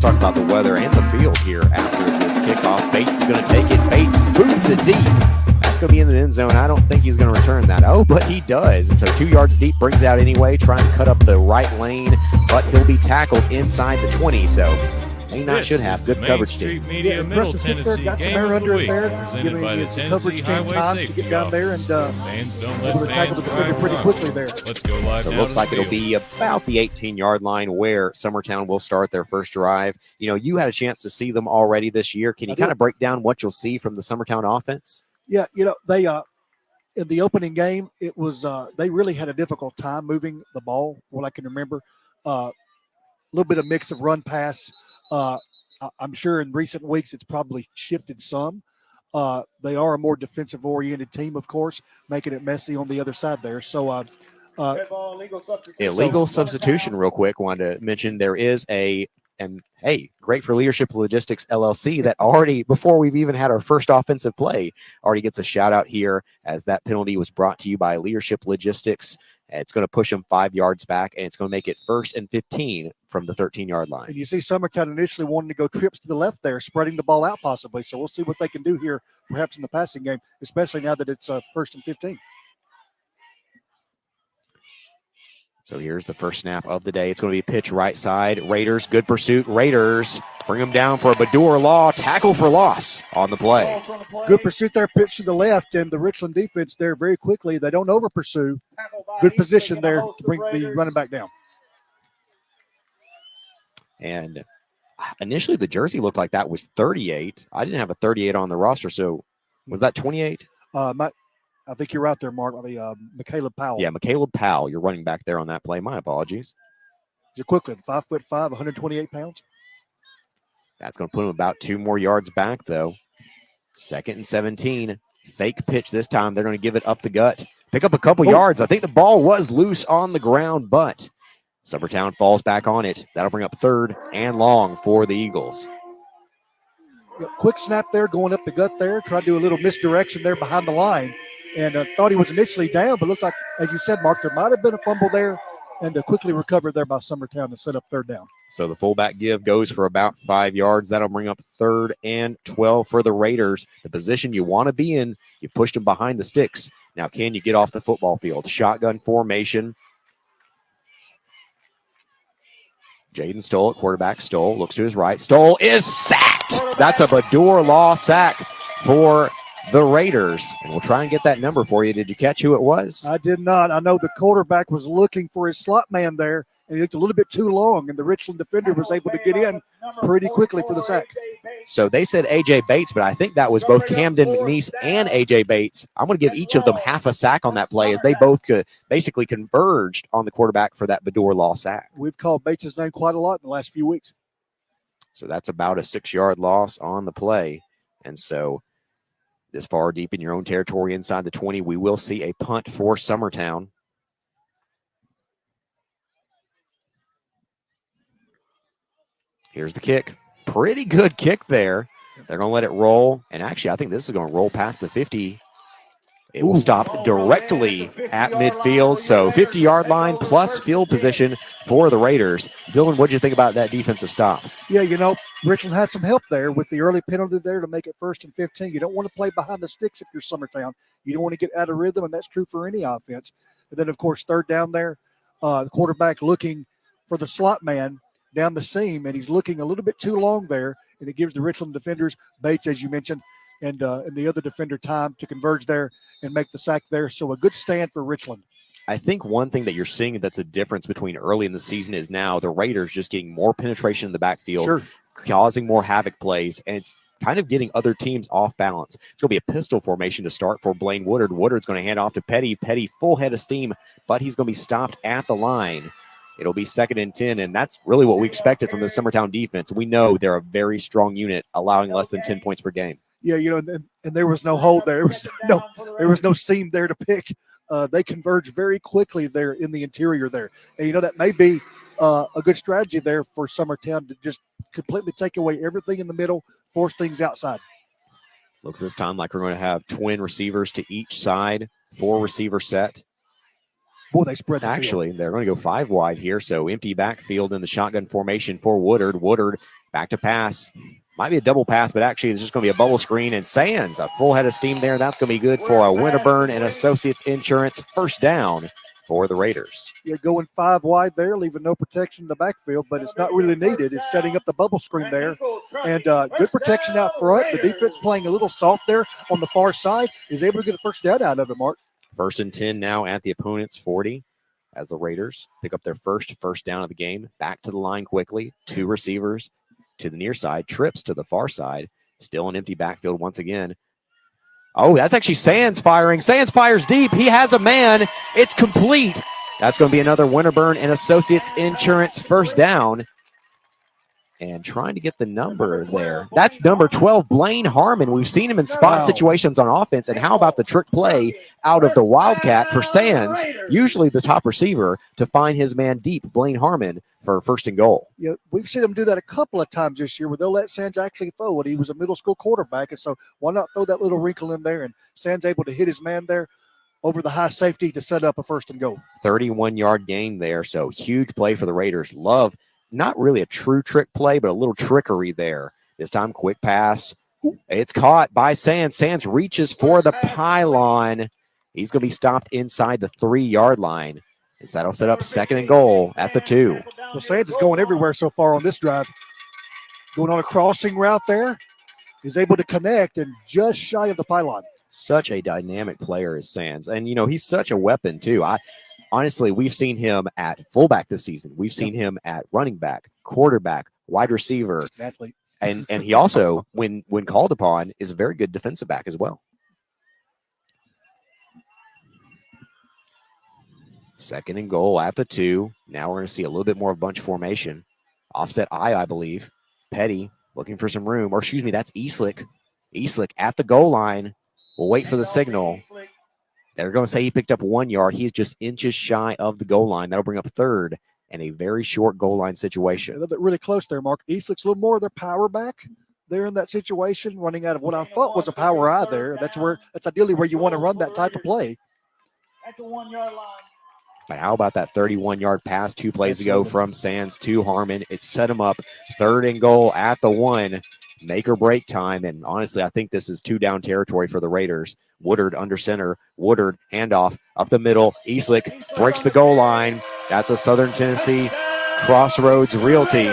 talk about the weather and the field here after this kickoff. Bates is going to take it. Bates boots it deep. That's going to be in the end zone. I don't think he's going to return that. Oh, but he does. And so 2 yards deep, brings it out anyway, trying to cut up the right lane, but he'll be tackled inside the 20. So they not should have good coverage team. Media Middle Tennessee got some Game air of the under it Week, there, presented giving by the the Tennessee coverage team Highway time to Safety get down there and Fans don't let able to tackle the defender pretty quickly there. Let's go live. So it looks like it'll be about the 18-yard line where Summertown will start their first drive. You know, you had a chance to see them already this year. Can you kind of break down what you'll see from the Summertown offense? Yeah, you know, they in the opening game, it was they really had a difficult time moving the ball, what I can remember. A little bit of mix of run pass. I'm sure in recent weeks it's probably shifted some. They are a more defensive-oriented team, of course, making it messy on the other side there. So, illegal substitution, real quick. Wanted to mention there is and hey, great for Leadership Logistics LLC that already, before we've even had our first offensive play, already gets a shout out here as that penalty was brought to you by Leadership Logistics. It's going to push them 5 yards back, and it's going to make it 1st and 15 from the 13-yard line. And you see Summertown initially wanting to go trips to the left there, spreading the ball out possibly. So we'll see what they can do here, perhaps in the passing game, especially now that it's 1st and 15. So here's the first snap of the day. It's going to be pitch right side. Raiders, good pursuit. Raiders bring them down for a Badur Law tackle for loss on the play. Good pursuit there, pitch to the left, and the Richland defense there very quickly. They don't over pursue. Good position there to bring the running back down. And initially the jersey looked like that was 38. I didn't have a 38 on the roster, so was that 28? I think you're right there, Mark. McCaleb Powell. Yeah, McCaleb Powell. You're running back there on that play. My apologies. He's a quick one, 5'5", 128 pounds. That's going to put him about 2 more yards back, though. 2nd and 17. Fake pitch this time. They're going to give it up the gut. Pick up a couple yards. I think the ball was loose on the ground, but Summertown falls back on it. That'll bring up 3rd and long for the Eagles. Quick snap there, going up the gut there. Tried to do a little misdirection there behind the line. And thought he was initially down, but looked like, as you said, Mark, there might have been a fumble there, and quickly recovered there by Summertown to set up 3rd down. So the fullback give goes for about 5 yards. That'll bring up 3rd and 12 for the Raiders. The position you want to be in, you pushed them behind the sticks. Now, can you get off the football field? Shotgun formation. Jaden Stoll at quarterback. Stoll looks to his right. Stoll is sacked. That's a Badur Law sack for the Raiders. And we'll try and get that number for you. Did you catch who it was? I did not. I know the quarterback was looking for his slot man there, and he looked a little bit too long, and the Richland defender was able to get in pretty quickly for the sack. So they said A.J. Bates, but I think that was both Camden McNeese and A.J. Bates. I'm going to give each of them half a sack on that play as they both basically converged on the quarterback for that Badur Law sack. We've called Bates' name quite a lot in the last few weeks. So that's about a 6-yard loss on the play. And so this far deep in your own territory inside the 20, we will see a punt for Summertown. Here's the kick. Pretty good kick there. They're going to let it roll. And actually, I think this is going to roll past the 50. It will stop directly at midfield. So 50-yard line plus field position for the Raiders. Dylan, what did you think about that defensive stop? Yeah, you know, Richland had some help there with the early penalty there to make it 1st and 15. You don't want to play behind the sticks if you're Summertown. You don't want to get out of rhythm, and that's true for any offense. And then, of course, 3rd down there, the quarterback looking for the slot man down the seam, and he's looking a little bit too long there, and it gives the Richland defenders, Bates, as you mentioned, and the other defender time to converge there and make the sack there. So a good stand for Richland. I think one thing that you're seeing that's a difference between early in the season is now the Raiders just getting more penetration in the backfield, causing more havoc plays, and it's kind of getting other teams off balance. It's going to be a pistol formation to start for Blaine Woodard. Woodard's going to hand off to Petty. Petty, full head of steam, but he's going to be stopped at the line. It'll be 2nd and 10, and that's really what we expected from the Summertown defense. We know they're a very strong unit, allowing less than 10 points per game. Yeah, you know, and there was no hole there. There was no seam there to pick. They converge very quickly there in the interior there. And, you know, that may be a good strategy there for Summertown to just completely take away everything in the middle, force things outside. Looks this time like we're going to have twin receivers to each side, 4 receiver set. Boy, they spread the field. Actually, they're going to go 5 wide here, so empty backfield in the shotgun formation for Woodard. Woodard back to pass. Might be a double pass, but actually it's just going to be a bubble screen, and Sands, a full head of steam there. That's going to be good for a Winterburn and Associates Insurance first down for the Raiders. You're going 5 wide there, leaving no protection in the backfield, but it's not really needed. It's setting up the bubble screen there. And good protection out front. The defense playing a little soft there on the far side is able to get a first down out of it, Mark. 1st and 10 now at the opponent's 40 as the Raiders pick up their first down of the game. Back to the line quickly. 2 receivers to the near side, trips to the far side. Still an empty backfield once again. Oh, that's actually Sands firing. Sands fires deep. He has a man. It's complete. That's going to be another Winterburn and Associates Insurance first down. And trying to get the number there. That's number 12, Blaine Harmon. We've seen him in spot situations on offense. And how about the trick play out of the Wildcat for Sands, usually the top receiver, to find his man deep, Blaine Harmon, for 1st and goal. Yeah, we've seen him do that a couple of times this year where they'll let Sands actually throw it. He was a middle school quarterback, and so why not throw that little wrinkle in there? And Sands able to hit his man there over the high safety to set up a 1st and goal. 31-yard gain there, so huge play for the Raiders. Love, not really a true trick play, but a little trickery there. This time, quick pass. It's caught by Sands. Sands reaches for the pylon. He's going to be stopped inside the 3-yard line. As that'll set up 2nd and goal at the 2. Well, Sands is going everywhere so far on this drive. Going on a crossing route there. He's able to connect and just shy of the pylon. Such a dynamic player is Sands. And, you know, he's such a weapon, too. Honestly, we've seen him at fullback this season. We've seen him at running back, quarterback, wide receiver. Just an athlete. And he also, when called upon, is a very good defensive back as well. 2nd and goal at the 2. Now we're going to see a little bit more of bunch formation. Offset I believe. Petty looking for some room. Or excuse me, that's Eastlick. Eastlick at the goal line. We'll wait for the signal. They're going to say he picked up 1 yard. He's just inches shy of the goal line. That'll bring up 3rd and a very short goal line situation. They're really close there, Mark. Eastlick's a little more of their power back there in that situation, running out of what I thought was a power I there. That's ideally where you want to run that type of play. At the 1 yard line. But how about that 31-yard pass 2 plays ago from Sands to Harmon? It set him up 3rd and goal at the 1. Make or break time. And honestly, I think this is 2-down territory for the Raiders. Woodard under center. Woodard handoff up the middle. Eastlick breaks the goal line. That's a Southern Tennessee Crossroads Realty.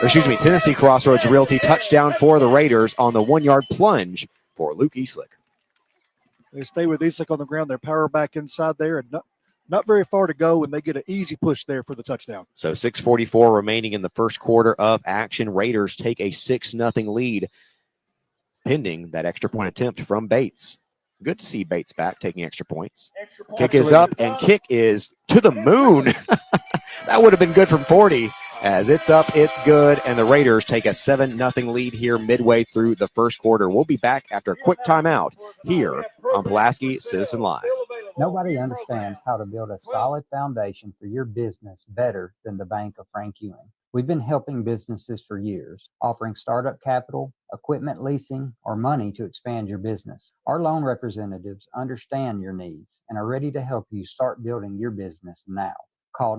Tennessee Crossroads Realty touchdown for the Raiders on the 1-yard plunge for Luke Eastlick. They stay with Eastlick on the ground. They're power back inside there and not very far to go, and they get an easy push there for the touchdown. So 6:44 remaining in the first quarter of action. Raiders take a 6-0 lead, pending that extra point attempt from Bates. Good to see Bates back taking extra points. Kick is up, and kick is to the moon. That would have been good from 40. As it's up, it's good, and the Raiders take a 7-0 lead here midway through the first quarter. We'll be back after a quick timeout here on Pulaski Citizen Live. Nobody understands how to build a solid foundation for your business better than the Bank of Frank Ewing. We've been helping businesses for years, offering startup capital, equipment leasing, or money to expand your business. Our loan representatives understand your needs and are ready to help you start building your business now. Call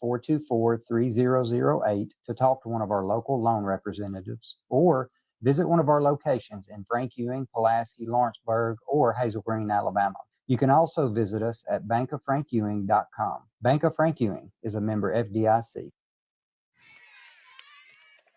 931-424-3008 to talk to one of our local loan representatives, or visit one of our locations in Frank Ewing, Pulaski, Lawrenceburg, or Hazel Green, Alabama. You can also visit us at bankoffrankewing.com. Bank of Frank Ewing is a member FDIC.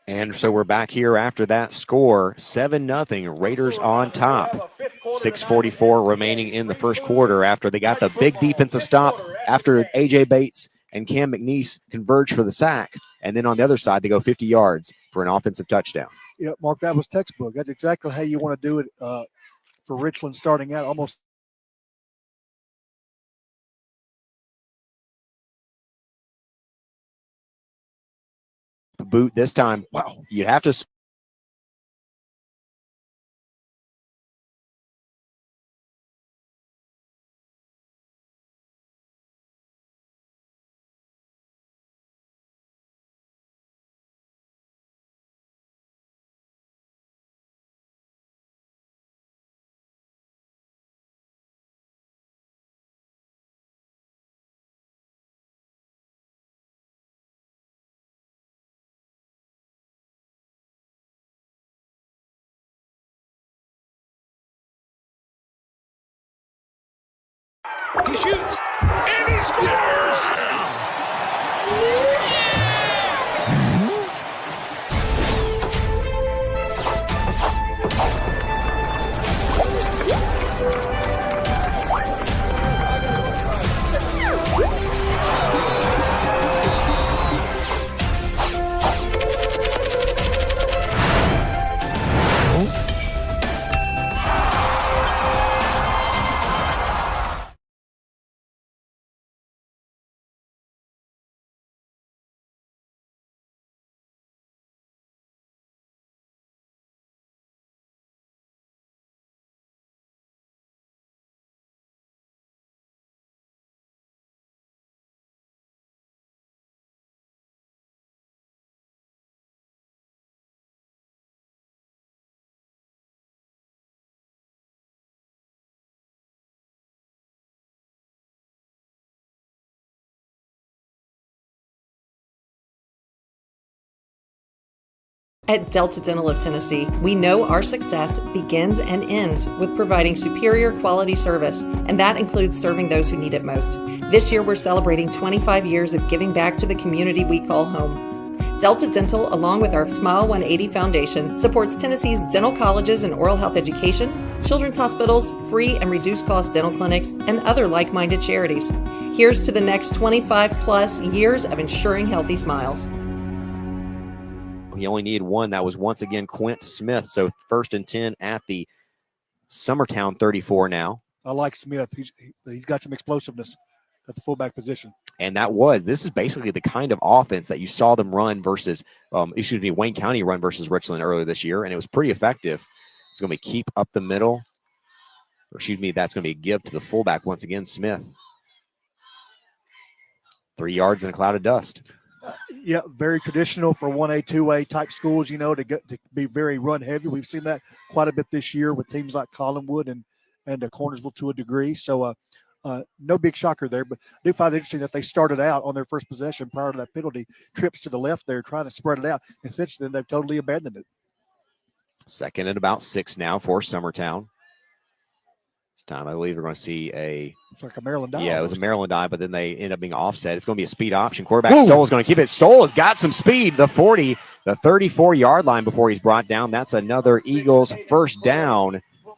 And so we're back here after that score, 7-0, Raiders on top. 6:44 remaining in the first quarter after they got the big defensive stop after A.J. Bates and Cam McNeese converge for the sack. And then on the other side, they go 50 yards for an offensive touchdown. Yeah, Mark, that was textbook. That's exactly how you want to do it for Richland starting out, almost boot this time. Wow, you have to He shoots. And he scores! At Delta Dental of Tennessee, we know our success begins and ends with providing superior quality service, and that includes serving those who need it most. This year, we're celebrating 25 years of giving back to the community we call home. Delta Dental, along with our Smile 180 Foundation, supports Tennessee's dental colleges and oral health education, children's hospitals, free and reduced cost dental clinics, and other like-minded charities. Here's to the next 25 plus years of ensuring healthy smiles. He only needed one. That was once again Quint Smith. So 1st and 10 at the Summertown 34 now. I like Smith. He's got some explosiveness at the fullback position. And this is basically the kind of offense that you saw them run versus, Wayne County run versus Richland earlier this year, and it was pretty effective. It's going to be keep up the middle. That's going to be a give to the fullback once again, Smith. 3 yards in a cloud of dust. Yeah, very traditional for 1A, 2A type schools, to be very run heavy. We've seen that quite a bit this year with teams like Collinwood and Cornersville to a degree. So no big shocker there, but I do find it interesting that they started out on their first possession prior to that penalty, trips to the left there, trying to spread it out. And since then, they've totally abandoned it. 2nd and about 6 now for Summertown. This time, I believe we're going to see it's like a Maryland dive. Yeah, it was a Maryland dive, but then they end up being offset. It's going to be a speed option. Quarterback Stoll is going to keep it. Stoll has got some speed. The 40, the 34-yard line before he's brought down. That's another Eagles first down.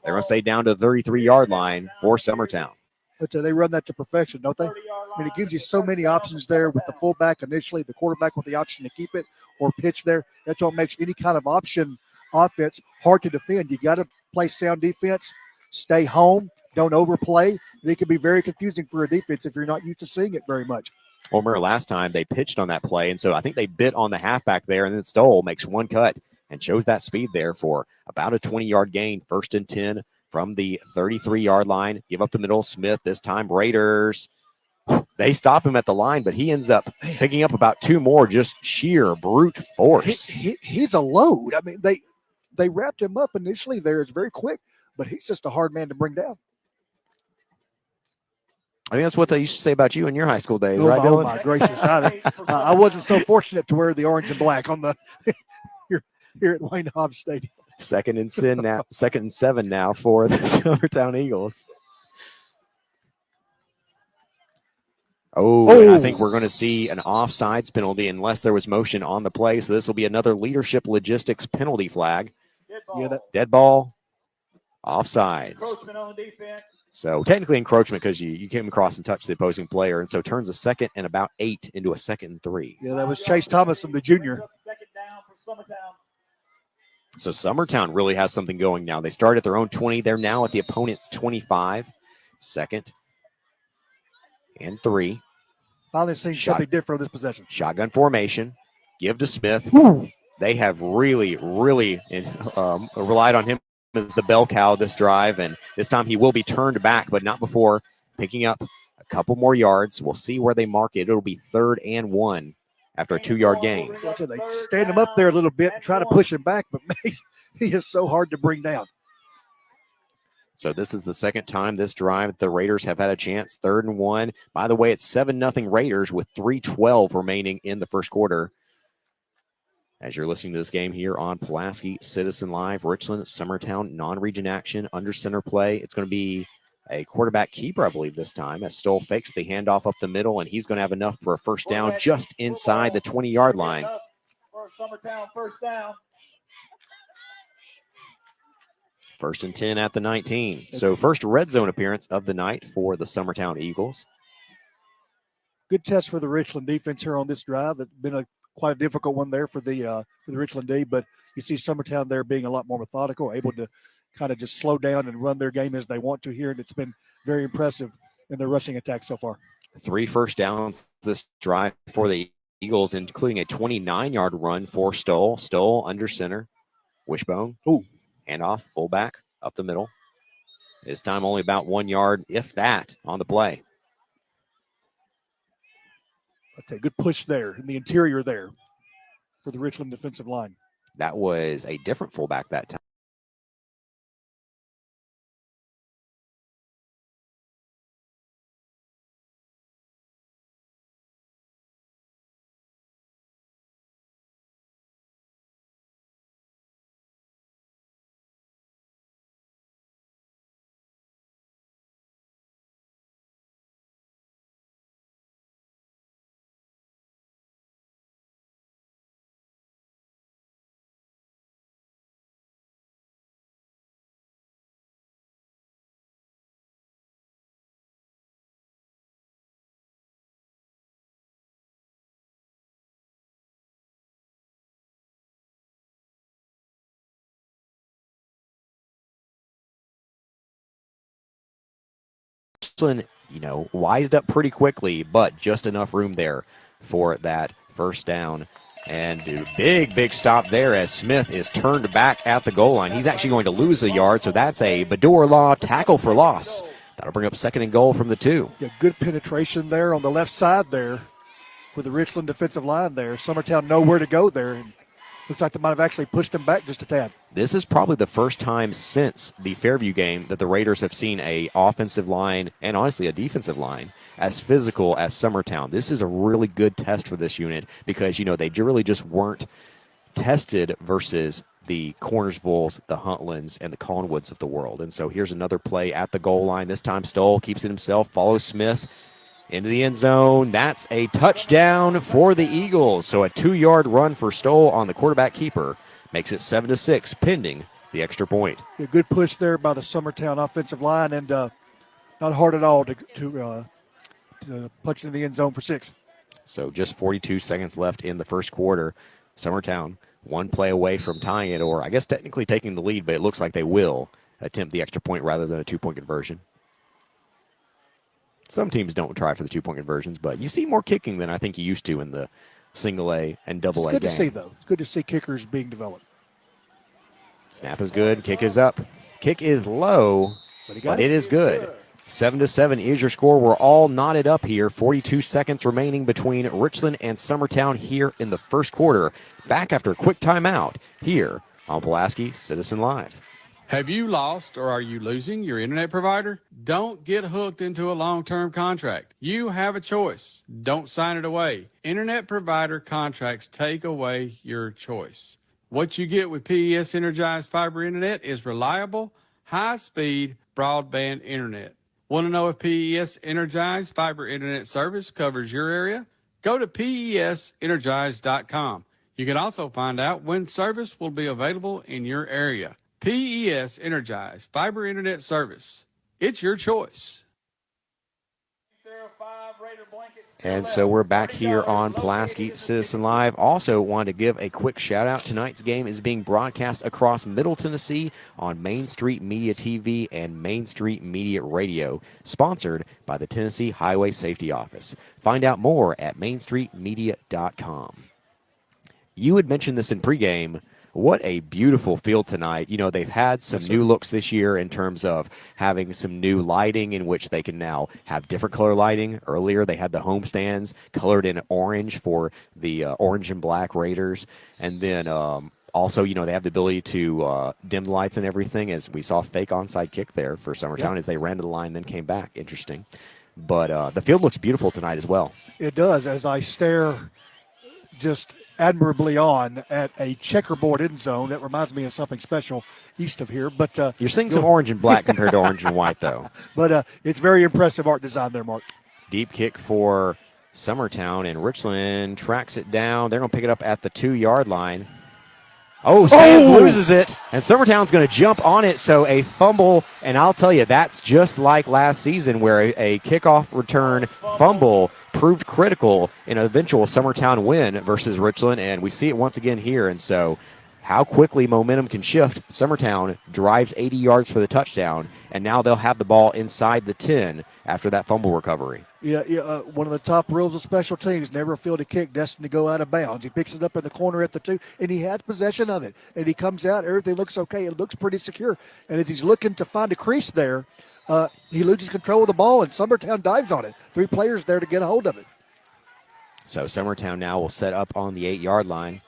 They're going to say down to the 33-yard line for Summertown. But they run that to perfection, don't they? I mean, it gives you so many options there with the fullback initially, the quarterback with the option to keep it or pitch there. That's what makes any kind of option offense hard to defend. You got to play sound defense, stay home, don't overplay. It can be very confusing for a defense if you're not used to seeing it very much. Well, remember last time they pitched on that play, and so I think they bit on the halfback there, and then Stoll makes one cut and shows that speed there for about a 20-yard gain. 1st and 10 from the 33-yard line. Give up the middle. Smith this time. Raiders, they stop him at the line, but he ends up picking up about 2 more, just sheer brute force. He's a load. I mean, they wrapped him up initially there. It's very quick, but he's just a hard man to bring down. I think that's what they used to say about you in your high school days, right, Dylan? Oh, my gracious. I wasn't so fortunate to wear the orange and black on the here at Wayne Hobbs Stadium. 2nd and 7 now for the Summertown Eagles. And I think we're going to see an offsides penalty unless there was motion on the play. So this will be another leadership logistics penalty flag. Dead ball. Offsides. So technically encroachment because you came across and touched the opposing player, and so turns a 2nd and about 8 into a 2nd and 3. Yeah, that was Chase Thomas and the junior. So Summertown really has something going now. They start at their own 20. They're now at the opponent's 25. 2nd and 3. Finally seen something different on this possession. Shotgun formation. Give to Smith. They have really, really relied on him as the bell cow this drive, and this time he will be turned back, but not before picking up a couple more yards. We'll see where they mark it. It'll be 3rd and 1 after a 2-yard gain. They stand him up there a little bit and try to push him back, but man, he is so hard to bring down. So this is the 2nd time this drive the Raiders have had a chance. 3rd and 1. By the way, it's 7-0 Raiders with 3:12 remaining in the first quarter. As you're listening to this game here on Pulaski Citizen Live, Richland, Summertown, non-region action, under center play. It's going to be a quarterback keeper, I believe, this time, as Stoll fakes the handoff up the middle, and he's going to have enough for a first down just inside the 20-yard line. For Summertown, first down. 1st and 10 at the 19. So first red zone appearance of the night for the Summertown Eagles. Good test for the Richland defense here on this drive. It's been quite a difficult one there for the Richland D, but you see Summertown there being a lot more methodical, able to kind of just slow down and run their game as they want to here, and it's been very impressive in their rushing attack so far. 3 first downs this drive for the Eagles, including a 29-yard run for Stoll. Stoll under center. Wishbone. Ooh. Handoff, fullback, up the middle. This time only about 1 yard, if that, on the play. That's a good push there in the interior there for the Richland defensive line. That was a different fullback that time. Wised up pretty quickly, but just enough room there for that first down. And big stop there as Smith is turned back at the goal line. He's actually going to lose a yard, so that's a Bador Law tackle for loss. That'll bring up 2nd and goal from the 2. Yeah, good penetration there on the left side there for the Richland defensive line there. Summertown nowhere to go there. And looks like they might have actually pushed him back just a tad. This is probably the first time since the Fairview game that the Raiders have seen a offensive line and honestly a defensive line as physical as Summertown. This is a really good test for this unit because, they really just weren't tested versus the Cornersvilles, the Huntlands, and the Collinwoods of the world. And so here's another play at the goal line. This time Stoll keeps it himself, follows Smith into the end zone. That's a touchdown for the Eagles. So a 2-yard run for Stoll on the quarterback keeper makes it 7-6, pending the extra point. A good push there by the Summertown offensive line, and not hard at all to punch into the end zone for 6. So just 42 seconds left in the first quarter. Summertown one play away from tying it, or I guess technically taking the lead, but it looks like they will attempt the extra point rather than a 2-point conversion. Some teams don't try for the 2-point conversions, but you see more kicking than I think you used to in the single A and double A game. It's good to see, though. It's good to see kickers being developed. Snap is good. Kick is up. Kick is low, but it is good. 7-7 is your score. We're all knotted up here. 42 seconds remaining between Richland and Summertown here in the first quarter. Back after a quick timeout here on Pulaski Citizen Live. Have you lost or are you losing your internet provider? Don't get hooked into a long-term contract. You have a choice. Don't sign it away. Internet provider contracts take away your choice. What you get with PES Energized Fiber Internet is reliable, high-speed broadband internet. Want to know if PES Energized Fiber Internet service covers your area? Go to PESEnergized.com. You can also find out when service will be available in your area. PES Energized Fiber Internet Service. It's your choice. And so we're back here on Pulaski Citizen Live. Also wanted to give a quick shout out. Tonight's game is being broadcast across Middle Tennessee on Main Street Media TV and Main Street Media Radio, sponsored by the Tennessee Highway Safety Office. Find out more at mainstreetmedia.com. You had mentioned this in pregame. What a beautiful field tonight. They've had some new looks this year in terms of having some new lighting in which they can now have different color lighting. Earlier, they had the home stands colored in orange for the orange and black Raiders. And then also, they have the ability to dim the lights and everything, as we saw fake onside kick there for Summertown as they ran to the line, then came back. Interesting. But the field looks beautiful tonight as well. It does. As I stare just admirably on at a checkerboard end zone. That reminds me of something special east of here. But you're seeing some orange and black compared to orange and white, though. But it's very impressive art design there, Mark. Deep kick for Summertown, and Richland tracks it down. They're going to pick it up at the 2-yard line. Oh, Sands loses it, and Summertown's going to jump on it, so a fumble, and I'll tell you, that's just like last season where a kickoff return fumble proved critical in an eventual Summertown win versus Richland, and we see it once again here, and so how quickly momentum can shift. Summertown drives 80 yards for the touchdown, and now they'll have the ball inside the 10 after that fumble recovery. Yeah, one of the top rules of special teams, never field a kick destined to go out of bounds. He picks it up in the corner at the 2, and he has possession of it. And he comes out, everything looks okay. It looks pretty secure. And as he's looking to find a crease there, he loses control of the ball, and Summertown dives on it. 3 players there to get a hold of it. So Summertown now will set up on the 8-yard line.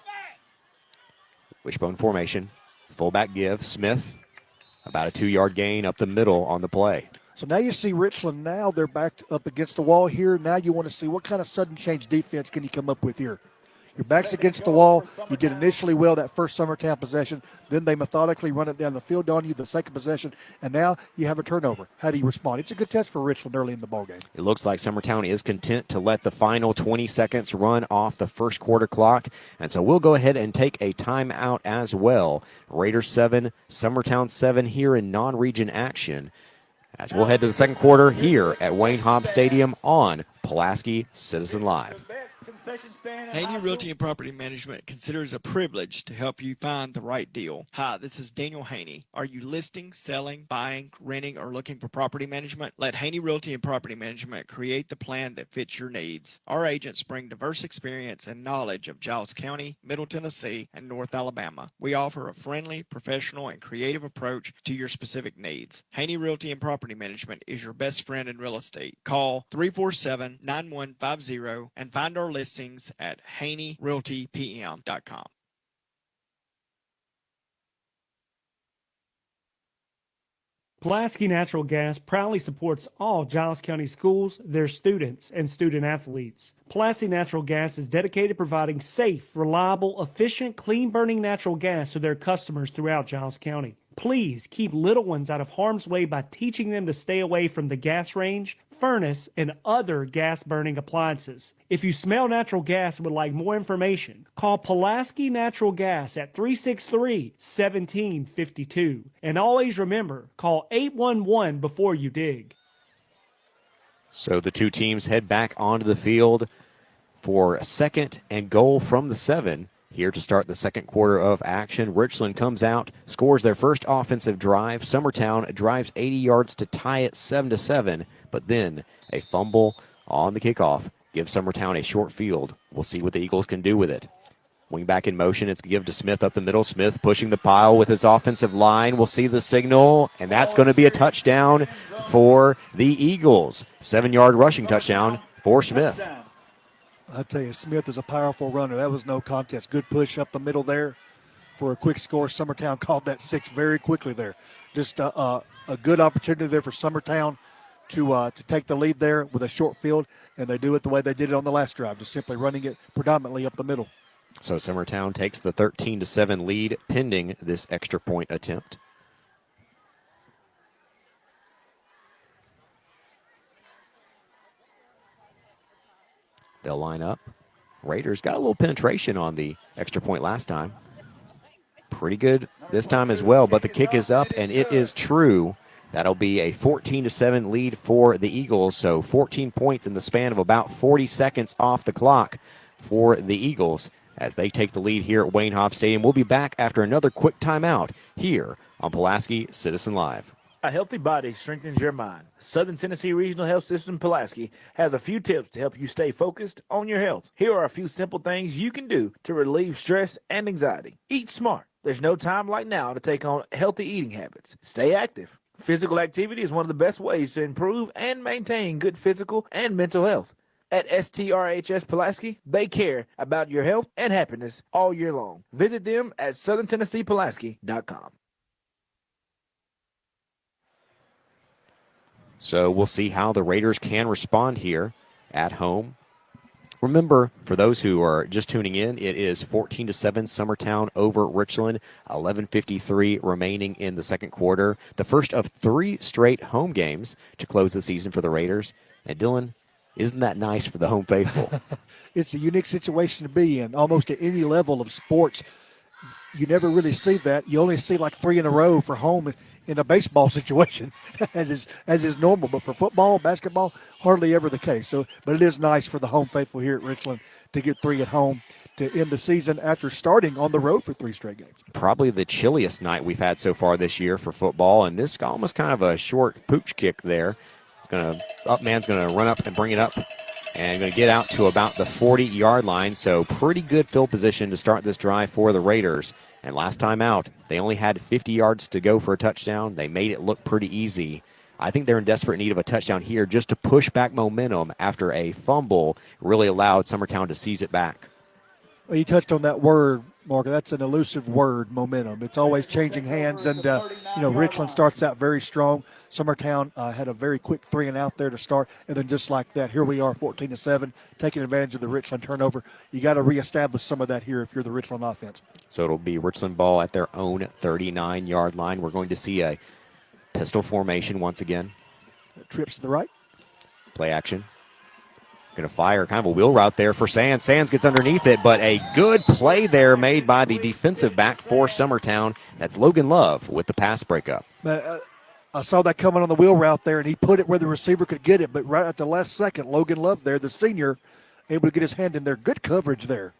Wishbone formation, fullback give, Smith, about a 2-yard gain up the middle on the play. So now you see Richland, now they're backed up against the wall here. Now you want to see what kind of sudden change defense can you come up with here. Your back's against the wall. You did initially well that first Summertown possession. Then they methodically run it down the field on you the second possession, and now you have a turnover. How do you respond? It's a good test for Richland early in the ballgame. It looks like Summertown is content to let the final 20 seconds run off the first quarter clock, and so we'll go ahead and take a timeout as well. Raiders 7, Summertown 7 here in non-region action, as we'll head to the second quarter here at Wayne Hobbs Stadium on Pulaski Citizen Live. Haney Realty and Property Management considers it a privilege to help you find the right deal. Hi, this is Daniel Haney. Are you listing, selling, buying, renting, or looking for property management? Let Haney Realty and Property Management create the plan that fits your needs. Our agents bring diverse experience and knowledge of Giles County, Middle Tennessee, and North Alabama. We offer a friendly, professional, and creative approach to your specific needs. Haney Realty and Property Management is your best friend in real estate. Call 347-9150 and find our listings at HaneyRealtyPM.com. Pulaski Natural Gas proudly supports all Giles County schools, their students, and student athletes. Pulaski Natural Gas is dedicated to providing safe, reliable, efficient, clean-burning natural gas to their customers throughout Giles County. Please keep little ones out of harm's way by teaching them to stay away from the gas range, furnace, and other gas-burning appliances. If you smell natural gas and would like more information, call Pulaski Natural Gas at 363-1752. And always remember, call 811 before you dig. So the two teams head back onto the field for a second and goal from the 7. Here to start the second quarter of action, Richland comes out, scores their first offensive drive. Summertown drives 80 yards to tie it 7-7, but then a fumble on the kickoff gives Summertown a short field. We'll see what the Eagles can do with it. Wing back in motion, it's give to Smith up the middle. Smith pushing the pile with his offensive line. We'll see the signal, and that's going to be a touchdown for the Eagles. 7-yard rushing touchdown for Smith. I tell you, Smith is a powerful runner. That was no contest. Good push up the middle there for a quick score. Summertown called that 6 very quickly there. Just a good opportunity there for Summertown to take the lead there with a short field, and they do it the way they did it on the last drive, just simply running it predominantly up the middle. So Summertown takes the 13-7 lead pending this extra point attempt. They'll line up. Raiders got a little penetration on the extra point last time. Pretty good this time as well, but the kick is up, and it is true. That'll be a 14-7 lead for the Eagles, so 14 points in the span of about 40 seconds off the clock for the Eagles as they take the lead here at Wayne Hobbs Stadium. We'll be back after another quick timeout here on Pulaski Citizen Live. A healthy body strengthens your mind. Southern Tennessee Regional Health System Pulaski has a few tips to help you stay focused on your health. Here are a few simple things you can do to relieve stress and anxiety. Eat smart. There's no time like now to take on healthy eating habits. Stay active. Physical activity is one of the best ways to improve and maintain good physical and mental health. At STRHS Pulaski, they care about your health and happiness all year long. Visit them at southerntennesseepulaski.com. So we'll see how the Raiders can respond here at home. Remember, for those who are just tuning in, it is 14-7 Summertown over Richland, 11:53 remaining in the second quarter. The first of 3 straight home games to close the season for the Raiders. And Dylan, isn't that nice for the home faithful? It's a unique situation to be in. Almost at any level of sports, you never really see that. You only see like 3 in a row for home in a baseball situation, as is normal. But for football, basketball, hardly ever the case. So, but it is nice for the home faithful here at Richland to get 3 at home to end the season after starting on the road for 3 straight games. Probably the chilliest night we've had so far this year for football, and this almost kind of a short pooch kick there. Man's going to run up and bring it up, and going to get out to about the 40-yard line. So pretty good field position to start this drive for the Raiders. And last time out, they only had 50 yards to go for a touchdown. They made it look pretty easy. I think they're in desperate need of a touchdown here just to push back momentum after a fumble really allowed Summertown to seize it back. Well, you touched on that word, Mark. That's an elusive word, momentum. It's always changing hands, and, Richland starts out very strong. Summertown had a very quick 3 and out there to start, and then just like that, here we are, 14-7, taking advantage of the Richland turnover. You got to reestablish some of that here if you're the Richland offense. So it'll be Richland ball at their own 39-yard line. We're going to see a pistol formation once again. Trips to the right. Play action. Going to fire kind of a wheel route there for Sands. Sands gets underneath it, but a good play there made by the defensive back for Summertown. That's Logan Love with the pass breakup. I saw that coming on the wheel route there, and he put it where the receiver could get it, but right at the last second, Logan Love there, the senior, able to get his hand in there. Good coverage there.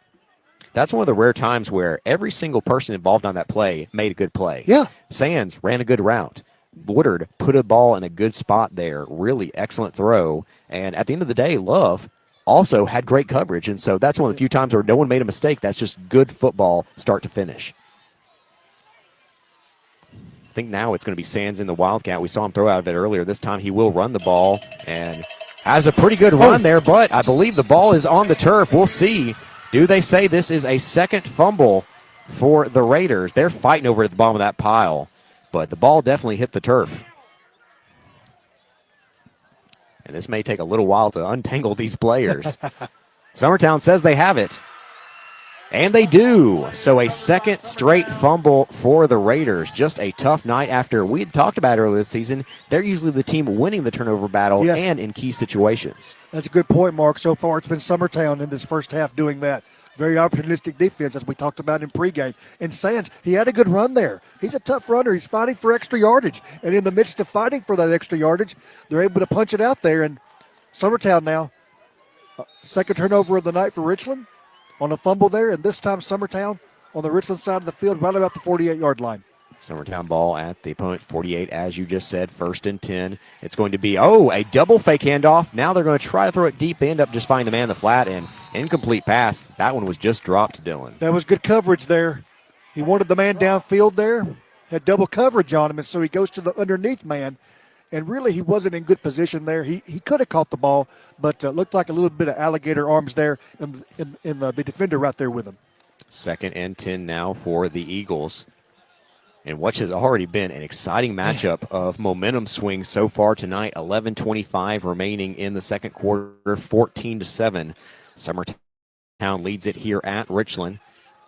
That's one of the rare times where every single person involved on that play made a good play. Yeah. Sands ran a good route. Woodard put a ball in a good spot there. Really excellent throw. And at the end of the day, Love also had great coverage. And so that's one of the few times where no one made a mistake. That's just good football start to finish. I think now it's going to be Sands in the Wildcat. We saw him throw out of it earlier. This time he will run the ball and has a pretty good run there, but I believe the ball is on the turf. We'll see. Do they say this is a second fumble for the Raiders? They're fighting over at the bottom of that pile, but the ball definitely hit the turf. And this may take a little while to untangle these players. Summertown says they have it. And they do. So a second straight fumble for the Raiders. Just a tough night after we had talked about earlier this season. They're usually the team winning the turnover battle and in key situations. That's a good point, Mark. So far it's been Summertown in this first half doing that. Very opportunistic defense, as we talked about in pregame. And Sands, he had a good run there. He's a tough runner. He's fighting for extra yardage. And in the midst of fighting for that extra yardage, they're able to punch it out there. And Summertown now, second turnover of the night for Richland on a fumble there. And this time Summertown on the Richland side of the field, right about the 48-yard line. Summertown ball at the opponent 48, as you just said, 1st and 10. It's going to be, a double fake handoff. Now they're going to try to throw it deep. They end up just finding the man in the flat, and incomplete pass. That one was just dropped, Dylan. That was good coverage there. He wanted the man downfield there, had double coverage on him, and so he goes to the underneath man. And really, he wasn't in good position there. He could have caught the ball, but looked like a little bit of alligator arms there, and the defender right there with him. 2nd and 10 now for the Eagles. And what has already been an exciting matchup of momentum swings so far tonight. 11:25 remaining in the second quarter, 14-7. Summertown leads it here at Richland.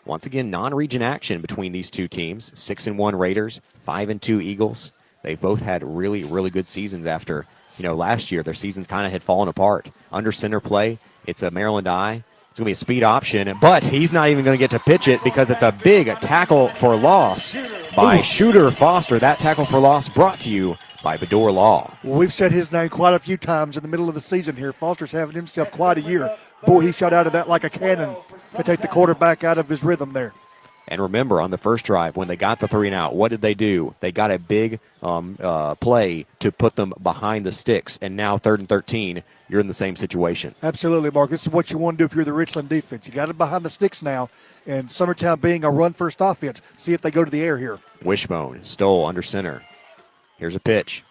Once again, non-region action between these two teams. 6-1 Raiders, 5-2 Eagles. They've both had really, really good seasons after, last year their seasons kind of had fallen apart. Under center play, it's a Maryland I. It's going to be a speed option, but he's not even going to get to pitch it because it's a big tackle for loss by Shooter Foster. That tackle for loss brought to you by Bador Law. Well, we've said his name quite a few times in the middle of the season here. Foster's having himself quite a year. Boy, he shot out of that like a cannon to take the quarterback out of his rhythm there. And remember, on the first drive, when they got the 3 and out, what did they do? They got a big play to put them behind the sticks. And now 3rd and 13, you're in the same situation. Absolutely, Mark. This is what you want to do if you're the Richland defense. You got it behind the sticks now. And Summertown being a run-first offense, see if they go to the air here. Wishbone, Stoll under center. Here's a pitch.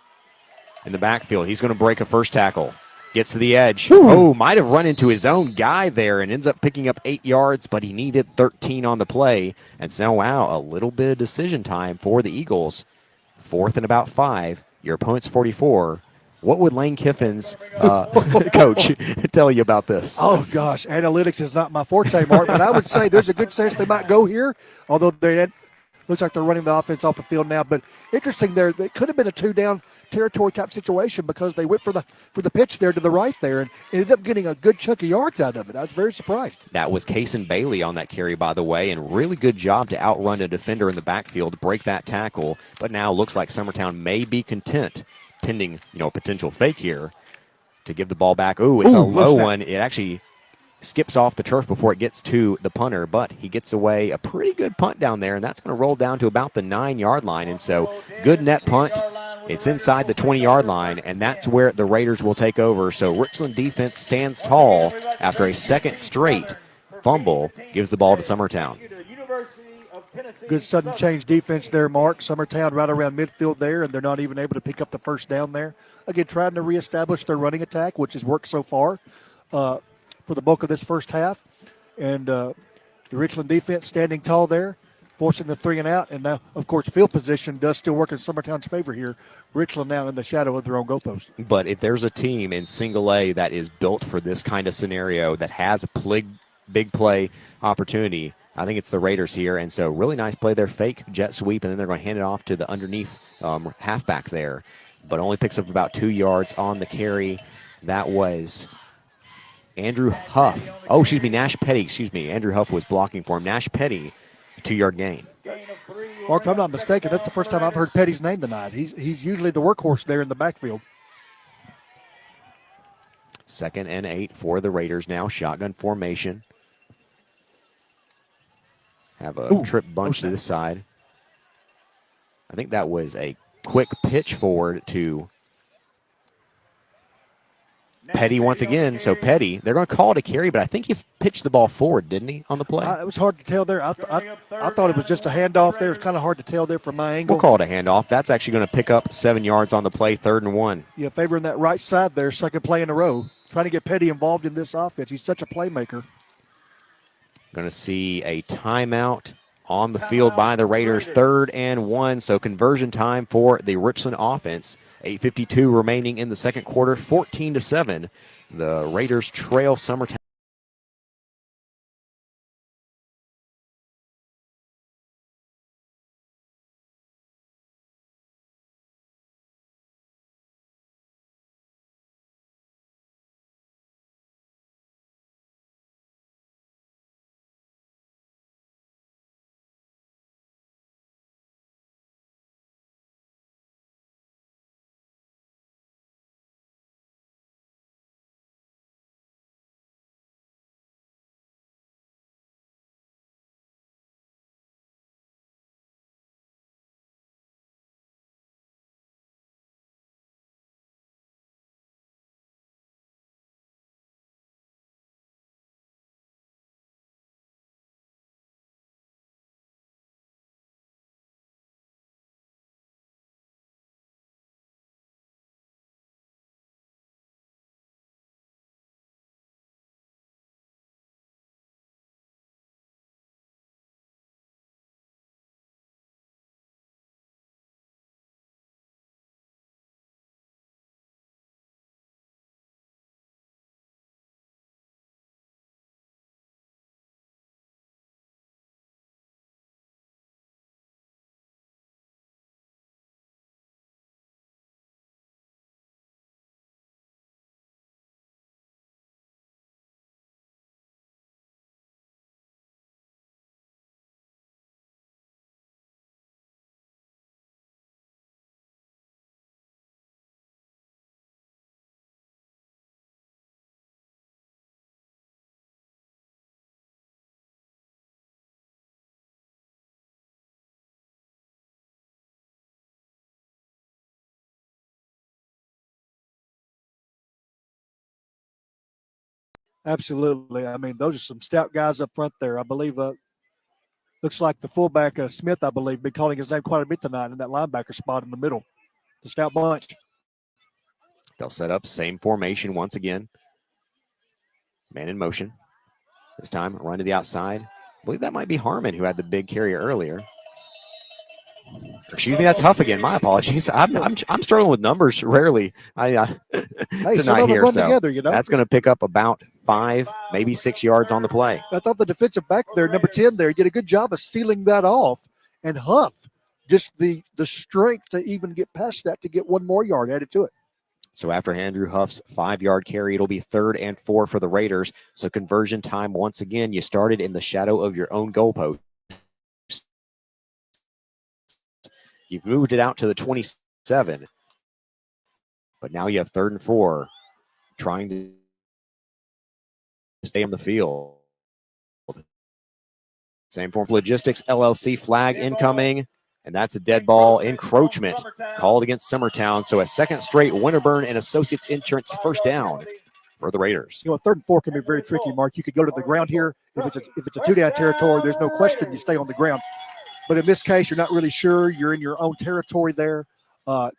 In the backfield, he's going to break a first tackle. Gets to the edge. Might have run into his own guy there and ends up picking up 8 yards, but he needed 13 on the play. And so, a little bit of decision time for the Eagles. 4th and about 5. Your opponent's 44. What would Lane Kiffin's coach tell you about this? Oh, gosh, analytics is not my forte, Mark, but I would say there's a good chance they might go here, although looks like they're running the offense off the field now. But interesting there, it could have been a two-down territory type situation because they went for the pitch there to the right there and ended up getting a good chunk of yards out of it. I was very surprised. That was Kason Bailey on that carry, by the way, and really good job to outrun a defender in the backfield, break that tackle. But now looks like Summertown may be content, pending a potential fake here, to give the ball back. Ooh, it's a low one. It actually skips off the turf before it gets to the punter, but he gets away a pretty good punt down there, and that's going to roll down to about the 9-yard line. And so good net punt. It's inside the 20-yard line, and that's where the Raiders will take over. So Richland defense stands tall after a second straight fumble, gives the ball to Summertown. Good sudden change defense there, Mark. Summertown right around midfield there, and they're not even able to pick up the first down there. Again, trying to reestablish their running attack, which has worked so far for the bulk of this first half. And the Richland defense standing tall there, forcing the 3 and out. And now, of course, field position does still work in Summertown's favor here. Richland now in the shadow of their own goalpost. But if there's a team in single A that is built for this kind of scenario, that has a big play opportunity, I think it's the Raiders here. And so really nice play there, fake jet sweep, and then they're going to hand it off to the underneath halfback there. But only picks up about 2 yards on the carry. That was Andrew Huff. Nash Petty. Andrew Huff was blocking for him. Nash Petty, a 2-yard gain. Mark, if I'm not mistaken, that's the first time I've heard Petty's name tonight. He's usually the workhorse there in the backfield. 2nd and 8 for the Raiders now. Shotgun formation. Have a trip bunch to this side. I think that was a quick pitch forward to Petty once again. So Petty, they're going to call it a carry, but I think he pitched the ball forward, didn't he, on the play? It was hard to tell there. I thought it was just a handoff there. It's kind of hard to tell there from my angle. We'll call it a handoff. That's actually going to pick up 7 yards on the play, 3rd and 1. Yeah, favoring that right side there, second play in a row. Trying to get Petty involved in this offense. He's such a playmaker. Going to see a timeout on the field by the Raiders, 3rd and 1. So conversion time for the Richland offense. 8:52 remaining in the second quarter, 14-7. The Raiders trail Summertown. Absolutely. I mean, those are some stout guys up front there. I believe looks like the fullback, Smith, I believe, been calling his name quite a bit tonight in that linebacker spot in the middle. The stout bunch. They'll set up same formation once again. Man in motion. This time, run to the outside. I believe that might be Harmon who had the big carry earlier. Excuse me, that's Huff again. My apologies. I'm struggling with numbers rarely. Hey, tonight some of them here, run so together, you know. that's going to pick up about 5, maybe 6 yards on the play. I thought the defensive back there, number 10 there, did a good job of sealing that off. And Huff, just the strength to even get past that to get 1 more yard added to it. So after Andrew Huff's 5-yard carry, it'll be 3rd and 4 for the Raiders. So conversion time, once again, you started in the shadow of your own goalpost. You've moved it out to the 27. But now you have 3rd and 4, trying to stay on the field. Same form logistics, LLC flag incoming. And that's a dead ball encroachment called against Summertown. So a second straight Winterburn and Associates Insurance first down for the Raiders. 3rd and 4 can be very tricky, Mark. You could go to the ground here. If it's a 2-down territory, there's no question you stay on the ground. But in this case, you're not really sure. You're in your own territory there.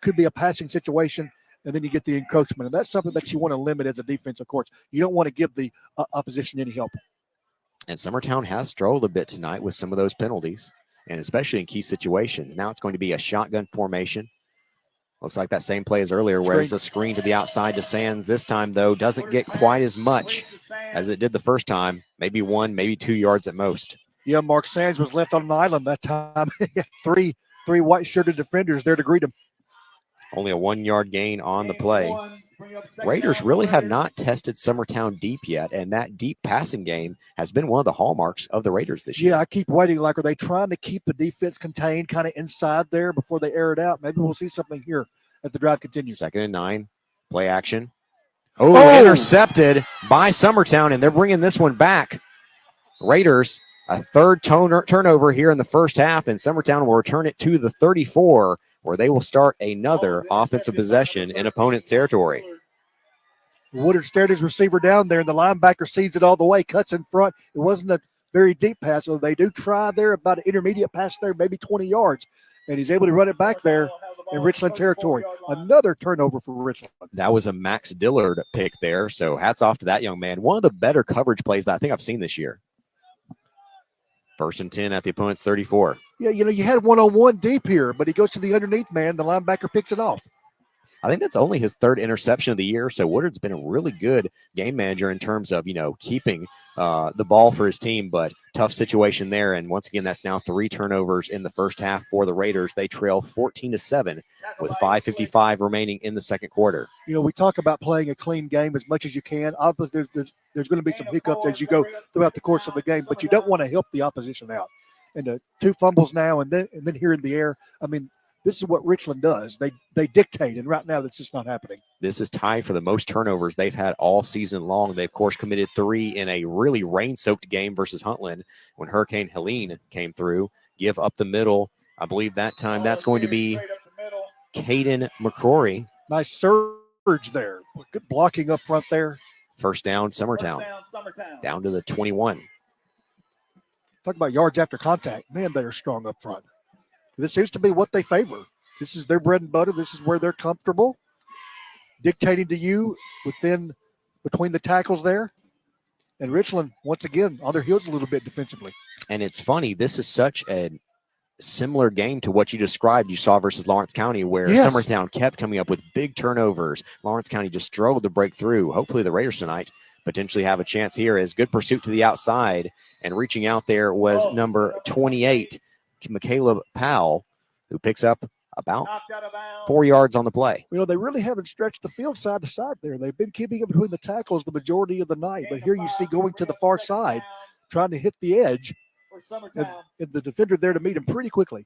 Could be a passing situation, and then you get the encroachment. And that's something that you want to limit as a defense, of course. You don't want to give the opposition any help. And Summertown has struggled a bit tonight with some of those penalties, and especially in key situations. Now it's going to be a shotgun formation. Looks like that same play as earlier, where it's a screen to the outside to Sands. This time, though, doesn't get quite as much as it did the first time. Maybe 1, maybe 2 yards at most. Yeah, Mark Sands was left on an island that time. three white-shirted defenders there to greet him. Only a 1-yard gain on the play. Raiders really have not tested Summertown deep yet, and that deep passing game has been one of the hallmarks of the Raiders this year. Yeah, I keep waiting. Like, are they trying to keep the defense contained kind of inside there before they air it out? Maybe we'll see something here as the drive continues. 2nd and 9, play action. Oh, intercepted by Summertown, and they're bringing this one back. Raiders, a 3rd turnover here in the first half, and Summertown will return it to the 34, where they will start another offensive possession in opponent's territory. Woodard stared his receiver down there, and the linebacker sees it all the way, cuts in front. It wasn't a very deep pass, so they do try there about an intermediate pass there, maybe 20 yards, and he's able to run it back there in Richland territory. Another turnover for Richland. That was a Max Dillard pick there, so hats off to that young man. One of the better coverage plays that I think I've seen this year. 1st and 10 at the opponent's 34. Yeah, you had 1-on-1 deep here, but he goes to the underneath man. The linebacker picks it off. I think that's only his 3rd interception of the year. So Woodard's been a really good game manager in terms of, keeping the ball for his team, but tough situation there. And once again, that's now 3 turnovers in the first half for the Raiders. They trail 14-7 with 5:55 remaining in the second quarter. We talk about playing a clean game as much as you can. Obviously, there's going to be some hiccups as you go throughout the course of the game, but you don't want to help the opposition out. And 2 fumbles now, and then here in the air. I mean, this is what Richland does. They dictate, and right now that's just not happening. This is tied for the most turnovers they've had all season long. They, of course, committed 3 in a really rain-soaked game versus Huntland when Hurricane Helene came through. Give up the middle. I believe that time that's going to be Caden McCrory. Nice surge there. Good blocking up front there. First down, Summertown. Down to the 21. Talk about yards after contact. Man, they are strong up front. This seems to be what they favor. This is their bread and butter. This is where they're comfortable. Dictating to you between the tackles there. And Richland, once again, on their heels a little bit defensively. And it's funny, this is such a similar game to what you described you saw versus Lawrence County, where Summertown kept coming up with big turnovers. Lawrence County just struggled to break through. Hopefully the Raiders tonight potentially have a chance here as good pursuit to the outside. And reaching out there was number 28, Michaela Powell, who picks up about 4 yards on the play. They really haven't stretched the field side to side there. They've been keeping it between the tackles the majority of the night. But here you see going to the far side, trying to hit the edge, and the defender there to meet him pretty quickly.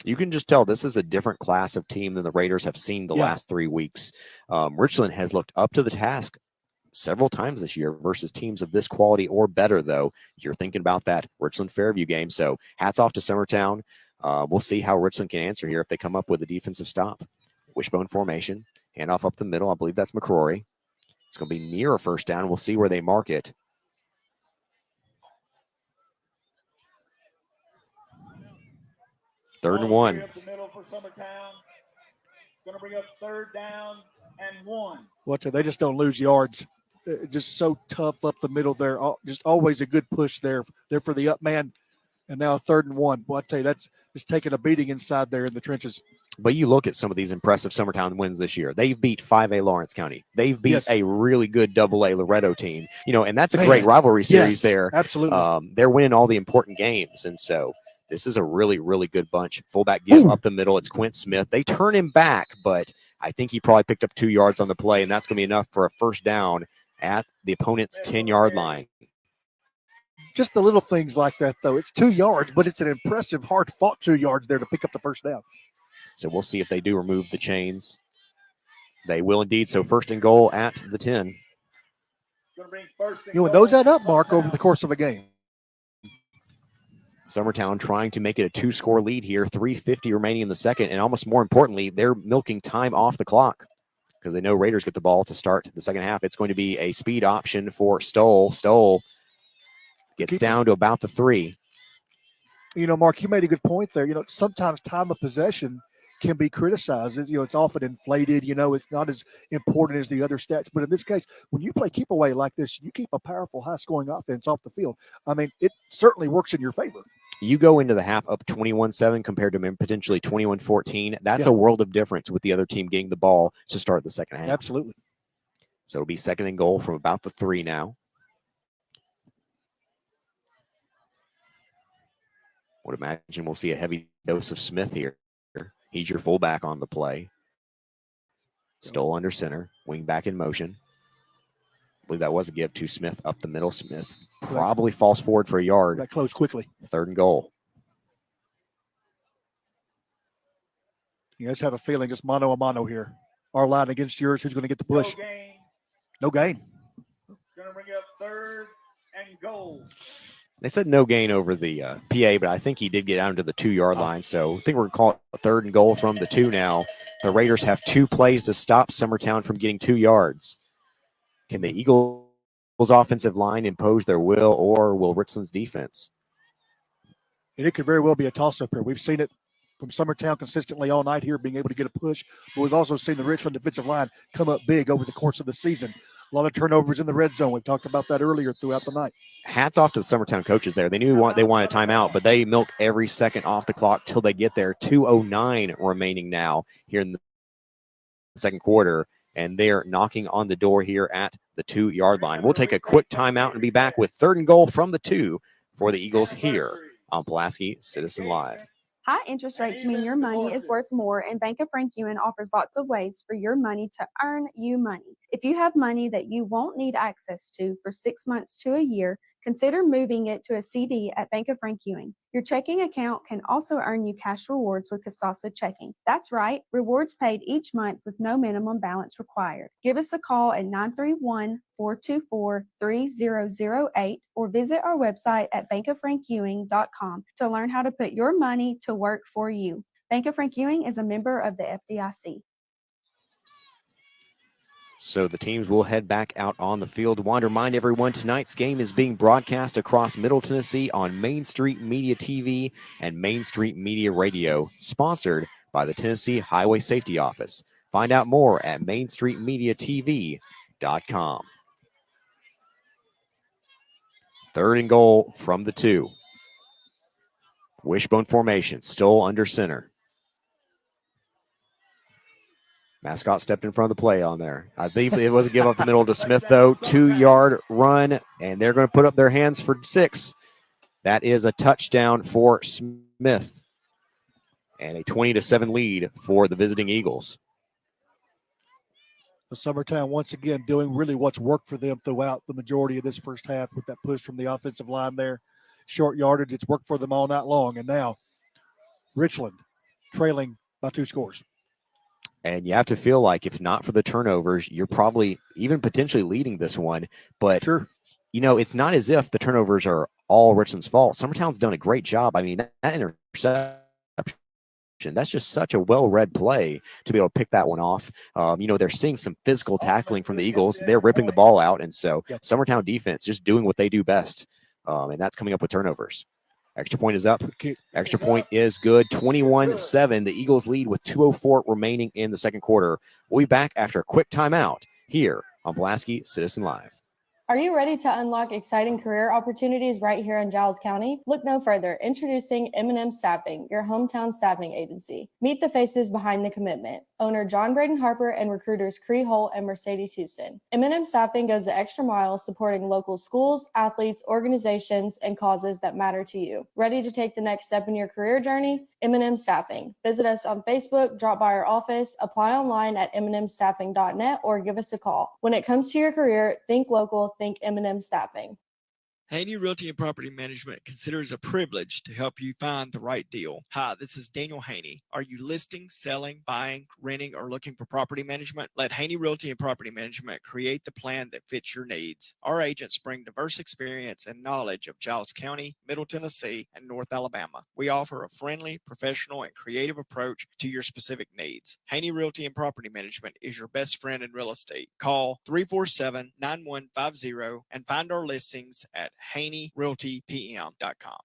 You can just tell this is a different class of team than the Raiders have seen the last 3 weeks. Richland has looked up to the task several times this year versus teams of this quality or better, though. You're thinking about that Richland-Fairview game. So hats off to Summertown. We'll see how Richland can answer here if they come up with a defensive stop. Wishbone formation, handoff up the middle. I believe that's McCrory. It's going to be near a first down. We'll see where they mark it. Third and 1. Going to bring up 3rd down and 1. They just don't lose yards. Just so tough up the middle there. Just always a good push there for the up man. And now 3rd and 1. Well, I tell you, that's just taking a beating inside there in the trenches. But you look at some of these impressive Summertown wins this year. They've beat 5A Lawrence County. They've beat a really good AA Loretto team. And that's a great rivalry series there. Absolutely. They're winning all the important games. And so this is a really, really good bunch. Fullback give up the middle. It's Quint Smith. They turn him back, but I think he probably picked up 2 yards on the play, and that's going to be enough for a first down at the opponent's 10-yard line. Just the little things like that, though. It's 2 yards, but it's an impressive, hard-fought 2 yards there to pick up the first down. So we'll see if they do remove the chains. They will indeed. So 1st and goal at the 10. When those add up, Mark, over the course of a game. Summertown trying to make it a 2-score lead here, 3:50 remaining in the second, and almost more importantly, they're milking time off the clock because they know Raiders get the ball to start the second half. It's going to be a speed option for Stoll. Stoll gets down to about the 3. Mark, you made a good point there. Sometimes time of possession can be criticized. It's often inflated. It's not as important as the other stats. But in this case, when you play keep away like this, you keep a powerful, high-scoring offense off the field. I mean, it certainly works in your favor. You go into the half up 21-7 compared to potentially 21-14. That's a world of difference with the other team getting the ball to start the second half. Absolutely. So it'll be 2nd and goal from about the 3 now. Would imagine we'll see a heavy dose of Smith here. He's your fullback on the play. Stoll under center, wing back in motion. I believe that was a give to Smith up the middle. Smith probably falls forward for a yard. That close quickly. 3rd and goal. You guys have a feeling just mano a mano here. Our line against yours. Who's going to get the push? No gain. Going to bring up 3rd and goal. They said no gain over the PA, but I think he did get down to the 2-yard line. So I think we're going to call it a 3rd and goal from the 2 now. The Raiders have 2 plays to stop Summertown from getting 2 yards. Can the Eagles' offensive line impose their will, or will Richland's defense? And it could very well be a toss-up here. We've seen it from Summertown consistently all night here, being able to get a push. But we've also seen the Richland defensive line come up big over the course of the season. A lot of turnovers in the red zone. We talked about that earlier throughout the night. Hats off to the Summertown coaches there. They knew they wanted a timeout, but they milk every second off the clock till they get there. 2:09 remaining now here in the second quarter, and they're knocking on the door here at the 2-yard line. We'll take a quick timeout and be back with 3rd and goal from the 2 for the Eagles here on Pulaski Citizen Live. High interest rates mean your money is worth more, and Bank of Frank Ewing offers lots of ways for your money to earn you money. If you have money that you won't need access to for 6 months to a year, consider moving it to a CD at Bank of Frank Ewing. Your checking account can also earn you cash rewards with Casasa Checking. That's right, rewards paid each month with no minimum balance required. Give us a call at 931-424-3008 or visit our website at bankofrankewing.com to learn how to put your money to work for you. Bank of Frank Ewing is a member of the FDIC. So the teams will head back out on the field. Want to remind everyone, tonight's game is being broadcast across Middle Tennessee on Main Street Media TV and Main Street Media Radio, sponsored by the Tennessee Highway Safety Office. Find out more at mainstreetmediatv.com. 3rd and goal from the 2. Wishbone formation, Stoll under center. Mascot stepped in front of the play on there. I think it was a give up the middle to Smith, though. 2-yard run, and they're going to put up their hands for 6. That is a touchdown for Smith, and a 20-7 lead for the visiting Eagles. The Summertown, once again, doing really what's worked for them throughout the majority of this first half with that push from the offensive line there. Short yardage, it's worked for them all night long. And now Richland trailing by 2 scores. And you have to feel like if not for the turnovers, you're probably even potentially leading this one. But, sure, it's not as if the turnovers are all Richland's fault. Summertown's done a great job. I mean, that interception, that's just such a well-read play to be able to pick that one off. They're seeing some physical tackling from the Eagles. They're ripping the ball out. And so Summertown defense just doing what they do best. And that's coming up with turnovers. Extra point is up. Extra point is good. 21-7. The Eagles lead with 2:04 remaining in the second quarter. We'll be back after a quick timeout here on Pulaski Citizen Live. Are you ready to unlock exciting career opportunities right here in Giles County? Look no further. Introducing M&M Staffing, your hometown staffing agency. Meet the faces behind the commitment. Owner John Braden Harper and recruiters Cree Holt and Mercedes Houston. M&M Staffing goes the extra mile supporting local schools, athletes, organizations, and causes that matter to you. Ready to take the next step in your career journey? M&M Staffing. Visit us on Facebook, drop by our office, apply online at mnmstaffing.net, or give us a call. When it comes to your career, think local, think M&M Staffing. Haney Realty and Property Management considers it a privilege to help you find the right deal. Hi, this is Daniel Haney. Are you listing, selling, buying, renting, or looking for property management? Let Haney Realty and Property Management create the plan that fits your needs. Our agents bring diverse experience and knowledge of Giles County, Middle Tennessee, and North Alabama. We offer a friendly, professional, and creative approach to your specific needs. Haney Realty and Property Management is your best friend in real estate. Call 347-9150 and find our listings at HaneyRealtyPM.com.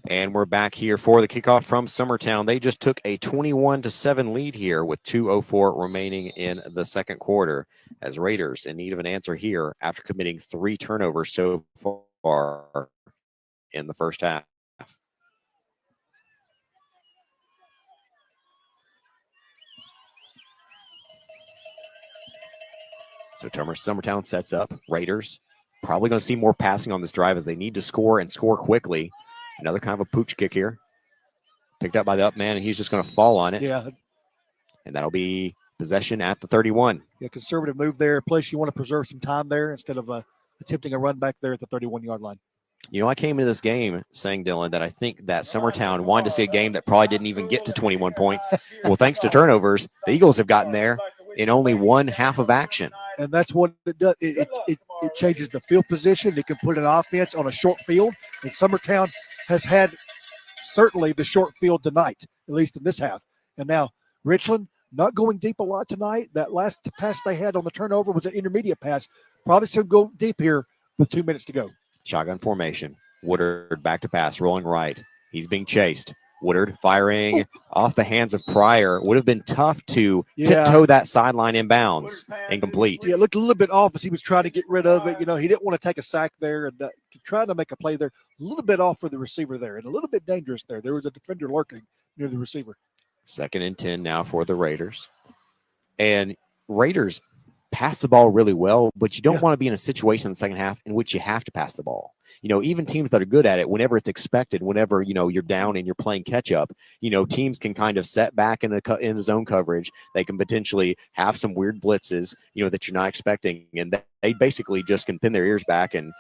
And we're back here for the kickoff from Summertown. They just took a 21-7 lead here with 2:04 remaining in the second quarter, as Raiders in need of an answer here after committing 3 turnovers so far in the first half. So Summertown sets up. Raiders probably going to see more passing on this drive as they need to score and score quickly. Another kind of a pooch kick here. Picked up by the up man, and he's just going to fall on it. Yeah. And that'll be possession at the 31. Yeah, conservative move there. Plus, you want to preserve some time there instead of attempting a run back there at the 31-yard line. You know, I came into this game saying, Dylan, that I think that Summertown wanted to see a game that probably didn't even get to 21 points. Well, thanks to turnovers, the Eagles have gotten there in only one half of action. And that's what it does. It changes the field position. It can put an offense on a short field. And Summertown has had certainly the short field tonight, at least in this half. And now Richland not going deep a lot tonight. That last pass they had on the turnover was an intermediate pass. Probably should go deep here with 2 minutes to go. Shotgun formation. Woodard back to pass, rolling right. He's being chased. Woodard firing off the hands of Pryor. Would have been tough to tiptoe that sideline inbounds. Incomplete. Yeah, it looked a little bit off as he was trying to get rid of it. You know, he didn't want to take a sack there and trying to make a play there. A little bit off for the receiver there and a little bit dangerous there. There was a defender lurking near the receiver. 2nd and 10 now for the Raiders. And Raiders pass the ball really well, but you don't want to be in a situation in the second half in which you have to pass the ball. You know, even teams that are good at it, whenever it's expected, whenever, you know, you're down and you're playing catch up, you know, teams can kind of set back in the zone coverage. They can potentially have some weird blitzes, you know, that you're not expecting. And they basically just can pin their ears back and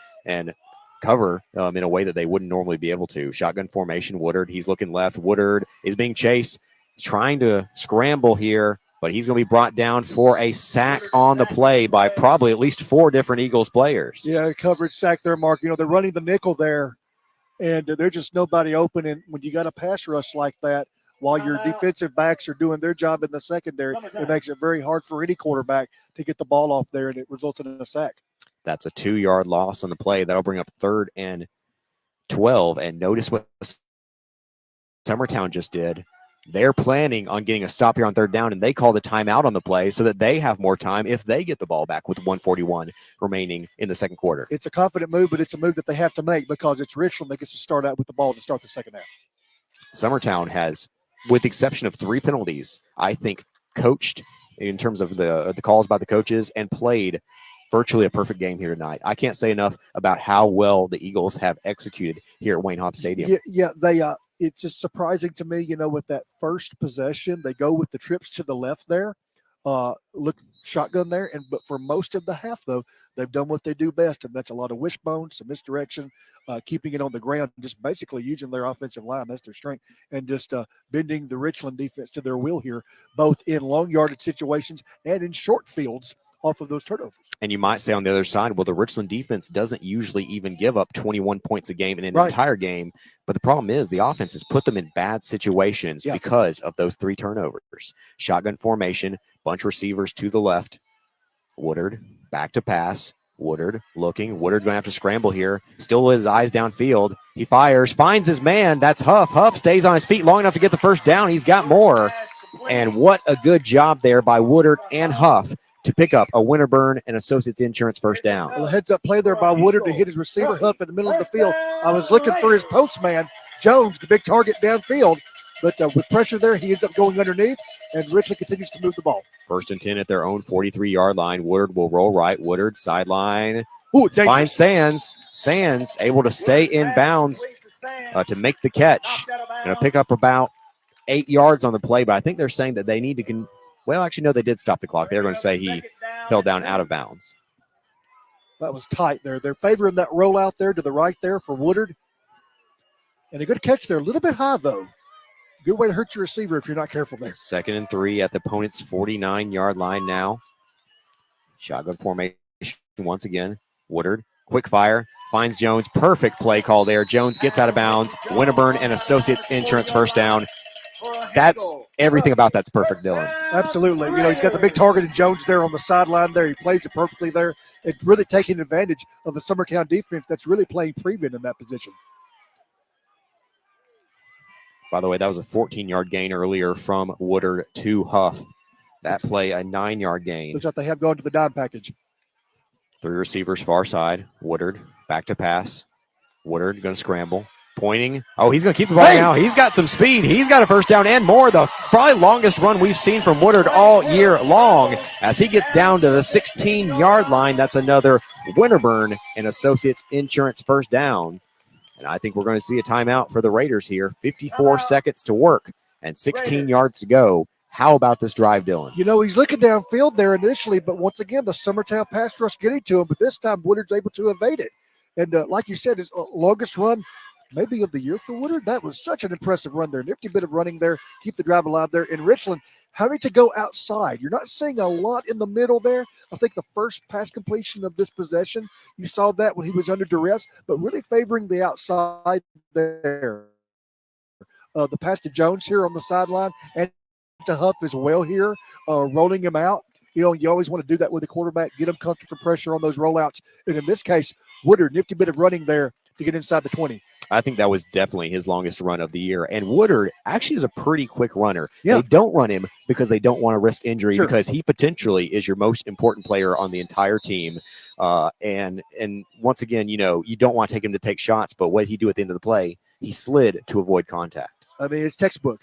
cover in a way that they wouldn't normally be able to. Shotgun formation, Woodard, he's looking left. Woodard is being chased, trying to scramble here, but he's going to be brought down for a sack on the play by probably at least 4 different Eagles players. Yeah, coverage sack there, Mark. You know, they're running the nickel there, and there's just nobody open. And when you got a pass rush like that, while your defensive backs are doing their job in the secondary, it makes it very hard for any quarterback to get the ball off there, and it results in a sack. That's a 2-yard loss on the play. That'll bring up 3rd and 12. And notice what Summertown just did. They're planning on getting a stop here on 3rd down, and they call the timeout on the play so that they have more time if they get the ball back with 1:41 remaining in the second quarter. It's a confident move, but it's a move that they have to make because it's Richland that gets to start out with the ball to start the second half. Summertown has, with the exception of 3 penalties, I think coached in terms of the calls by the coaches and played virtually a perfect game here tonight. I can't say enough about how well the Eagles have executed here at Wayne Hobbs Stadium. Yeah, they it's just surprising to me, you know, with that first possession, they go with the trips to the left there. Look, shotgun there. But for most of the half, though, they've done what they do best, and that's a lot of wishbone, some misdirection, keeping it on the ground, just basically using their offensive line. That's their strength, and just bending the Richland defense to their will here, both in long yardage situations and in short fields off of those turnovers. And you might say on the other side, well, the Richland defense doesn't usually even give up 21 points a game in an entire game. But the problem is the offense has put them in bad situations because of those 3 turnovers. Shotgun formation, bunch receivers to the left. Woodard back to pass. Woodard looking. Woodard going to have to scramble here. Still with his eyes downfield. He fires, finds his man. That's Huff. Huff stays on his feet long enough to get the first down. He's got more. And what a good job there by Woodard and Huff to pick up a Winterburn and Associates Insurance first down. Well, a heads-up play there by Woodard to hit his receiver Huff in the middle of the field. I was looking for his postman, Jones, the big target downfield. But with pressure there, he ends up going underneath, and Richland continues to move the ball. 1st and 10 at their own 43-yard line. Woodard will roll right. Woodard sideline. Ooh, finds Sands. Sands able to stay in bounds to make the catch. Going to pick up about 8 yards on the play, but I think they're saying that they need to well, actually, no, they did stop the clock. They're going to say he fell down out of bounds. That was tight there. They're favoring that roll out there to the right there for Woodard. And a good catch there. A little bit high, though. Good way to hurt your receiver if you're not careful there. 2nd and 3 at the opponent's 49-yard line now. Shotgun formation once again. Woodard, quick fire, finds Jones. Perfect play call there. Jones gets out of bounds. Winterburn and Associates Insurance first down. That's everything about that's perfect, Dylan. Absolutely. He's got the big target in Jones there on the sideline there. He plays it perfectly there. It's really taking advantage of the Summertown defense that's really playing prevent in that position. By the way, that was a 14-yard gain earlier from Woodard to Huff. That play, a 9-yard gain. Looks like they have gone to the dime package. 3 receivers far side. Woodard back to pass. Woodard going to scramble. Pointing. Oh, he's going to keep the ball now. He's got some speed. He's got a first down and more. The probably longest run we've seen from Woodard all year long. As he gets down to the 16-yard line, that's another Winterburn and Associates Insurance first down. And I think we're going to see a timeout for the Raiders here. 54 seconds to work and 16 yards to go. How about this drive, Dylan? He's looking downfield there initially, but once again, the Summertown pass rush getting to him. But this time, Woodard's able to evade it. And like you said, his longest run maybe of the year for Woodard. That was such an impressive run there. Nifty bit of running there. Keep the drive alive there. In Richland, having to go outside. You're not seeing a lot in the middle there. I think the first pass completion of this possession, you saw that when he was under duress, but really favoring the outside there. The pass to Jones here on the sideline and to Huff as well here, rolling him out. You always want to do that with the quarterback, get him comfortable for pressure on those rollouts. And in this case, Woodard, nifty bit of running there to get inside the 20. I think that was definitely his longest run of the year. And Woodard actually is a pretty quick runner. Yeah. They don't run him because they don't want to risk injury, Sure. because he potentially is your most important player on the entire team. And once again, you don't want to take him to take shots, but what did he do at the end of the play? He slid to avoid contact. I mean, it's textbook.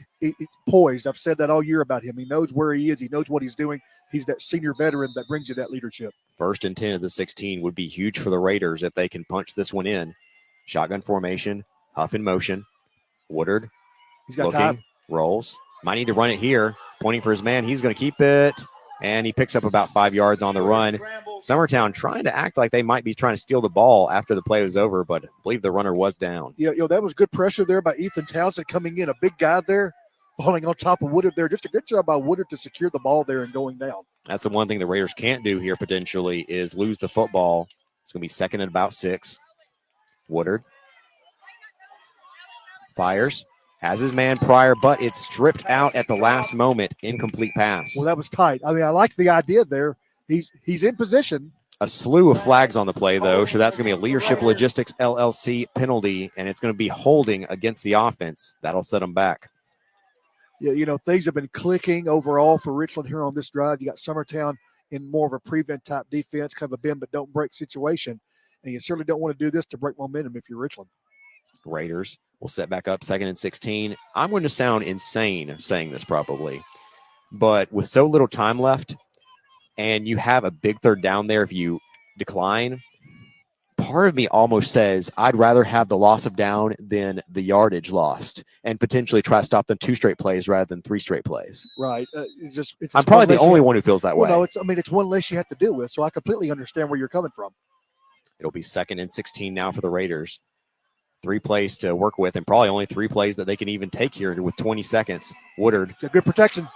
Poised. I've said that all year about him. He knows where he is. He knows what he's doing. He's that senior veteran that brings you that leadership. 1st and 10 of the 16 would be huge for the Raiders if they can punch this one in. Shotgun formation, Huff in motion. Woodard, he's got looking, time. Rolls. Might need to run it here. Pointing for his man. He's going to keep it, and he picks up about 5 yards on the run. Summertown trying to act like they might be trying to steal the ball after the play was over, but I believe the runner was down. Yeah, that was good pressure there by Ethan Townsend coming in. A big guy there, falling on top of Woodard there. Just a good job by Woodard to secure the ball there and going down. That's the one thing the Raiders can't do here potentially is lose the football. It's going to be 2nd and about 6. Woodard fires, has his man Pryor, but it's stripped out at the last moment. Incomplete pass. Well, that was tight. I mean, I like the idea there. He's in position. A slew of flags on the play, though, so that's going to be a Leadership Logistics LLC penalty, and it's going to be holding against the offense. That'll set them back. Yeah, things have been clicking overall for Richland here on this drive. You got Summertown in more of a prevent type defense, kind of a bend but don't break situation. And you certainly don't want to do this to break momentum if you're Richland. Raiders will set back up 2nd and 16. I'm going to sound insane saying this probably, but with so little time left and you have a big 3rd down there if you decline, part of me almost says I'd rather have the loss of down than the yardage lost and potentially try to stop them 2 straight plays rather than 3 straight plays. Right. I'm probably the only one who feels that way. No, it's one less you have to deal with, so I completely understand where you're coming from. It'll be 2nd and 16 now for the Raiders. 3 plays to work with, and probably only 3 plays that they can even take here with 20 seconds. Woodard. It's a good protection.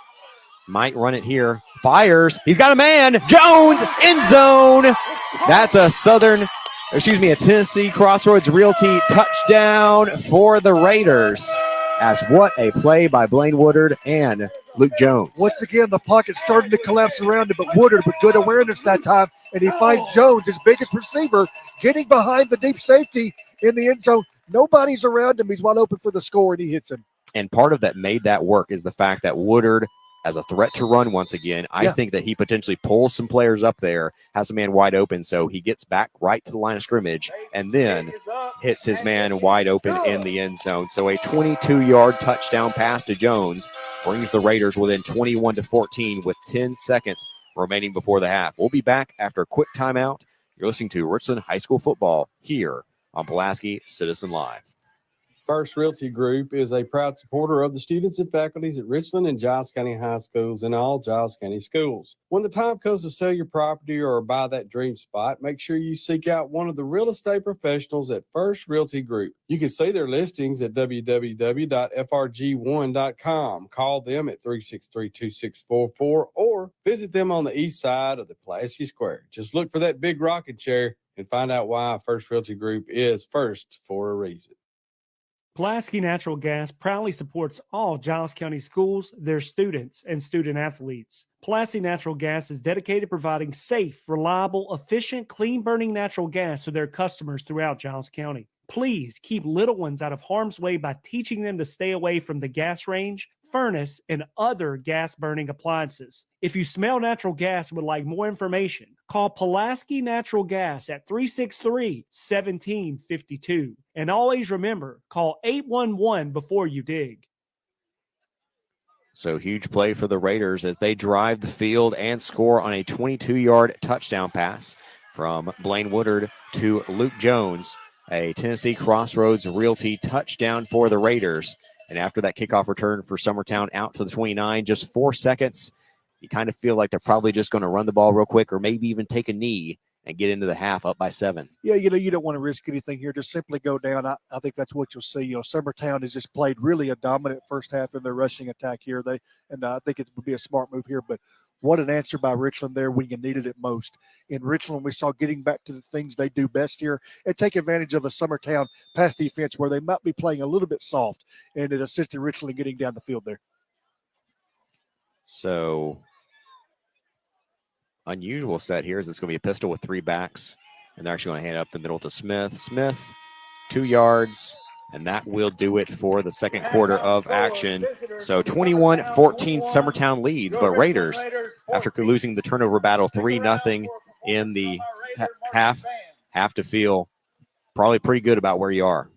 Might run it here. Fires. He's got a man. Jones, end zone. That's a Tennessee Crossroads Realty touchdown for the Raiders. As what a play by Blaine Woodard and Luke Jones. Once again, the pocket started to collapse around him, but Woodard with good awareness that time, and he finds Jones, his biggest receiver, getting behind the deep safety in the end zone. Nobody's around him. He's wide open for the score, and he hits him. And part of that made that work is the fact that Woodard as a threat to run once again. I think that he potentially pulls some players up there, has a man wide open, so he gets back right to the line of scrimmage and then hits his man wide open in the end zone. So a 22-yard touchdown pass to Jones brings the Raiders within 21-14 with 10 seconds remaining before the half. We'll be back after a quick timeout. You're listening to Richland High School football here on Pulaski Citizen Live. First Realty Group is a proud supporter of the students and faculties at Richland and Giles County High Schools and all Giles County schools. When the time comes to sell your property or buy that dream spot, make sure you seek out one of the real estate professionals at First Realty Group. You can see their listings at www.frg1.com. Call them at 363-2644 or visit them on the east side of the Pulaski Square. Just look for that big rocking chair and find out why First Realty Group is first for a reason. Pulaski Natural Gas proudly supports all Giles County schools, their students, and student athletes. Pulaski Natural Gas is dedicated to providing safe, reliable, efficient, clean-burning natural gas to their customers throughout Giles County. Please keep little ones out of harm's way by teaching them to stay away from the gas range, furnace, and other gas-burning appliances. If you smell natural gas and would like more information, call Pulaski Natural Gas at 363-1752. And always remember, call 811 before you dig. So huge play for the Raiders as they drive the field and score on a 22-yard touchdown pass from Blaine Woodard to Luke Jones. A Tennessee Crossroads Realty touchdown for the Raiders. And after that kickoff return for Summertown out to the 29, just 4 seconds, you kind of feel like they're probably just going to run the ball real quick or maybe even take a knee and get into the half up by 7. Yeah, you don't want to risk anything here. Just simply go down. I think that's what you'll see. Summertown has just played really a dominant first half in their rushing attack here. I think it would be a smart move here, but what an answer by Richland there when you needed it most. In Richland, we saw getting back to the things they do best here and take advantage of a Summertown pass defense where they might be playing a little bit soft, and it assisted Richland in getting down the field there. So unusual set here is it's going to be a pistol with 3 backs, and they're actually going to hand it up the middle to Smith. Smith, 2 yards, and that will do it for the second quarter of action. So 21-14 Summertown leads, but Raiders, after losing the turnover battle 3-0 in the half, have to feel probably pretty good about where you are.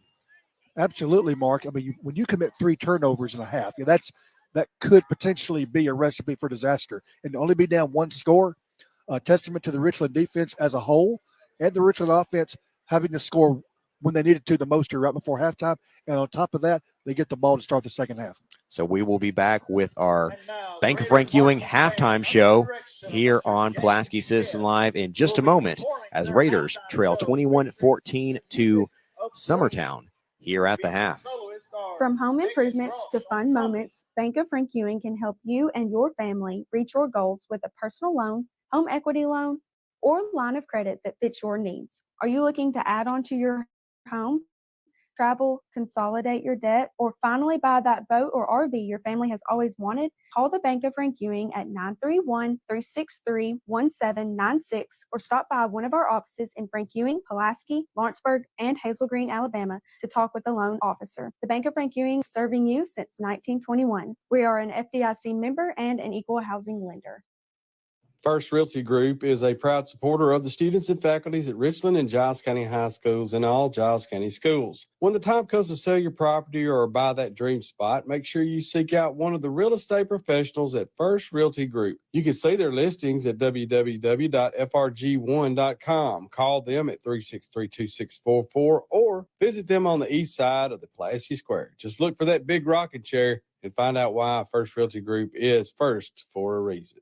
Absolutely, Mark. I mean, when you commit 3 turnovers in a half, that could potentially be a recipe for disaster. And to only be down 1 score, a testament to the Richland defense as a whole and the Richland offense having to score when they needed to the most here right before halftime. And on top of that, they get the ball to start the second half. So we will be back with our Bank of Frank Ewing halftime show here on Pulaski Citizen Live in just a moment as Raiders trail 21-14 to Summertown here at the half. From home improvements to fun moments, Bank of Frank Ewing can help you and your family reach your goals with a personal loan, home equity loan, or line of credit that fits your needs. Are you looking to add on to your home, travel, consolidate your debt, or finally buy that boat or RV your family has always wanted? Call the Bank of Frank Ewing at 931-363-1796 or stop by one of our offices in Frank Ewing, Pulaski, Lawrenceburg, and Hazel Green, Alabama to talk with a loan officer. The Bank of Frank Ewing serving you since 1921. We are an FDIC member and an equal housing lender. First Realty Group is a proud supporter of the students and faculties at Richland and Giles County High Schools and all Giles County schools. When the time comes to sell your property or buy that dream spot, make sure you seek out one of the real estate professionals at First Realty Group. You can see their listings at www.frg1.com. Call them at 363-2644 or visit them on the east side of the Pulaski Square. Just look for that big rocking chair and find out why First Realty Group is first for a reason.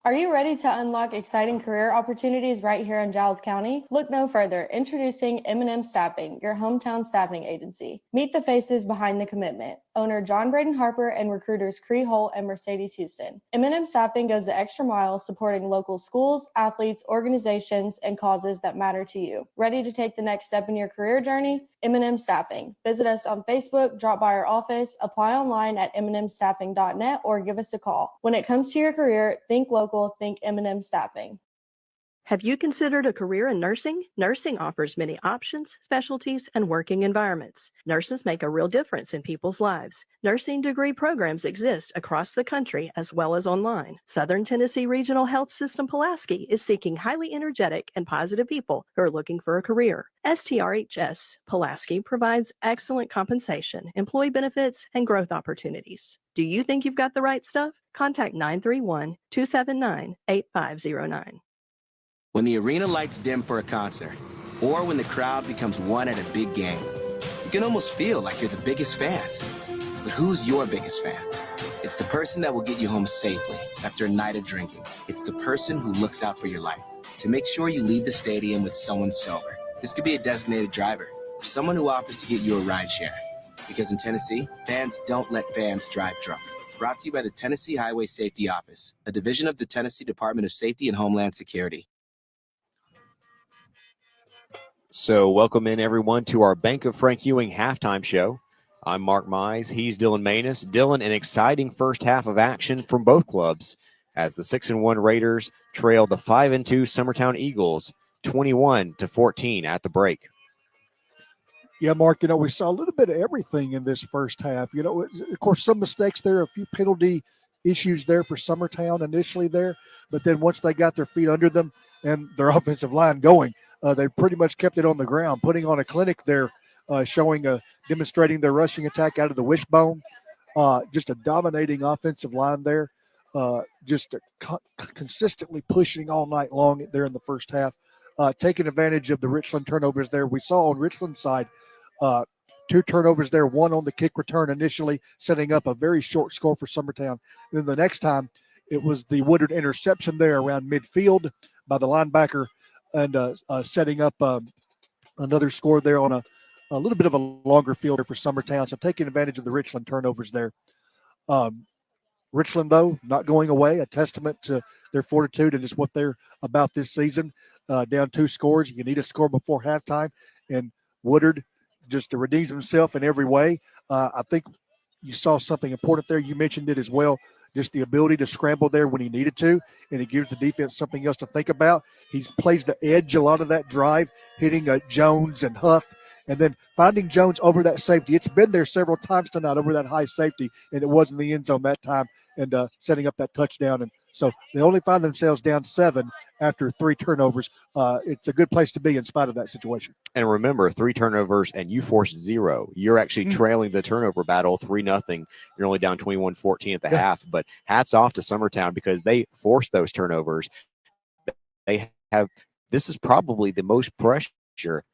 Are you ready to unlock exciting career opportunities right here in Giles County? Look no further. Introducing M&M Staffing, your hometown staffing agency. Meet the faces behind the commitment. Owner John Braden Harper and recruiters Cree Holt and Mercedes Houston. M&M Staffing goes the extra mile supporting local schools, athletes, organizations, and causes that matter to you. Ready to take the next step in your career journey? M&M Staffing. Visit us on Facebook, drop by our office, apply online at mnmstaffing.net, or give us a call. When it comes to your career, think local, think M&M Staffing. Have you considered a career in nursing? Nursing offers many options, specialties, and working environments. Nurses make a real difference in people's lives. Nursing degree programs exist across the country as well as online. Southern Tennessee Regional Health System Pulaski is seeking highly energetic and positive people who are looking for a career. STRHS Pulaski provides excellent compensation, employee benefits, and growth opportunities. Do you think you've got the right stuff? Contact 931-279-8509. When the arena lights dim for a concert, or when the crowd becomes one at a big game, you can almost feel like you're the biggest fan. But who's your biggest fan? It's the person that will get you home safely after a night of drinking. It's the person who looks out for your life to make sure you leave the stadium with someone sober. This could be a designated driver or someone who offers to get you a ride share. Because in Tennessee, fans don't let fans drive drunk. Brought to you by the Tennessee Highway Safety Office, a division of the Tennessee Department of Safety and Homeland Security. So welcome in, everyone, to our Bank of Frank Ewing halftime show. I'm Mark Mize. He's Dylan Manus. Dylan, an exciting first half of action from both clubs as the 6-1 Raiders trailed the 5-2 Summertown Eagles 21-14 at the break. Yeah, Mark, we saw a little bit of everything in this first half. Of course, some mistakes there, a few penalty issues there for Summertown initially there, but then once they got their feet under them and their offensive line going, they pretty much kept it on the ground, putting on a clinic there, demonstrating their rushing attack out of the wishbone. Just a dominating offensive line there, consistently pushing all night long there in the first half, taking advantage of the Richland turnovers there. We saw on Richland's side, 2 turnovers there, 1 on the kick return initially, setting up a very short score for Summertown. Then the next time, it was the Woodard interception there around midfield by the linebacker and setting up another score there on a little bit of a longer field for Summertown. So taking advantage of the Richland turnovers there. Richland, though, not going away, a testament to their fortitude and just what they're about this season. Down 2 scores. You need a score before halftime. And Woodard just to redeem himself in every way. I think you saw something important there. You mentioned it as well, just the ability to scramble there when he needed to, and it gives the defense something else to think about. He plays the edge a lot of that drive, hitting Jones and Huff, and then finding Jones over that safety. It's been there several times tonight over that high safety, and it was in the end zone that time, and setting up that touchdown. And so they only find themselves down 7 after 3 turnovers. It's a good place to be in spite of that situation. And remember, 3 turnovers and you force 0. You're actually trailing the turnover battle 3-0. You're only down 21-14 at the half. But hats off to Summertown because they forced those turnovers. This is probably the most pressure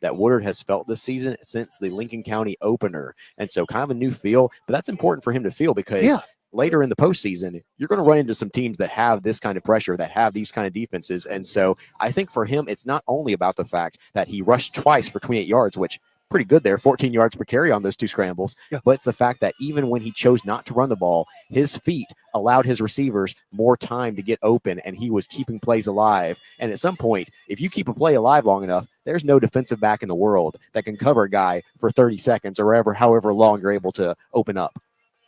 that Woodard has felt this season since the Lincoln County opener. And so kind of a new feel, but that's important for him to feel because later in the postseason, you're going to run into some teams that have this kind of pressure, that have these kind of defenses. And so I think for him, it's not only about the fact that he rushed twice for 28 yards, which pretty good there, 14 yards per carry on those 2 scrambles. But it's the fact that even when he chose not to run the ball, his feet allowed his receivers more time to get open, and he was keeping plays alive. And at some point, if you keep a play alive long enough, there's no defensive back in the world that can cover a guy for 30 seconds or however long you're able to open up.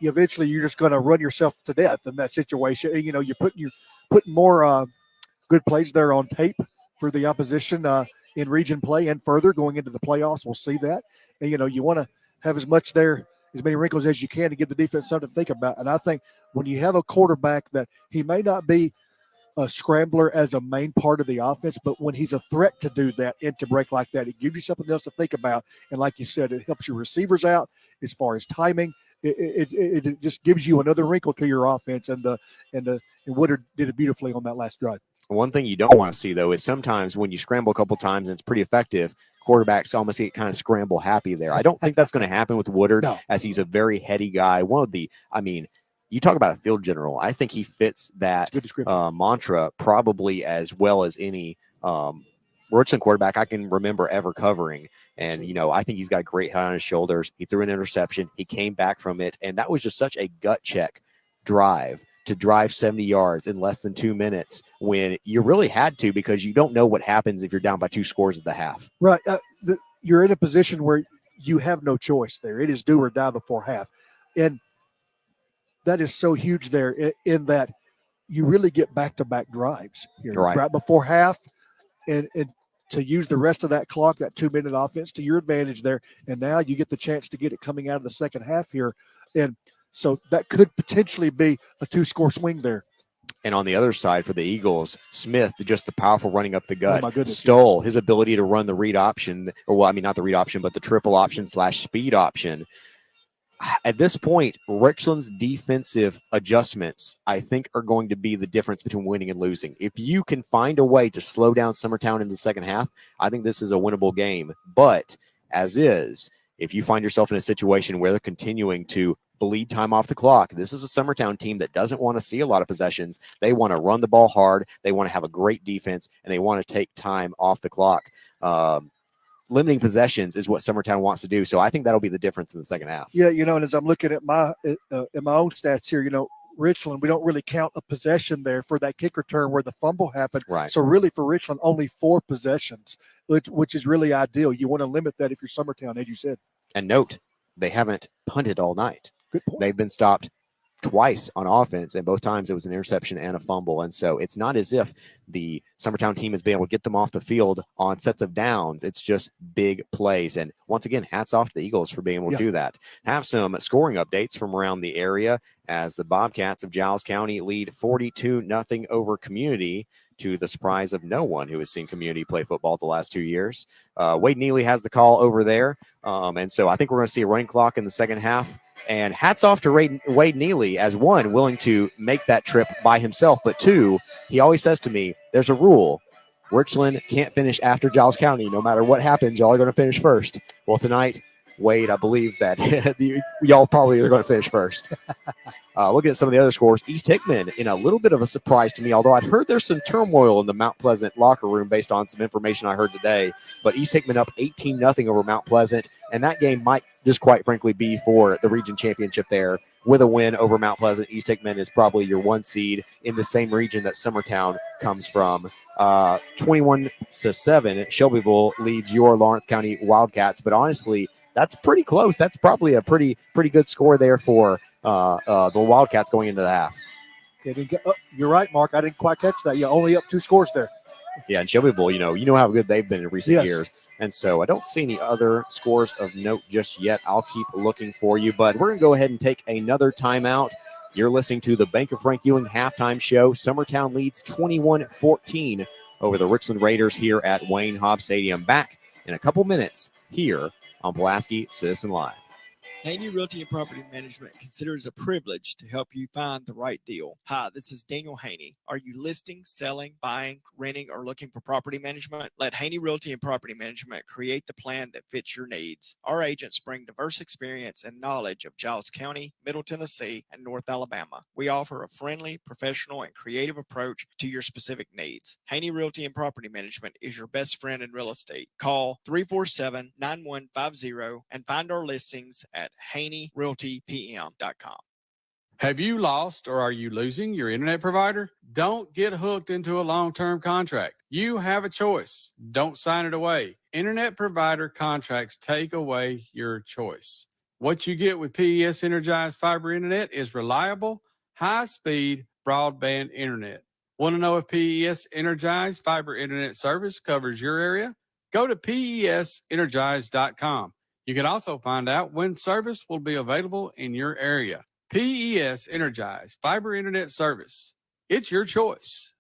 Eventually, you're just going to run yourself to death in that situation. And, you're putting more good plays there on tape for the opposition in region play and further going into the playoffs. We'll see that. And, you want to have as many wrinkles as you can to give the defense something to think about. And I think when you have a quarterback that he may not be a scrambler as a main part of the offense, but when he's a threat to do that and to break like that, it gives you something else to think about. And like you said, it helps your receivers out as far as timing. It just gives you another wrinkle to your offense. And Woodard did it beautifully on that last drive. One thing you don't want to see, though, is sometimes when you scramble a couple times and it's pretty effective, quarterbacks almost get kind of scramble happy there. I don't think that's going to happen with Woodard as he's a very heady guy. You talk about a field general. I think he fits that mantra probably as well as any Richland quarterback I can remember ever covering. And, I think he's got a great head on his shoulders. He threw an interception. He came back from it. And that was just such a gut check drive to drive 70 yards in less than 2 minutes when you really had to, because you don't know what happens if you're down by 2 scores at the half. Right. You're in a position where you have no choice there. It is do or die before half. And that is so huge there in that you really get back-to-back drives here. Right before half, and to use the rest of that clock, that 2-minute offense, to your advantage there. And now you get the chance to get it coming out of the second half here. And so that could potentially be a 2-score swing there. And on the other side for the Eagles, Smith, just the powerful running up the gut. Oh my goodness, Stoll, his ability to run the read option, or well, I mean, not the read option, but the triple option / speed option. At this point, Richland's defensive adjustments, I think, are going to be the difference between winning and losing. If you can find a way to slow down Summertown in the second half, I think this is a winnable game. But as is, if you find yourself in a situation where they're continuing to bleed time off the clock, this is a Summertown team that doesn't want to see a lot of possessions. They want to run the ball hard. They want to have a great defense, and they want to take time off the clock. Limiting possessions is what Summertown wants to do. So I think that'll be the difference in the second half. Yeah, and as I'm looking at my own stats here, Richland, we don't really count a possession there for that kick return where the fumble happened. Right. So really for Richland, only 4 possessions, which is really ideal. You want to limit that if you're Summertown, as you said. And note, they haven't punted all night. Good point. They've been stopped twice on offense, and both times it was an interception and a fumble. And so it's not as if the Summertown team has been able to get them off the field on sets of downs. It's just big plays. And once again, hats off to the Eagles for being able to do that. Have some scoring updates from around the area as the Bobcats of Giles County lead 42-0 over Community, to the surprise of no one who has seen Community play football the last 2 years. Wade Neely has the call over there. And so I think we're going to see a running clock in the second half. And hats off to Wade Neely, as one, willing to make that trip by himself, but two, he always says to me, there's a rule. Richland can't finish after Giles County. No matter what happens, y'all are going to finish first. Well, tonight, Wade, I believe that y'all probably are going to finish first. Looking at some of the other scores, East Hickman in a little bit of a surprise to me, although I'd heard there's some turmoil in the Mount Pleasant locker room based on some information I heard today. But East Hickman up 18-0 over Mount Pleasant, and that game might just quite frankly be for the region championship there. With a win over Mount Pleasant, East Hickman is probably your 1 seed in the same region that Summertown comes from. 21-7, Shelbyville leads your Lawrence County Wildcats, but honestly, that's pretty close. That's probably a pretty good score there for the Wildcats going into the half. You're right, Mark. I didn't quite catch that. Yeah, only up 2 scores there. Yeah, and Shelbyville, you know how good they've been in recent years. And so I don't see any other scores of note just yet. I'll keep looking for you, but we're going to go ahead and take another timeout. You're listening to the Bank of Frank Ewing halftime show. Summertown leads 21-14 over the Richland Raiders here at Wayne Hobbs Stadium. Back in a couple minutes here on Pulaski Citizen Live. Haney Realty and Property Management considers it a privilege to help you find the right deal. Hi, this is Daniel Haney. Are you listing, selling, buying, renting, or looking for property management? Let Haney Realty and Property Management create the plan that fits your needs. Our agents bring diverse experience and knowledge of Giles County, Middle Tennessee, and North Alabama. We offer a friendly, professional, and creative approach to your specific needs. Haney Realty and Property Management is your best friend in real estate. Call 347-9150 and find our listings at HaneyRealtyPM.com. Have you lost or are you losing your internet provider? Don't get hooked into a long-term contract. You have a choice. Don't sign it away. Internet provider contracts take away your choice. What you get with PES Energized Fiber Internet is reliable, high-speed broadband internet. Want to know if PES Energized Fiber Internet service covers your area? Go to PESEnergized.com. You can also find out when service will be available in your area. PES Energized Fiber Internet Service. It's your choice.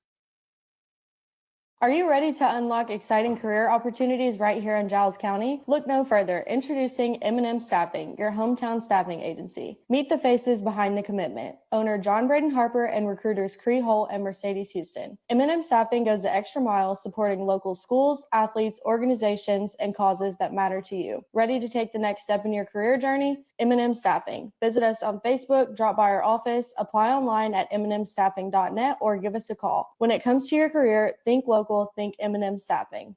Are you ready to unlock exciting career opportunities right here in Giles County? Look no further. Introducing M&M Staffing, your hometown staffing agency. Meet the faces behind the commitment. Owner John Braden Harper and recruiters Cree Holt and Mercedes Houston. M&M Staffing goes the extra mile supporting local schools, athletes, organizations, and causes that matter to you. Ready to take the next step in your career journey? M&M Staffing. Visit us on Facebook, drop by our office, apply online at mnmstaffing.net, or give us a call. When it comes to your career, think local, think M&M Staffing.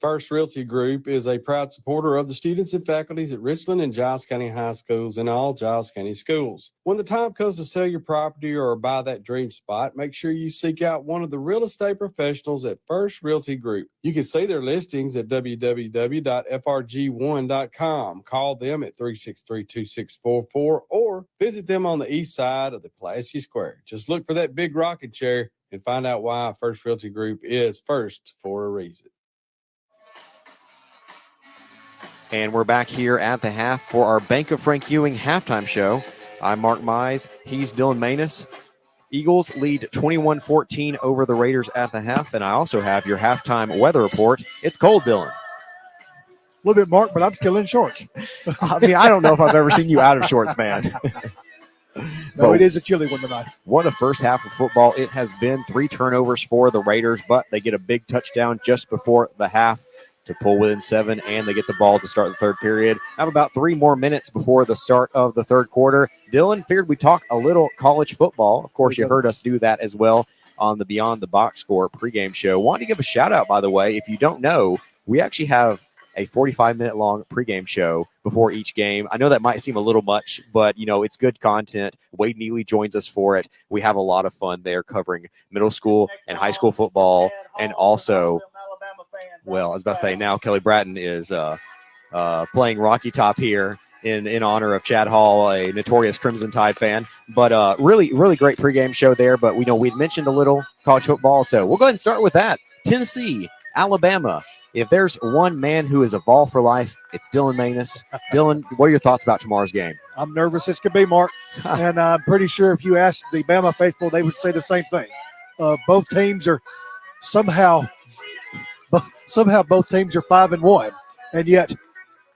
First Realty Group is a proud supporter of the students and faculties at Richland and Giles County High Schools and all Giles County schools. When the time comes to sell your property or buy that dream spot, make sure you seek out one of the real estate professionals at First Realty Group. You can see their listings at www.frg1.com. Call them at 363-2644 or visit them on the east side of the Pulaski Square. Just look for that big rocking chair and find out why First Realty Group is first for a reason. And we're back here at the half for our Bank of Frank Ewing halftime show. I'm Mark Mize. He's Dylan Manus. Eagles lead 21-14 over the Raiders at the half. And I also have your halftime weather report. It's cold, Dylan. A little bit, Mark, but I'm still in shorts. I mean, I don't know if I've ever seen you out of shorts, man. No, it is a chilly one tonight. What a first half of football it has been. 3 turnovers for the Raiders, but they get a big touchdown just before the half to pull within 7, and they get the ball to start the third period. Have about 3 more minutes before the start of the third quarter. Dylan, figured we'd talk a little college football. Of course, you heard us do that as well on the Beyond the Box Score pregame show. Want to give a shout out, by the way. If you don't know, we actually have a 45-minute long pregame show before each game. I know that might seem a little much, but, you know, it's good content. Wade Neely joins us for it. We have a lot of fun there covering middle school and high school football, and also, well, I was about to say now Kelly Bratton is playing Rocky Top here in honor of Chad Hall, a notorious Crimson Tide fan. But really, really great pregame show there. But we know we'd mentioned a little college football, so we'll go ahead and start with that. Tennessee, Alabama. If there's one man who is a ball for life, it's Dylan Manus. Dylan, what are your thoughts about tomorrow's game? I'm nervous as could be, Mark. And I'm pretty sure if you asked the Bama faithful, they would say the same thing. Both teams are somehow both teams are 5-1, and yet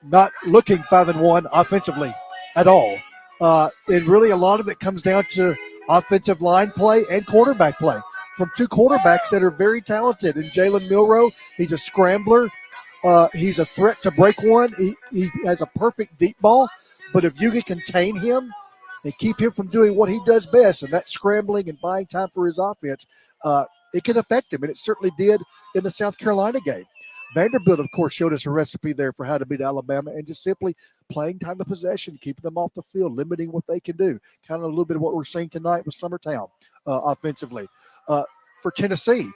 not looking 5-1 offensively at all. And really a lot of it comes down to offensive line play and quarterback play from 2 quarterbacks that are very talented. And Jalen Milroe, he's a scrambler. He's a threat to break one. He has a perfect deep ball, but if you can contain him and keep him from doing what he does best, and that's scrambling and buying time for his offense, it can affect him, and it certainly did in the South Carolina game. Vanderbilt, of course, showed us a recipe there for how to beat Alabama, and just simply playing time of possession, keeping them off the field, limiting what they can do. Kind of a little bit of what we're seeing tonight with Summertown offensively. For Tennessee,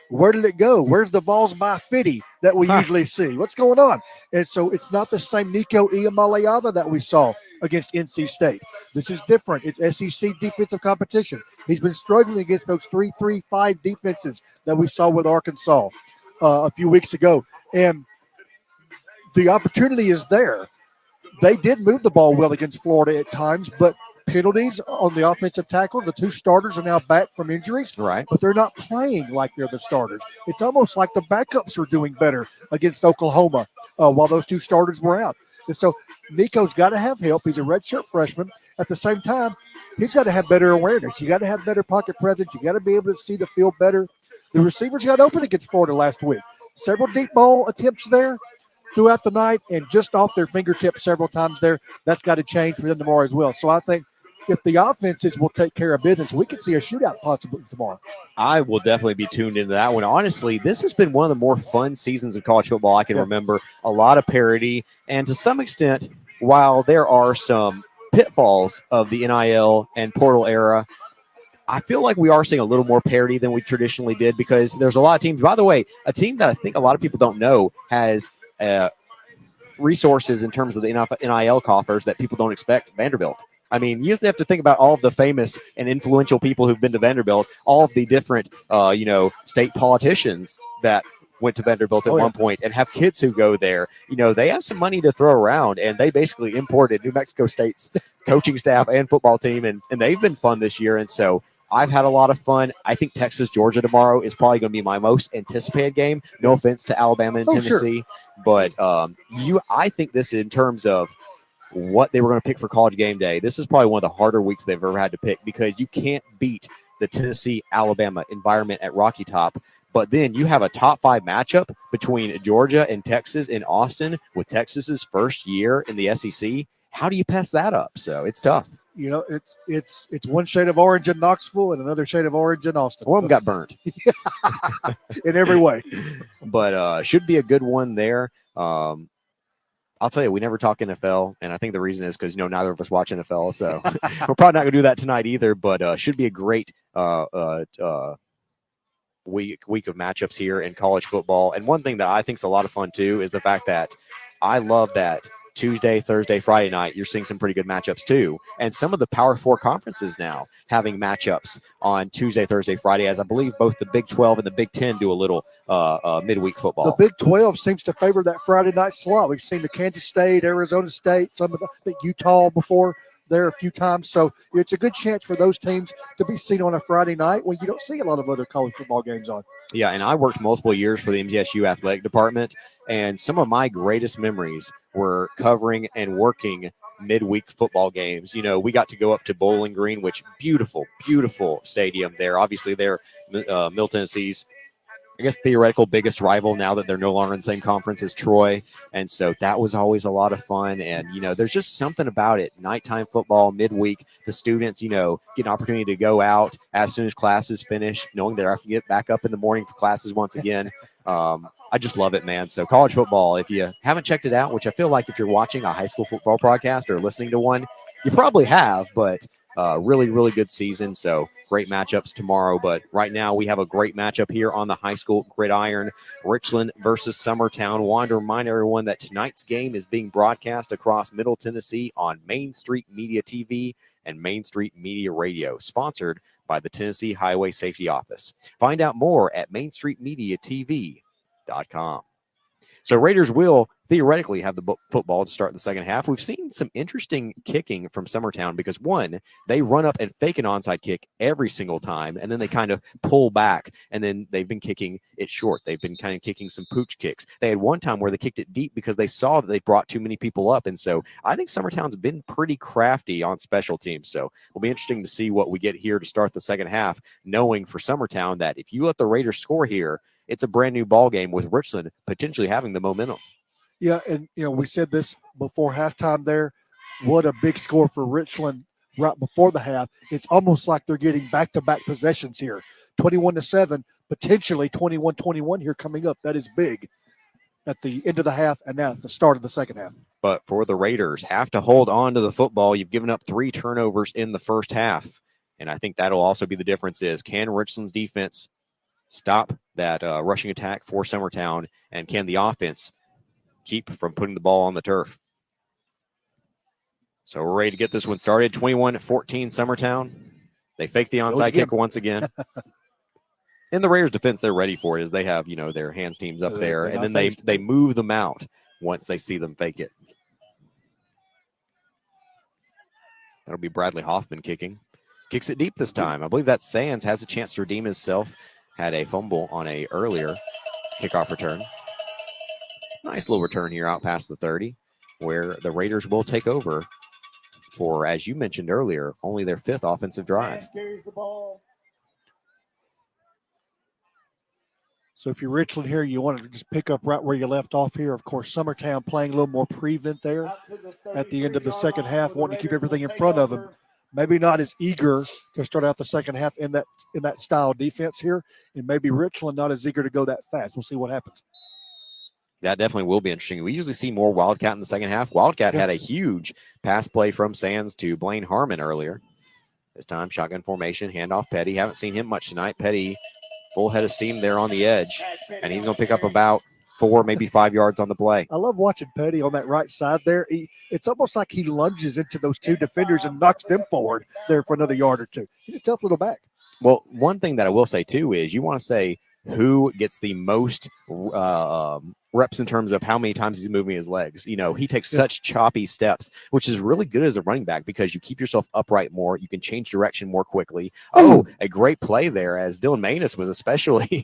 where did it go? Where's the balls by 50 that we usually see? What's going on? And so it's not the same Nico Iamaleava that we saw against NC State. This is different. It's SEC defensive competition. He's been struggling against those 3-3-5 defenses that we saw with Arkansas a few weeks ago. And the opportunity is there. They did move the ball well against Florida at times, but penalties on the offensive tackle. The 2 starters are now back from injuries, right? But they're not playing like they're the starters. It's almost like the backups are doing better against Oklahoma while those 2 starters were out. And so Nico's got to have help. He's a redshirt freshman. At the same time, he's got to have better awareness. You got to have better pocket presence. You got to be able to see the field better. The receivers got open against Florida last week. Several deep ball attempts there throughout the night and just off their fingertips several times there. That's got to change for them tomorrow as well. So I think if the offenses will take care of business, we could see a shootout possibly tomorrow. I will definitely be tuned into that one. Honestly, this has been one of the more fun seasons of college football I can remember. A lot of parity, and to some extent, while there are some pitfalls of the NIL and portal era, I feel like we are seeing a little more parity than we traditionally did, because there's a lot of teams. By the way, a team that I think a lot of people don't know has resources in terms of the NIL coffers that people don't expect. Vanderbilt. I mean, you have to think about all of the famous and influential people who've been to Vanderbilt, all of the different, state politicians that went to Vanderbilt at one point and have kids who go there. You know, they have some money to throw around, and they basically imported New Mexico State's coaching staff and football team, and they've been fun this year. And so I've had a lot of fun. I think Texas-Georgia tomorrow is probably going to be my most anticipated game. No offense to Alabama and Tennessee, but I think this, in terms of what they were going to pick for College Game Day, this is probably one of the harder weeks they've ever had to pick, because you can't beat the Tennessee-Alabama environment at Rocky Top. But then you have a top 5 matchup between Georgia and Texas in Austin, with Texas's first year in the SEC. How do you pass that up? So it's tough. You know, it's one shade of orange in Knoxville and another shade of orange in Austin. One of them got burnt in every way. But should be a good one there. I'll tell you, we never talk NFL, and I think the reason is because, neither of us watch NFL, so we're probably not going to do that tonight either, but should be a great week of matchups here in college football. And one thing that I think is a lot of fun, too, is the fact that I love that Tuesday, Thursday, Friday night, you're seeing some pretty good matchups too. And some of the Power 4 conferences now having matchups on Tuesday, Thursday, Friday, as I believe both the Big 12 and the Big 10 do a little midweek football. The Big 12 seems to favor that Friday night slot. We've seen the Kansas State, Arizona State, I think Utah before there a few times. So it's a good chance for those teams to be seen on a Friday night when you don't see a lot of other college football games on. Yeah, and I worked multiple years for the MTSU athletic department, and some of my greatest memories were covering and working midweek football games. We got to go up to Bowling Green, which beautiful, beautiful stadium there. Obviously, they're Middle Tennessee's, I guess, theoretical biggest rival now that they're no longer in the same conference as Troy. And so that was always a lot of fun. And, there's just something about it. Nighttime football, midweek, the students, get an opportunity to go out as soon as classes finish, knowing they have to get back up in the morning for classes once again. I just love it, man. So college football, if you haven't checked it out, which I feel like if you're watching a high school football broadcast or listening to one, you probably have, but really, really good season. So great matchups tomorrow. But right now we have a great matchup here on the high school gridiron, Richland versus Summertown. Want to remind everyone that tonight's game is being broadcast across Middle Tennessee on Main Street Media TV and Main Street Media Radio, sponsored by the Tennessee Highway Safety Office. Find out more at mainstreetmediatv.com. So Raiders will theoretically have the football to start the second half. We've seen some interesting kicking from Summertown because, one, they run up and fake an onside kick every single time, and then they kind of pull back, and then they've been kicking it short. They've been kind of kicking some pooch kicks. They had one time where they kicked it deep because they saw that they brought too many people up, and so I think Summertown's been pretty crafty on special teams. So it'll be interesting to see what we get here to start the second half, knowing for Summertown that if you let the Raiders score here, it's a brand new ball game with Richland potentially having the momentum. Yeah, and, we said this before halftime there. What a big score for Richland right before the half. It's almost like they're getting back-to-back possessions here. 21-7, potentially 21-21 here coming up. That is big at the end of the half and now at the start of the second half. But for the Raiders, have to hold on to the football. You've given up 3 turnovers in the first half, and I think that'll also be the difference is, can Richland's defense stop that rushing attack for Summertown, and can the offense keep from putting the ball on the turf? So we're ready to get this one started. 21-14 Summertown. They fake the onside kick once again. In the Raiders' defense, they're ready for it as they have, their hands teams up there, and then they move them out once they see them fake it. That'll be Bradley Hoffman kicking. Kicks it deep this time. I believe that Sands has a chance to redeem himself. Had a fumble on a earlier kickoff return. Nice little return here out past the 30, where the Raiders will take over for, as you mentioned earlier, only their 5th offensive drive. So if you're Richland here, you want to just pick up right where you left off here. Of course, Summertown playing a little more prevent there at the end of the second half, wanting to keep everything in front of them. Maybe not as eager to start out the second half in that style defense here, and maybe Richland not as eager to go that fast. We'll see what happens. That definitely will be interesting. We usually see more Wildcat in the second half. Wildcat had a huge pass play from Sands to Blaine Harmon earlier. This time, shotgun formation, handoff Petty. Haven't seen him much tonight. Petty, full head of steam there on the edge, and he's going to pick up about 4, maybe 5 yards on the play. I love watching Petty on that right side there. It's almost like he lunges into those 2 defenders and knocks them forward there for another yard or 2. He's a tough little back. Well, one thing that I will say, too, is you want to say who gets the most reps in terms of how many times he's moving his legs. He takes such choppy steps, which is really good as a running back because you keep yourself upright more. You can change direction more quickly. Oh, a great play there as Dylan Manus was especially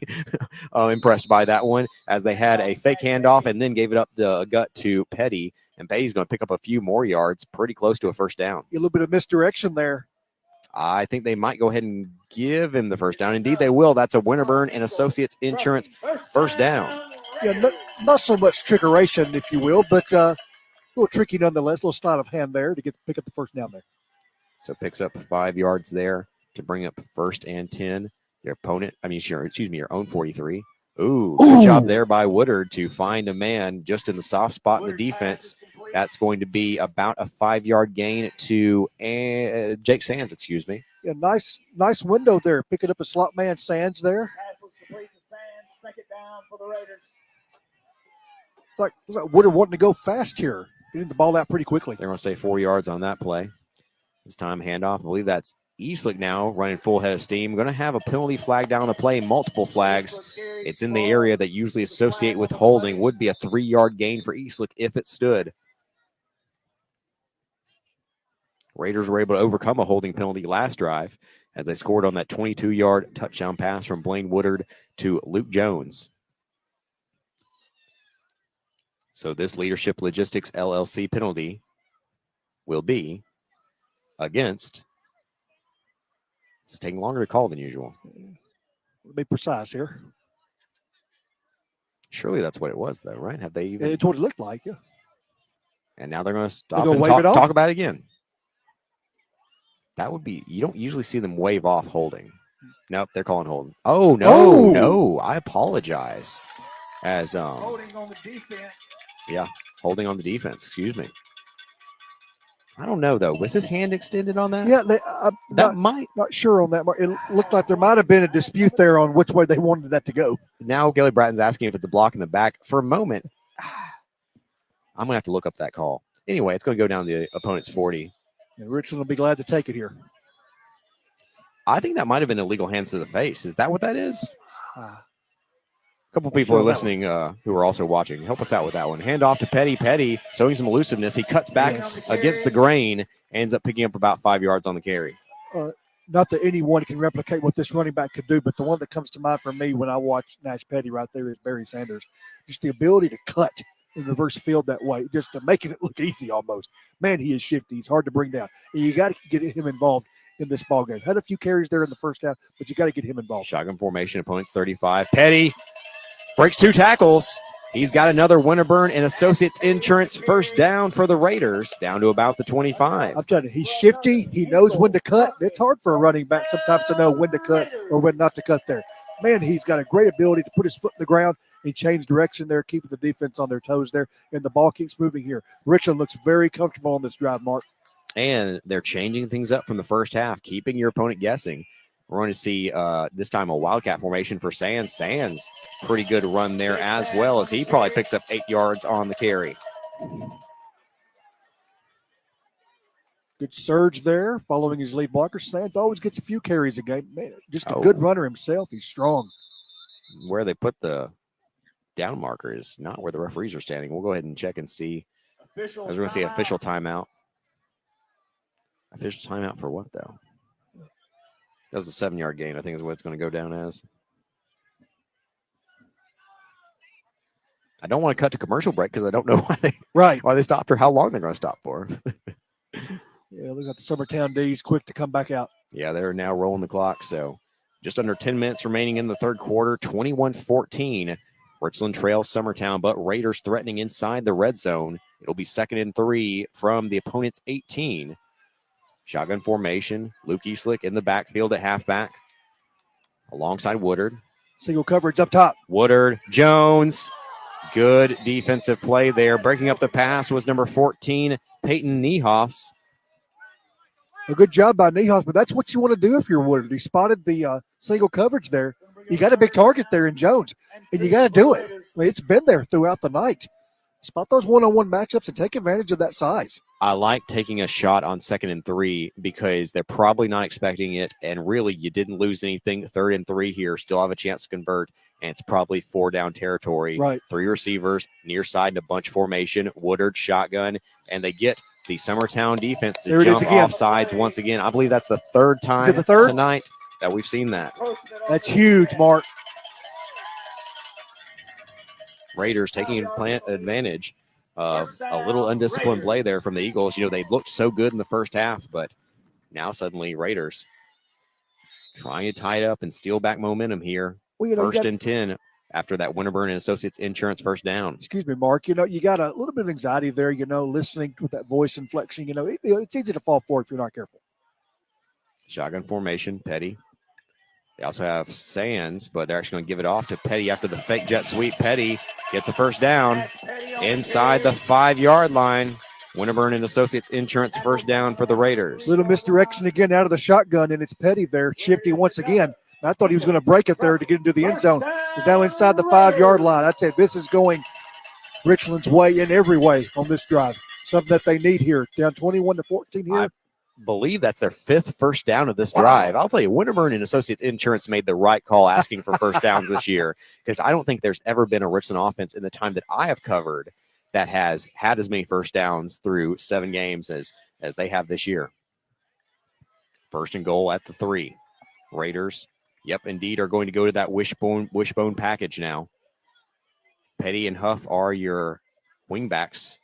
impressed by that one as they had a fake handoff and then gave it up the gut to Petty. And Petty's going to pick up a few more yards, pretty close to a first down. A little bit of misdirection there. I think they might go ahead and give him the first down. Indeed, they will. That's a Winterburn and Associates Insurance first down. Yeah, not so much trickeration, if you will, but a little tricky nonetheless. A little sleight of hand there to pick up the first down there. So picks up 5 yards there to bring up 1st and 10. Your own 43. Ooh, good job there by Woodard to find a man just in the soft spot in the defense. That's going to be about a 5-yard gain to Jake Sands, excuse me. Yeah, nice window there. Picking up a slot man, Sands there. Second down for the Raiders. Like Woodard wanting to go fast here. Getting the ball out pretty quickly. They're going to say 4 yards on that play. This time handoff. I believe that's Eastlick now running full head of steam. Going to have a penalty flag down the play, multiple flags. It's in the area that usually associate with holding. Would be a 3-yard gain for Eastlick if it stood. Raiders were able to overcome a holding penalty last drive as they scored on that 22-yard touchdown pass from Blaine Woodard to Luke Jones. So this Leadership Logistics LLC penalty will be against. It's taking longer to call than usual. To be precise here. Surely that's what it was, though, right? Have they even? It's what it looked like, yeah. And now they're going to stop and talk about it again. That would be, you don't usually see them wave off holding. Nope, they're calling holding. Oh, no, I apologize. As holding on the defense. Yeah, holding on the defense, excuse me. I don't know, though. Was his hand extended on that? Yeah, not sure on that. It looked like there might have been a dispute there on which way they wanted that to go. Now Gilly Bratton's asking if it's a block in the back. For a moment, I'm going to have to look up that call. Anyway, it's going to go down the opponent's 40. And Richland will be glad to take it here. I think that might have been illegal hands to the face. Is that what that is? A couple people are listening who are also watching. Help us out with that one. Hand off to Petty. Petty showing some elusiveness. He cuts back against the grain, ends up picking up about 5 yards on the carry. Not that anyone can replicate what this running back could do, but the one that comes to mind for me when I watch Nash Petty right there is Barry Sanders. Just the ability to cut in reverse field that way, just to making it look easy almost. Man, he is shifty. He's hard to bring down. And you got to get him involved in this ball game. Had a few carries there in the first half, but you got to get him involved. Shotgun formation, opponent's 35. Petty breaks 2 tackles. He's got another Winterburn and Associates Insurance first down for the Raiders, down to about the 25. I'm telling you, he's shifty. He knows when to cut. It's hard for a running back sometimes to know when to cut or when not to cut there. Man, he's got a great ability to put his foot in the ground and change direction there, keeping the defense on their toes there, and the ball keeps moving here. Richland looks very comfortable on this drive, Mark. And they're changing things up from the first half, keeping your opponent guessing. We're going to see this time a Wildcat formation for Sands. Sands, pretty good run there as well, as he probably picks up 8 yards on the carry. Good surge there, following his lead blocker. Sands always gets a few carries a game. Man, just a good runner himself. He's strong. Where they put the down marker is not where the referees are standing. We'll go ahead and check and see. As we're going to see official timeout. Official timeout for what, though? That was a 7-yard gain, I think is what it's going to go down as. I don't want to cut to commercial break because I don't know why they stopped or how long they're going to stop for. Yeah, look at the Summertown D's quick to come back out. Yeah, they're now rolling the clock. So just under 10 minutes remaining in the third quarter, 21-14. Richland trails Summertown, but Raiders threatening inside the red zone. It'll be 2nd and 3 from the opponent's 18. Shotgun formation. Luke Eastlick in the backfield at halfback alongside Woodard. Single coverage up top. Woodard, Jones. Good defensive play there. Breaking up the pass was number 14, Peyton Niehoffs. A good job by Niehaus, but that's what you want to do if you're Woodard. He spotted the single coverage there. You got a big target there in Jones, and you got to do it. I mean, it's been there throughout the night. Spot those one-on-one matchups and take advantage of that size. I like taking a shot on 2nd and 3 because they're probably not expecting it, and really you didn't lose anything. 3rd and 3 here, still have a chance to convert, and it's probably 4-down territory. Right. 3 receivers, near side in a bunch formation, Woodard, shotgun, and they get the Summertown defense to jump off sides once again. I believe that's the 3rd time tonight that we've seen that. That's huge, Mark. Raiders taking advantage of a little undisciplined play there from the Eagles. You know, they looked so good in the first half, but now suddenly Raiders trying to tie it up and steal back momentum here. Well, you know, 1st and 10 after that Winterburn and Associates Insurance first down. Excuse me, Mark. You know, you got a little bit of anxiety there, you know, listening with that voice inflection. You know, it's easy to fall for it if you're not careful. Shotgun formation, Petty. They also have Sands, but they're actually going to give it off to Petty after the fake jet sweep. Petty gets a first down inside the 5-yard line. Winterburn and Associates Insurance first down for the Raiders. Little misdirection again out of the shotgun, and it's Petty there, shifting once again. I thought he was going to break it there to get into the end zone. He's now inside the 5-yard line. I tell you, this is going Richland's way in every way on this drive. Something that they need here. Down 21-14 here. I believe that's their 5th first down of this drive. I'll tell you, Winterburn and Associates Insurance made the right call asking for first downs this year, because I don't think there's ever been a Richland offense in the time that I have covered that has had as many first downs through 7 games as they have this year. First and goal at the 3. Raiders, yep, indeed, are going to go to that wishbone package now. Petty and Huff are your wingbacks.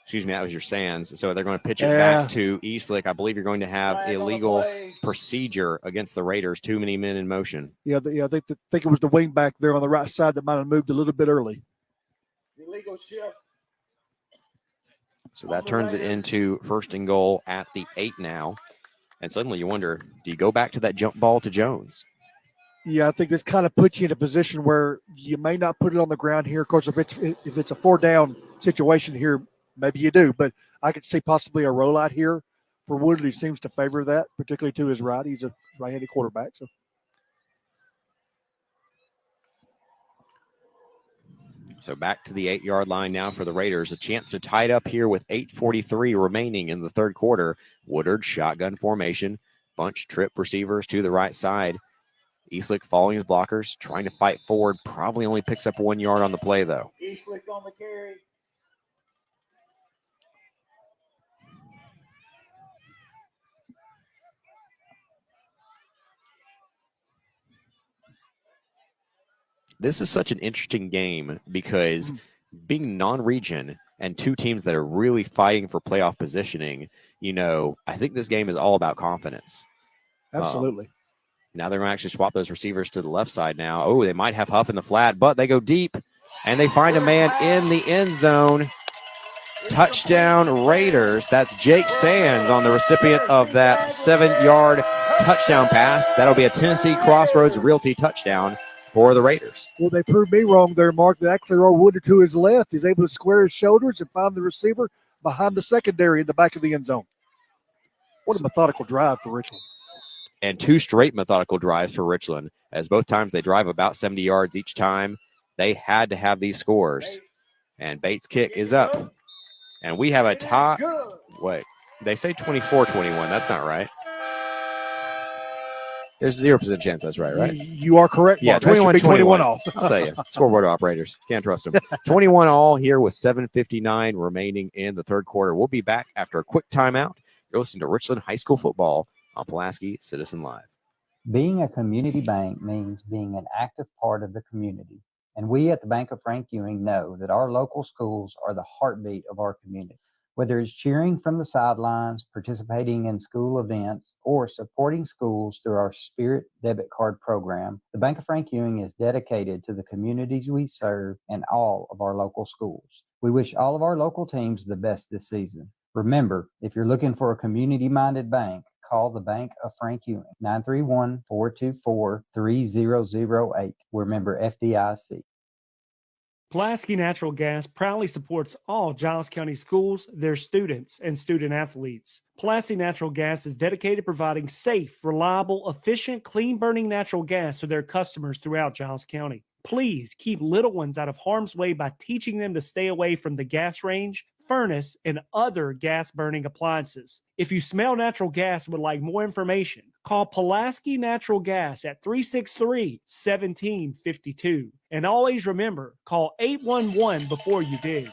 Excuse me, that was your Sands. So they're going to pitch it back to Eastlick. I believe you're going to have illegal procedure against the Raiders. Too many men in motion. Yeah, I think it was the wing back there on the right side that might have moved a little bit early. Illegal shift. So that turns it into first and goal at the 8 now. And suddenly you wonder, do you go back to that jump ball to Jones? Yeah, I think this kind of puts you in a position where you may not put it on the ground here. Of course, if it's a 4-down situation here, maybe you do. But I could see possibly a rollout here for Woodard. He seems to favor that, particularly to his right. He's a right-handed quarterback. So back to the 8-yard line now for the Raiders. A chance to tie it up here with 8:43 remaining in the third quarter. Woodard shotgun formation. Bunch trip receivers to the right side. Eastlick following his blockers, trying to fight forward. Probably only picks up 1 yard on the play, though. Eastlick on the carry. This is such an interesting game because being non-region and 2 teams that are really fighting for playoff positioning, I think this game is all about confidence. Absolutely. Now they're going to actually swap those receivers to the left side now. Oh, they might have Huff in the flat, but they go deep, and they find a man in the end zone. Touchdown Raiders. That's Jake Sands on the recipient of that 7-yard touchdown pass. That'll be a Tennessee Crossroads Realty touchdown for the Raiders. Well, they proved me wrong there, Mark. They actually roll Woodard to his left. He's able to square his shoulders and find the receiver behind the secondary in the back of the end zone. What a methodical drive for Richland. And 2 straight methodical drives for Richland, as both times they drive about 70 yards each time. They had to have these scores. And Bates' kick is up. And we have a tie. Wait, they say 24-21. That's not right. There's 0% chance that's right? You are correct, Mark. Yeah, 21 all. I'll tell you. Scoreboard operators. Can't trust them. 21 all here with 7:59 remaining in the third quarter. We'll be back after a quick timeout. You're listening to Richland High School Football on Pulaski Citizen Live. Being a community bank means being an active part of the community. And we at the Bank of Frank Ewing know that our local schools are the heartbeat of our community. Whether it's cheering from the sidelines, participating in school events, or supporting schools through our Spirit debit card program, the Bank of Frank Ewing is dedicated to the communities we serve and all of our local schools. We wish all of our local teams the best this season. Remember, if you're looking for a community-minded bank, call the Bank of Frank Ewing, 931-424-3008. We're member FDIC. Pulaski Natural Gas proudly supports all Giles County schools, their students, and student athletes. Pulaski Natural Gas is dedicated to providing safe, reliable, efficient, clean-burning natural gas to their customers throughout Giles County. Please keep little ones out of harm's way by teaching them to stay away from the gas range, furnace, and other gas-burning appliances. If you smell natural gas and would like more information, call Pulaski Natural Gas at 363-1752. And always remember, call 811 before you dig.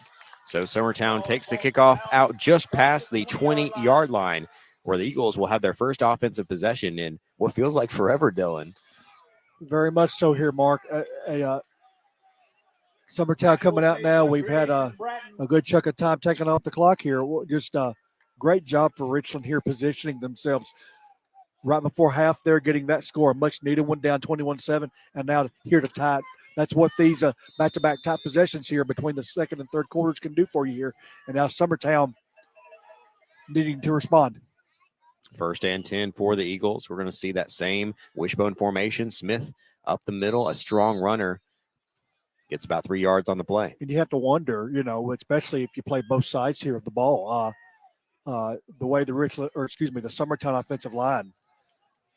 So Summertown takes the kickoff out just past the 20-yard line, where the Eagles will have their first offensive possession in what feels like forever, Dylan. Very much so here, Mark. Summertown coming out now. We've had a good chunk of time taken off the clock here. Just a great job for Richland here positioning themselves right before half there, getting that score, a much-needed one, down 21-7, and now here to tie it. That's what these back-to-back top possessions here between the second and third quarters can do for you here. And now Summertown needing to respond. First and 10 for the Eagles. We're going to see that same wishbone formation. Smith up the middle, a strong runner. Gets about 3 yards on the play. And you have to wonder, especially if you play both sides here of the ball, the way the Summertown offensive line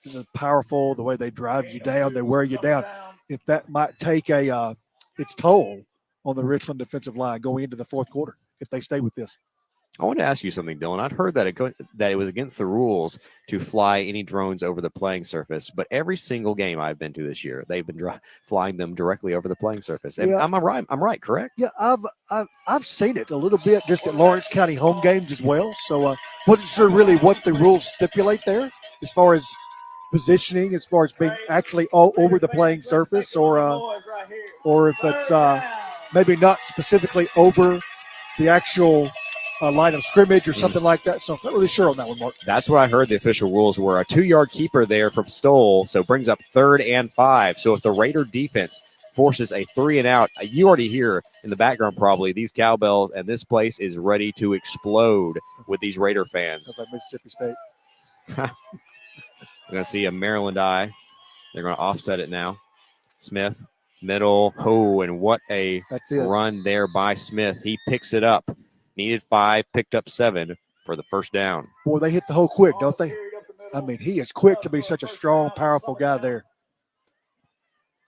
is powerful, the way they drive you down, they wear you down. If that might take its toll on the Richland defensive line going into the fourth quarter, if they stay with this. I want to ask you something, Dylan. I'd heard that it was against the rules to fly any drones over the playing surface, but every single game I've been to this year, they've been flying them directly over the playing surface. And Yeah. I'm right. I'm right, correct? Yeah, I've seen it a little bit just at Lawrence County home games as well. So wasn't sure really what the rules stipulate there as far as positioning, as far as being actually all over the playing surface, or if it's maybe not specifically over the actual line of scrimmage or something like that. So not really sure on that one, Mark. That's what I heard the official rules were. A 2-yard keeper there from Stoll, so brings up 3rd and 5. So if the Raider defense forces a 3 and out, you already hear in the background probably these cowbells, and this place is ready to explode with these Raider fans. Sounds like Mississippi State. We're going to see a Maryland eye. They're going to offset it now. Smith, middle. Oh, and what a run there by Smith. He picks it up. Needed 5, picked up 7 for the first down. Boy, they hit the hole quick, don't they? I mean, he is quick to be such a strong, powerful guy there.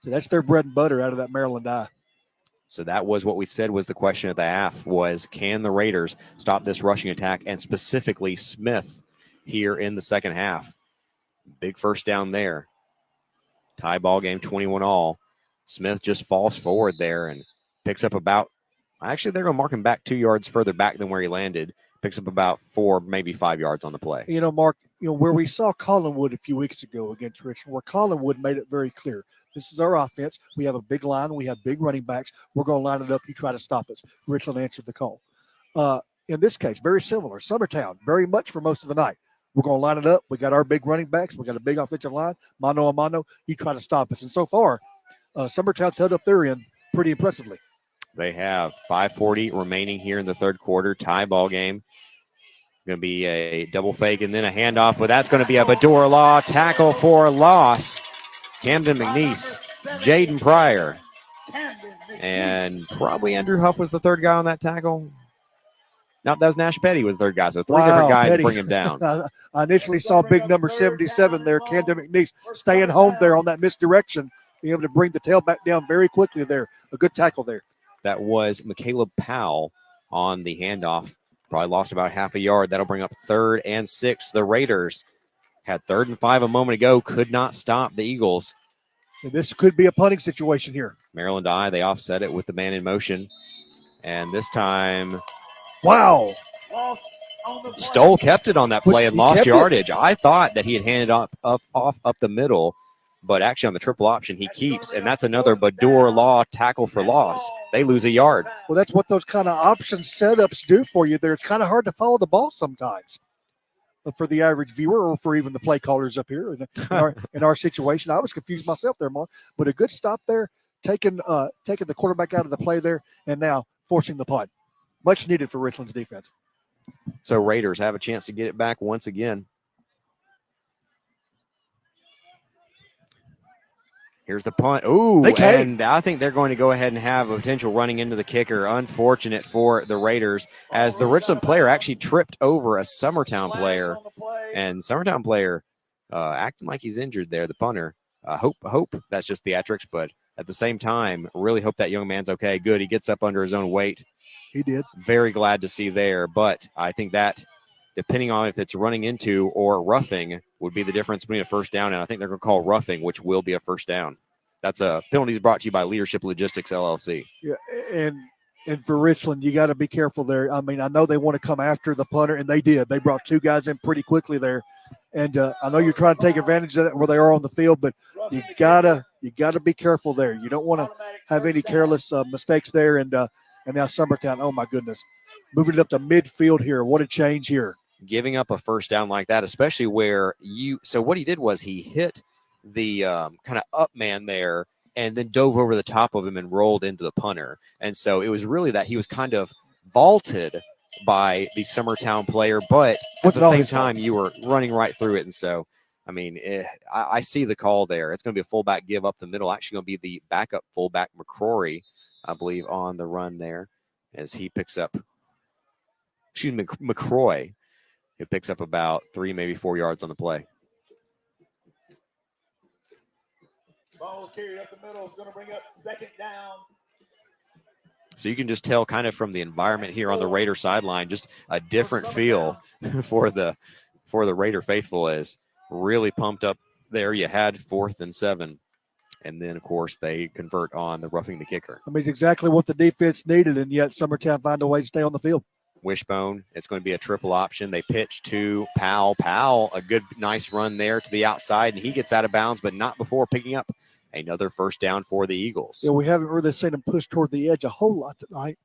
So that's their bread and butter out of that Maryland eye. So that was what we said was the question at the half was, can the Raiders stop this rushing attack, and specifically Smith here in the second half? Big first down there. Tie ball game, 21-all. Smith just falls forward there and picks up about, actually, they're going to mark him back 2 yards further back than where he landed. Picks up about 4, maybe 5 yards on the play. Mark, where we saw Collinwood a few weeks ago against Richland, where Collinwood made it very clear. This is our offense. We have a big line. We have big running backs. We're going to line it up. You try to stop us. Richland answered the call. In this case, very similar. Summertown, very much for most of the night. We're going to line it up. We got our big running backs. We got a big offensive line. Mano a mano. You try to stop us. And so far, Summertown's held up their end pretty impressively. They have 5:40 remaining here in the third quarter. Tie ball game. Going to be a double fake and then a handoff, but that's going to be a Bador Law tackle for a loss. Camden McNeese, Jaden Pryor, and probably Andrew Huff was the third guy on that tackle. No, that was Nash Petty was the third guy. So 3 different guys Petty. bring him down. I initially saw big number 77 there, Camden McNeese, staying home there on that misdirection, being able to bring the tailback down very quickly there. A good tackle there. That was McCaleb Powell on the handoff. Probably lost about half a yard. That'll bring up 3rd and 6. The Raiders had 3rd and 5 a moment ago. Could not stop the Eagles. And this could be a punting situation here. Maryland eye. They offset it with the man in motion. And this time, wow. Stoll kept it on that play and lost yardage. I thought that he had handed up the middle. But actually on the triple option, he keeps, and that's another Bador Law tackle for loss. They lose a yard. Well, that's what those kind of option setups do for you there. It's kind of hard to follow the ball sometimes for the average viewer or for even the play callers up here in our situation. I was confused myself there, Mark. But a good stop there, taking the quarterback out of the play there, and now forcing the punt. Much needed for Richland's defense. So Raiders have a chance to get it back once again. Here's the punt. Ooh, and I think they're going to go ahead and have a potential running into the kicker. Unfortunate for the Raiders, as the Richland player actually tripped over a Summertown player, and Summertown player acting like he's injured there, the punter. Hope that's just theatrics, but at the same time, really hope that young man's okay. Good, he gets up under his own weight. He did. Very glad to see there, but I think that depending on if it's running into or roughing would be the difference between a first down, and I think they're going to call roughing, which will be a first down. That's a penalties brought to you by Leadership Logistics, LLC. Yeah, and for Richland, you got to be careful there. I mean, I know they want to come after the punter, and they did. They brought 2 guys in pretty quickly there, and I know you're trying to take advantage of that where they are on the field, but you gotta be careful there. You don't want to have any careless mistakes there. And now Summertown, oh my goodness, moving it up to midfield here. What a change here. Giving up a first down like that, especially where so what he did was he hit the kind of up man there and then dove over the top of him and rolled into the punter. And so it was really that he was kind of vaulted by the Summertown player, but at the same time, you were running right through it. And so, I mean, I see the call there. It's going to be a fullback give up the middle. Actually going to be the backup fullback, McCrory, I believe, on the run there as he picks up, McCroy, who picks up about 3, maybe 4 yards on the play. Ball carried up the middle. It's going to bring up second down. So you can just tell kind of from the environment here on the Raider sideline, just a different feel for the Raider faithful is really pumped up there. You had 4th and 7. And then, of course, they convert on the roughing the kicker. I mean, it's exactly what the defense needed, and yet Summertown found a way to stay on the field. Wishbone, it's going to be a triple option. They pitch to Powell. Powell, a good, nice run there to the outside, and he gets out of bounds, but not before picking up another first down for the Eagles. Yeah, we haven't really seen them push toward the edge a whole lot tonight.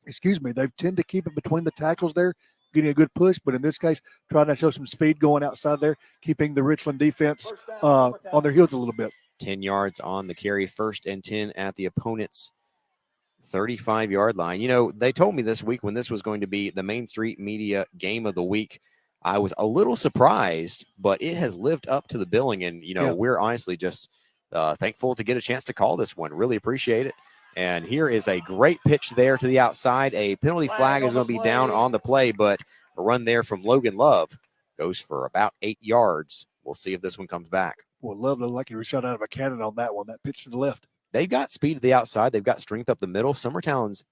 Excuse me. They tend to keep it between the tackles there, getting a good push, but in this case, trying to show some speed going outside there, keeping the Richland defense on their heels a little bit. 10 yards on the carry, 1st and 10 at the opponent's 35-yard line. You know, they told me this week when this was going to be the Main Street Media Game of the Week, I was a little surprised, but it has lived up to the billing, and, you know, we're honestly just thankful to get a chance to call this one. Really appreciate it. And here is a great pitch there to the outside. A penalty flag is going to be down on the play, but a run there from Logan Love goes for about 8 yards. We'll see if this one comes back. Well, Love looked like he was shot out of a cannon on that one, that pitch to the left. They've got speed to the outside. They've got strength up the middle. Summertown's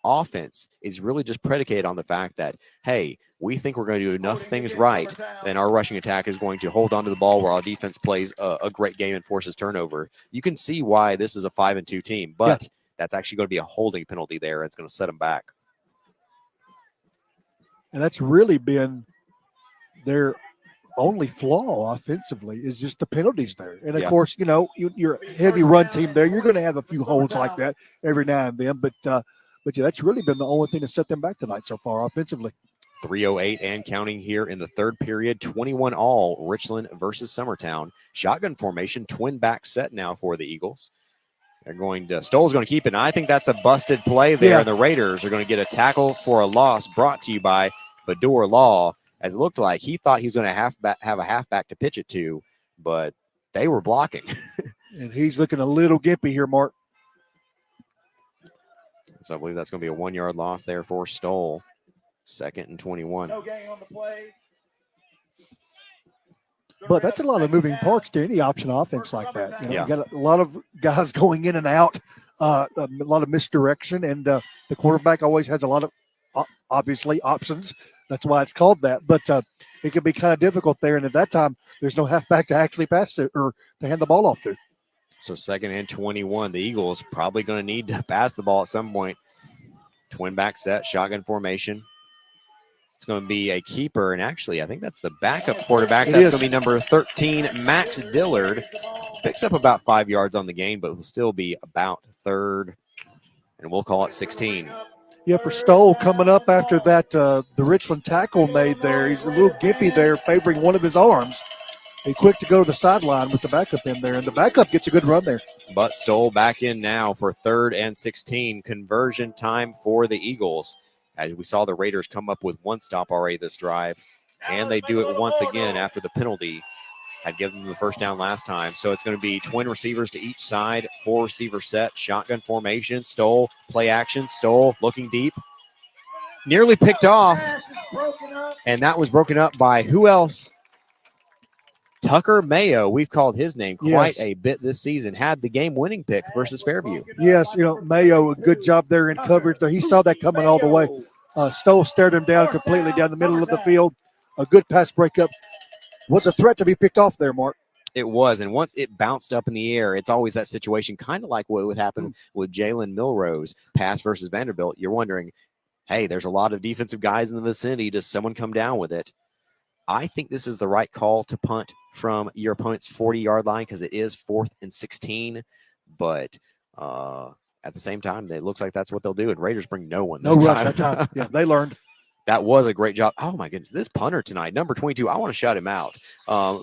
offense is really just predicated on the fact that, hey, we think we're going to do enough things right, then our rushing attack is going to hold on to the ball while our defense plays a great game and forces turnover. You can see why this is a 5-2 team, but that's actually going to be a holding penalty there. It's going to set them back. And that's really been their only flaw offensively is just the penalties there. And, of course, you know, you're a heavy run team there. You're going to have a few holds like that every now and then. But yeah, that's really been the only thing that set them back tonight so far offensively. 3:08 and counting here in the third period. 21 all, Richland versus Summertown. Shotgun formation, twin back set now for the Eagles. They're going to, Stoll's going to keep it. And I think that's a busted play there. And the Raiders are going to get a tackle for a loss brought to you by Badur Law. As it looked like he thought he was going to have a halfback to pitch it to, but they were blocking. And he's looking a little gimpy here, Mark. So I believe that's going to be a 1-yard loss there for Stoll. 2nd and 21. No gain on the play. But that's a lot of moving parts to any option offense like that. You know, Yeah. You got a lot of guys going in and out, a lot of misdirection, and the quarterback always has a lot of, obviously, options. That's why it's called that. But it can be kind of difficult there. And at that time, there's no halfback to actually pass to or to hand the ball off to. So 2nd and 21. The Eagles probably going to need to pass the ball at some point. Twin back set, shotgun formation. It's going to be a keeper, and actually, I think that's the backup quarterback. That's going to be number 13, Max Dillard. Picks up about 5 yards on the game, but will still be about 3rd, and we'll call it 16. Yeah, for Stoll coming up after that, the Richland tackle made there. He's a little gimpy there, favoring one of his arms. He's quick to go to the sideline with the backup in there, and the backup gets a good run there. But Stoll back in now for 3rd and 16. Conversion time for the Eagles. As we saw the Raiders come up with one stop already this drive, and they do it once again after the penalty had given them the first down last time. So it's going to be twin receivers to each side, 4-receiver set, shotgun formation. Stoll, play action. Stoll looking deep. Nearly picked off, and that was broken up by who else? Tucker Mayo. We've called his name quite a bit this season. Had the game-winning pick versus Fairview. Yes, you know, Mayo, a good job there in coverage. He saw that coming all the way. Stoll stared him down completely down the middle of the field. A good pass breakup. Was a threat to be picked off there, Mark. It was, and once it bounced up in the air, it's always that situation, kind of like what would happen with Jalen Milrose, pass versus Vanderbilt. You're wondering, hey, there's a lot of defensive guys in the vicinity. Does someone come down with it? I think this is the right call to punt from your opponent's 40-yard line because it is 4th and 16. But at the same time, it looks like that's what they'll do. And Raiders bring no one this time. Rush that time. Yeah, they learned. That was a great job. Oh, my goodness. This punter tonight, number 22, I want to shout him out.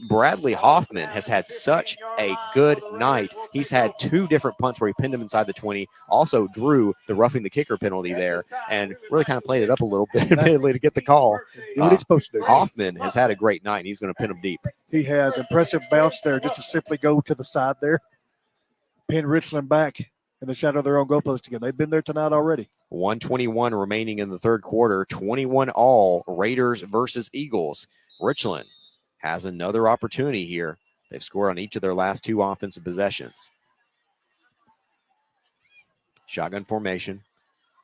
Bradley Hoffman has had such a good night. He's had 2 different punts where he pinned him inside the 20, also drew the roughing the kicker penalty there, and really kind of played it up a little bit admittedly to get the call. Do what he's supposed to do. Hoffman has had a great night, and he's going to pin him deep. He has impressive bounce there just to simply go to the side there, pin Richland back in the shadow of their own goalpost again. They've been there tonight already. 1:21 remaining in the third quarter, 21 all, Raiders versus Eagles. Richland has another opportunity here. They've scored on each of their last 2 offensive possessions. Shotgun formation,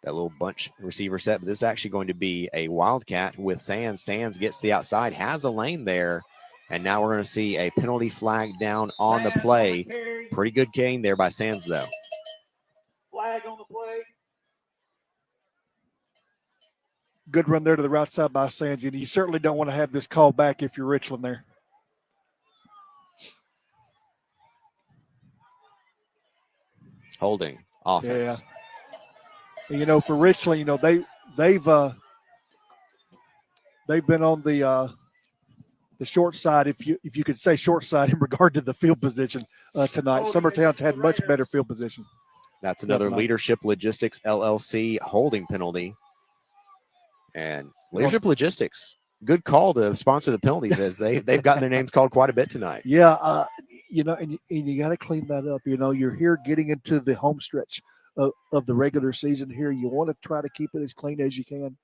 that little bunch receiver set, but this is actually going to be a wildcat with Sands. Sands gets the outside, has a lane there, and now we're going to see a penalty flag down on the play. Pretty good gain there by Sands, though. Flag on the play. Good run there to the right side by Sands, and you certainly don't want to have this call back if you're Richland there. Holding offense. Yeah. And, for Richland, they've been on the short side, if you could say short side in regard to the field position tonight. Summertown's had much better field position. That's another Leadership Logistics LLC holding penalty. And Leadership Logistics, good call to sponsor the penalties, as they've gotten their names called quite a bit tonight. Yeah, and you got to clean that up. You're here getting into the home stretch of the regular season here. You want to try to keep it as clean as you can.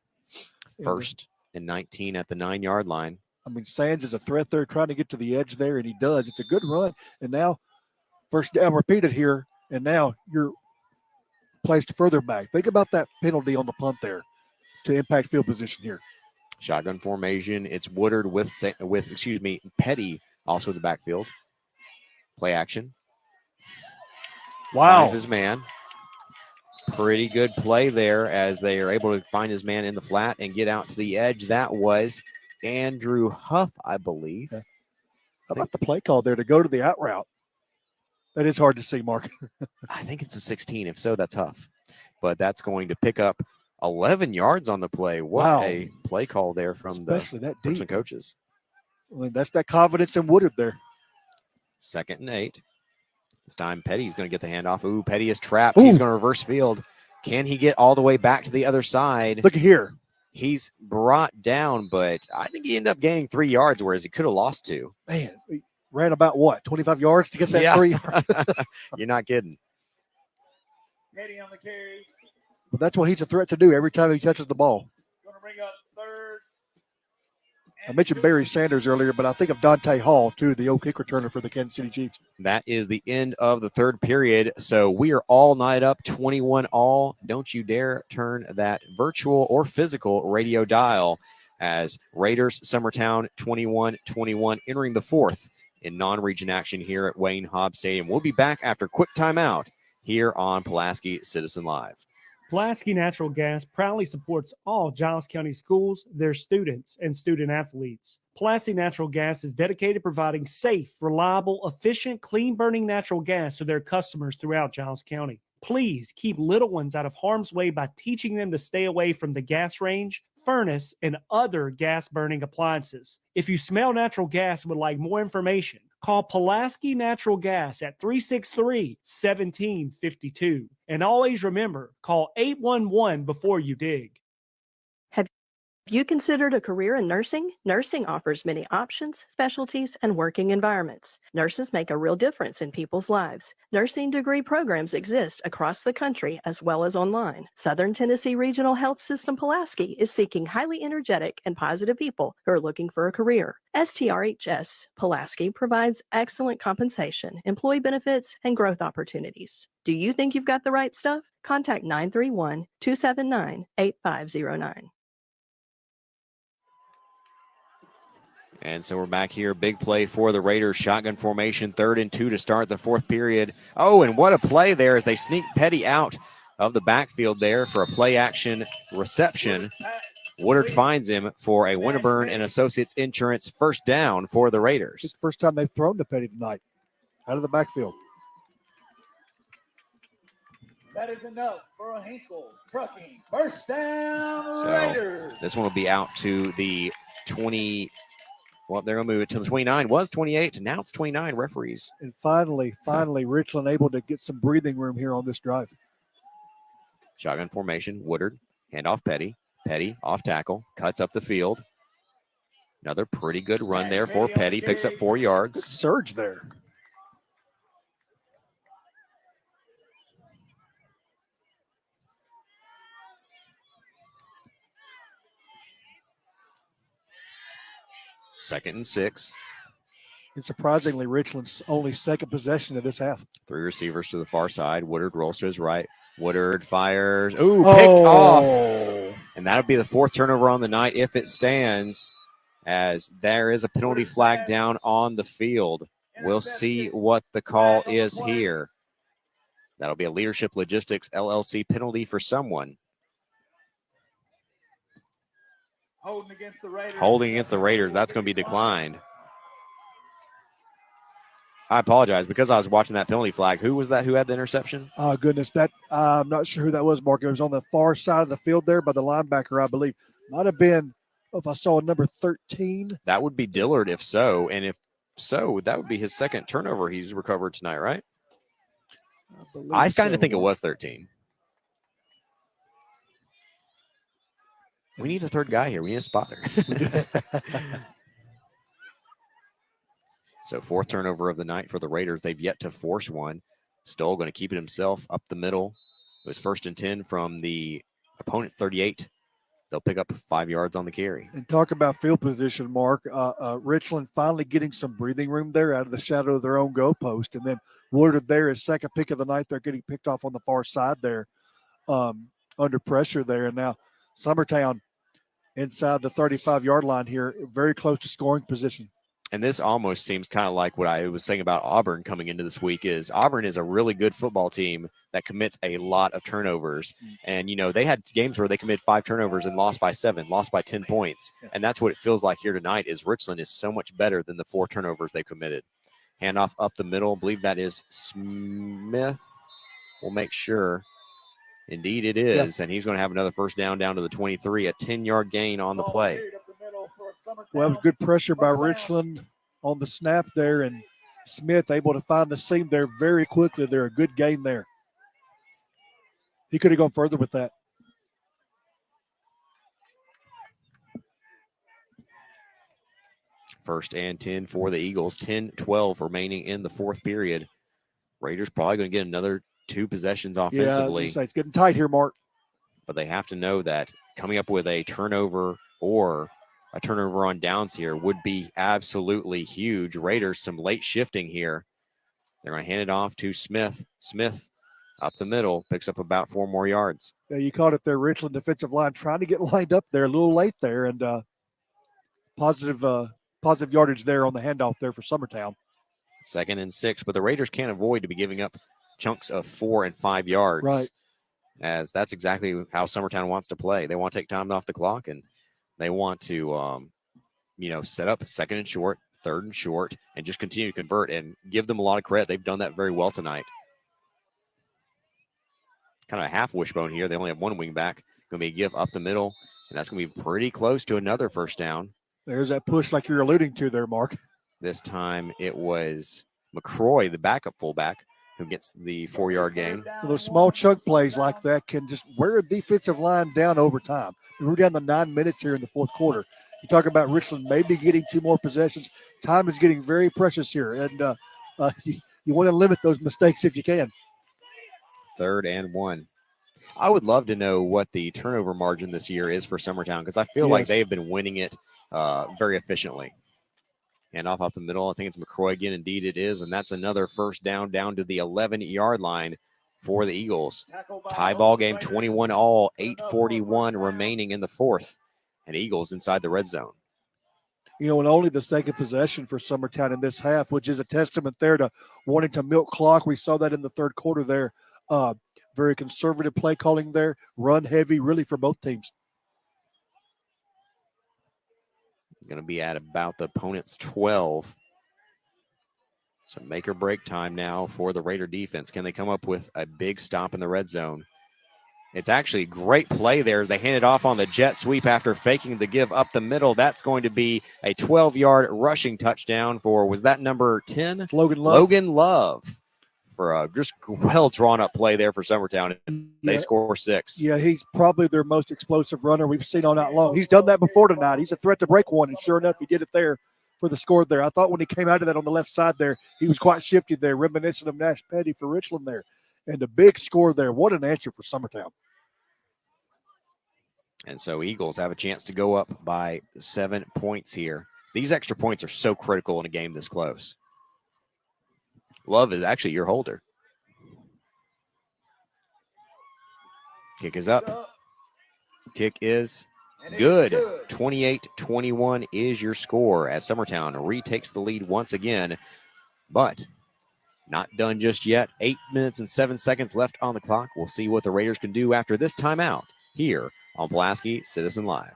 1st and 19 at the 9-yard line. I mean, Sands is a threat there, trying to get to the edge there, and he does. It's a good run. And now, first down repeated here, and now you're placed further back. Think about that penalty on the punt there to impact field position here. Shotgun formation. It's Woodard with Petty also in the backfield. Play action. Wow. Finds his man. Pretty good play there as they are able to find his man in the flat and get out to the edge. That was Andrew Huff, I believe. How about the play call there to go to the out route? That is hard to see, Mark. I think it's a 16. If so, that's Huff. But that's going to pick up 11 yards on the play. What a play call there from especially the that deep coaches. I mean, that's that confidence in Woodard there. 2nd and 8. This time Petty's going to get the handoff. Ooh, Petty is trapped. He's going to reverse field. Can he get all the way back to the other side? Look here. He's brought down, but I think he ended up gaining 3 yards, whereas he could have lost 2. Man, he ran about 25 yards to get that 3 yards? You're not kidding. Petty on the carry. But that's what he's a threat to do every time he touches the ball. Going to bring up 3rd. I mentioned Barry Sanders earlier, but I think of Dante Hall, too, the old kick returner for the Kansas City Chiefs. That is the end of the third period. So we are all night up, 21 all. Don't you dare turn that virtual or physical radio dial, as Raiders Summertown 21-21 entering the 4th in non-region action here at Wayne Hobbs Stadium. We'll be back after quick timeout here on Pulaski Citizen Live. Pulaski Natural Gas proudly supports all Giles County schools, their students, and student athletes. Pulaski Natural Gas is dedicated to providing safe, reliable, efficient, clean-burning natural gas to their customers throughout Giles County. Please keep little ones out of harm's way by teaching them to stay away from the gas range, furnace, and other gas-burning appliances. If you smell natural gas and would like more information, call Pulaski Natural Gas at 363-1752. And always remember, call 811 before you dig. Have you considered a career in nursing? Nursing offers many options, specialties, and working environments. Nurses make a real difference in people's lives. Nursing degree programs exist across the country as well as online. Southern Tennessee Regional Health System Pulaski is seeking highly energetic and positive people who are looking for a career. STRHS Pulaski provides excellent compensation, employee benefits, and growth opportunities. Do you think you've got the right stuff? Contact 931-279-8509. And so we're back here. Big play for the Raiders. Shotgun formation, 3rd and 2 to start the 4th period. Oh, and what a play there as they sneak Petty out of the backfield there for a play action reception. Woodard finds him for a Winterburn and Associates Insurance first down for the Raiders. It's the first time they've thrown to Petty tonight out of the backfield. That is enough for a Hinkle Trucking first down Raiders. This one will be out to the 20. Well, they're going to move it to the 29. Was 28. Now it's 29 referees. And finally, Richland able to get some breathing room here on this drive. Shotgun formation. Woodard. Handoff Petty. Petty off tackle. Cuts up the field. Another pretty good run there for Petty. Picks up 4 yards. Good surge there. Second and 6. And surprisingly, Richland's only second possession of this half. 3 receivers to the far side. Woodard rolls to his right. Woodard fires. Ooh, picked off. And that'll be the 4th turnover on the night if it stands, as there is a penalty flag down on the field. We'll see what the call is here. That'll be a Leadership Logistics LLC penalty for someone. Holding against the Raiders. Holding against the Raiders. That's going to be declined. I apologize because I was watching that penalty flag. Who was that? Who had the interception? Oh, goodness. I'm not sure who that was, Mark. It was on the far side of the field there by the linebacker, I believe. Might have been, if I saw number 13. That would be Dillard if so. And if so, that would be his second turnover he's recovered tonight, right? I kind of think it was 13. We need a third guy here. We need a spotter. So 4th turnover of the night for the Raiders. They've yet to force one. Stoll going to keep it himself up the middle. It was 1st and 10 from the opponent's 38. They'll pick up 5 yards on the carry. And talk about field position, Mark. Richland finally getting some breathing room there out of the shadow of their own goalpost. And then Woodard there is second pick of the night. They're getting picked off on the far side there under pressure there. And now Summertown inside the 35-yard line here, very close to scoring position. And this almost seems kind of like what I was saying about Auburn coming into this week is Auburn is a really good football team that commits a lot of turnovers. And, you know, they had games where they committed 5 turnovers and lost by 7, lost by 10 points. And that's what it feels like here tonight is Richland is so much better than the 4 turnovers they committed. Handoff up the middle. I believe that is Smith. We'll make sure. Indeed it is. And he's going to have another first down to the 23, a 10-yard gain on the play. Well, it was good pressure by Richland on the snap there, and Smith able to find the seam there very quickly. There, a good gain there. He could have gone further with that. First and 10 for the Eagles. 10-12 remaining in the 4th period. Raiders probably going to get another 2 possessions offensively. Yeah, it's getting tight here, Mark. But they have to know that coming up with a turnover or a turnover on downs here would be absolutely huge. Raiders, some late shifting here. They're going to hand it off to Smith. Smith up the middle, picks up about 4 more yards. Yeah, you caught it there, Richland defensive line trying to get lined up there a little late there, and positive yardage there on the handoff there for Summertown. 2nd and 6, but the Raiders can't avoid to be giving up chunks of 4 and 5 yards. Right. As that's exactly how Summertown wants to play. They want to take time off the clock, and they want to, set up 2nd and short, 3rd and short, and just continue to convert and give them a lot of credit. They've done that very well tonight. Kind of a half wishbone here. They only have 1 wing back. Going to be a give up the middle, and that's going to be pretty close to another first down. There's that push like you're alluding to there, Mark. This time it was McCroy, the backup fullback, who gets the 4-yard gain. Those small chunk plays like that can just wear a defensive line down over time. We're down to 9 minutes here in the 4th quarter. You talk about Richland maybe getting 2 more possessions. Time is getting very precious here, and you want to limit those mistakes if you can. 3rd and 1. I would love to know what the turnover margin this year is for Summertown because I feel like they've been winning it very efficiently. And off the middle, I think it's McCroy again. Indeed, it is. And that's another first down to the 11-yard line for the Eagles. Tie ball game, 21-all, 8:41 remaining in the 4th. And Eagles inside the red zone. And only the 2nd possession for Summertown in this half, which is a testament there to wanting to milk clock. We saw that in the 3rd quarter there. Very conservative play calling there. Run heavy, really, for both teams. Going to be at about the opponent's 12. So make or break time now for the Raider defense. Can they come up with a big stop in the red zone? It's actually a great play there. They hand it off on the jet sweep after faking the give up the middle. That's going to be a 12-yard rushing touchdown for, was that number 10? Logan Love. Logan Love for a just well drawn up play there for Summertown. They score 6. Yeah, he's probably their most explosive runner we've seen all night long. He's done that before tonight. He's a threat to break one, and sure enough, he did it there for the score there. I thought when he came out of that on the left side there, he was quite shifty there, reminiscent of Nash Petty for Richland there. And the big score there. What an answer for Summertown. And so Eagles have a chance to go up by 7 points here. These extra points are so critical in a game this close. Love is actually your holder. Kick is up. Kick is good. 28-21 is your score as Summertown retakes the lead once again, but not done just yet. 8 minutes and 7 seconds left on the clock. We'll see what the Raiders can do after this timeout here on Pulaski Citizen Live.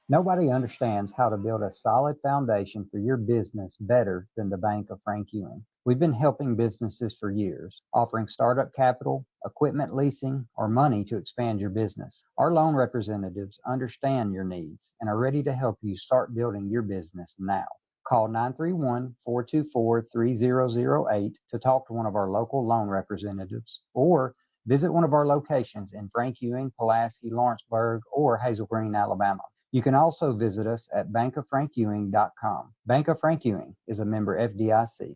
Nobody understands how to build a solid foundation for your business better than the Bank of Frank Ewing. We've been helping businesses for years, offering startup capital, equipment leasing, or money to expand your business. Our loan representatives understand your needs and are ready to help you start building your business now. Call 931-424-3008 to talk to one of our local loan representatives, or visit one of our locations in Frank Ewing, Pulaski, Lawrenceburg, or Hazel Green, Alabama. You can also visit us at bankofrankewing.com. Bank of Frank Ewing is a member FDIC.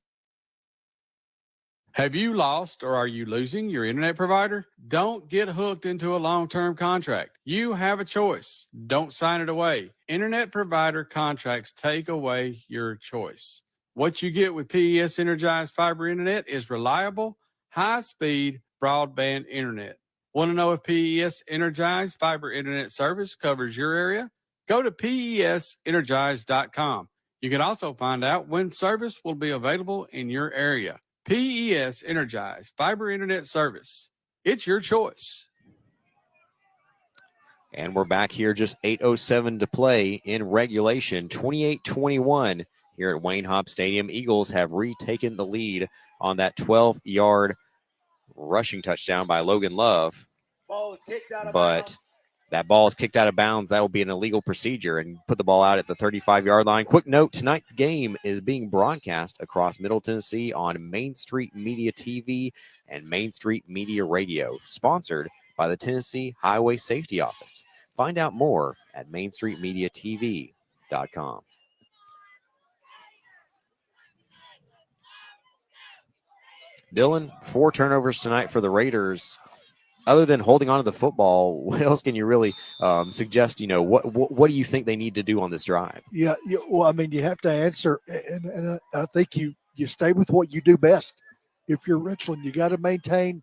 Have you lost or are you losing your internet provider? Don't get hooked into a long-term contract. You have a choice. Don't sign it away. Internet provider contracts take away your choice. What you get with PES Energized Fiber Internet is reliable, high-speed broadband internet. Want to know if PES Energized Fiber Internet service covers your area? Go to PESEnergized.com. You can also find out when service will be available in your area. PES Energized Fiber Internet Service. It's your choice. And we're back here, just 8:07 to play in regulation. 28-21 here at Wayne Hobb Stadium. Eagles have retaken the lead on that 12-yard rushing touchdown by Logan Love. Ball is kicked out of But bounds. that ball is kicked out of bounds. That will be an illegal procedure and put the ball out at the 35-yard line. Quick note, tonight's game is being broadcast across Middle Tennessee on Main Street Media TV and Main Street Media Radio, sponsored by the Tennessee Highway Safety Office. Find out more at mainstreetmediatv.com. Dylan, 4 turnovers tonight for the Raiders. Other than holding on to the football, what else can you really suggest? You know, what do you think they need to do on this drive? Yeah, well, I mean, you have to answer, and I think you stay with what you do best. If you're Richland, you got to maintain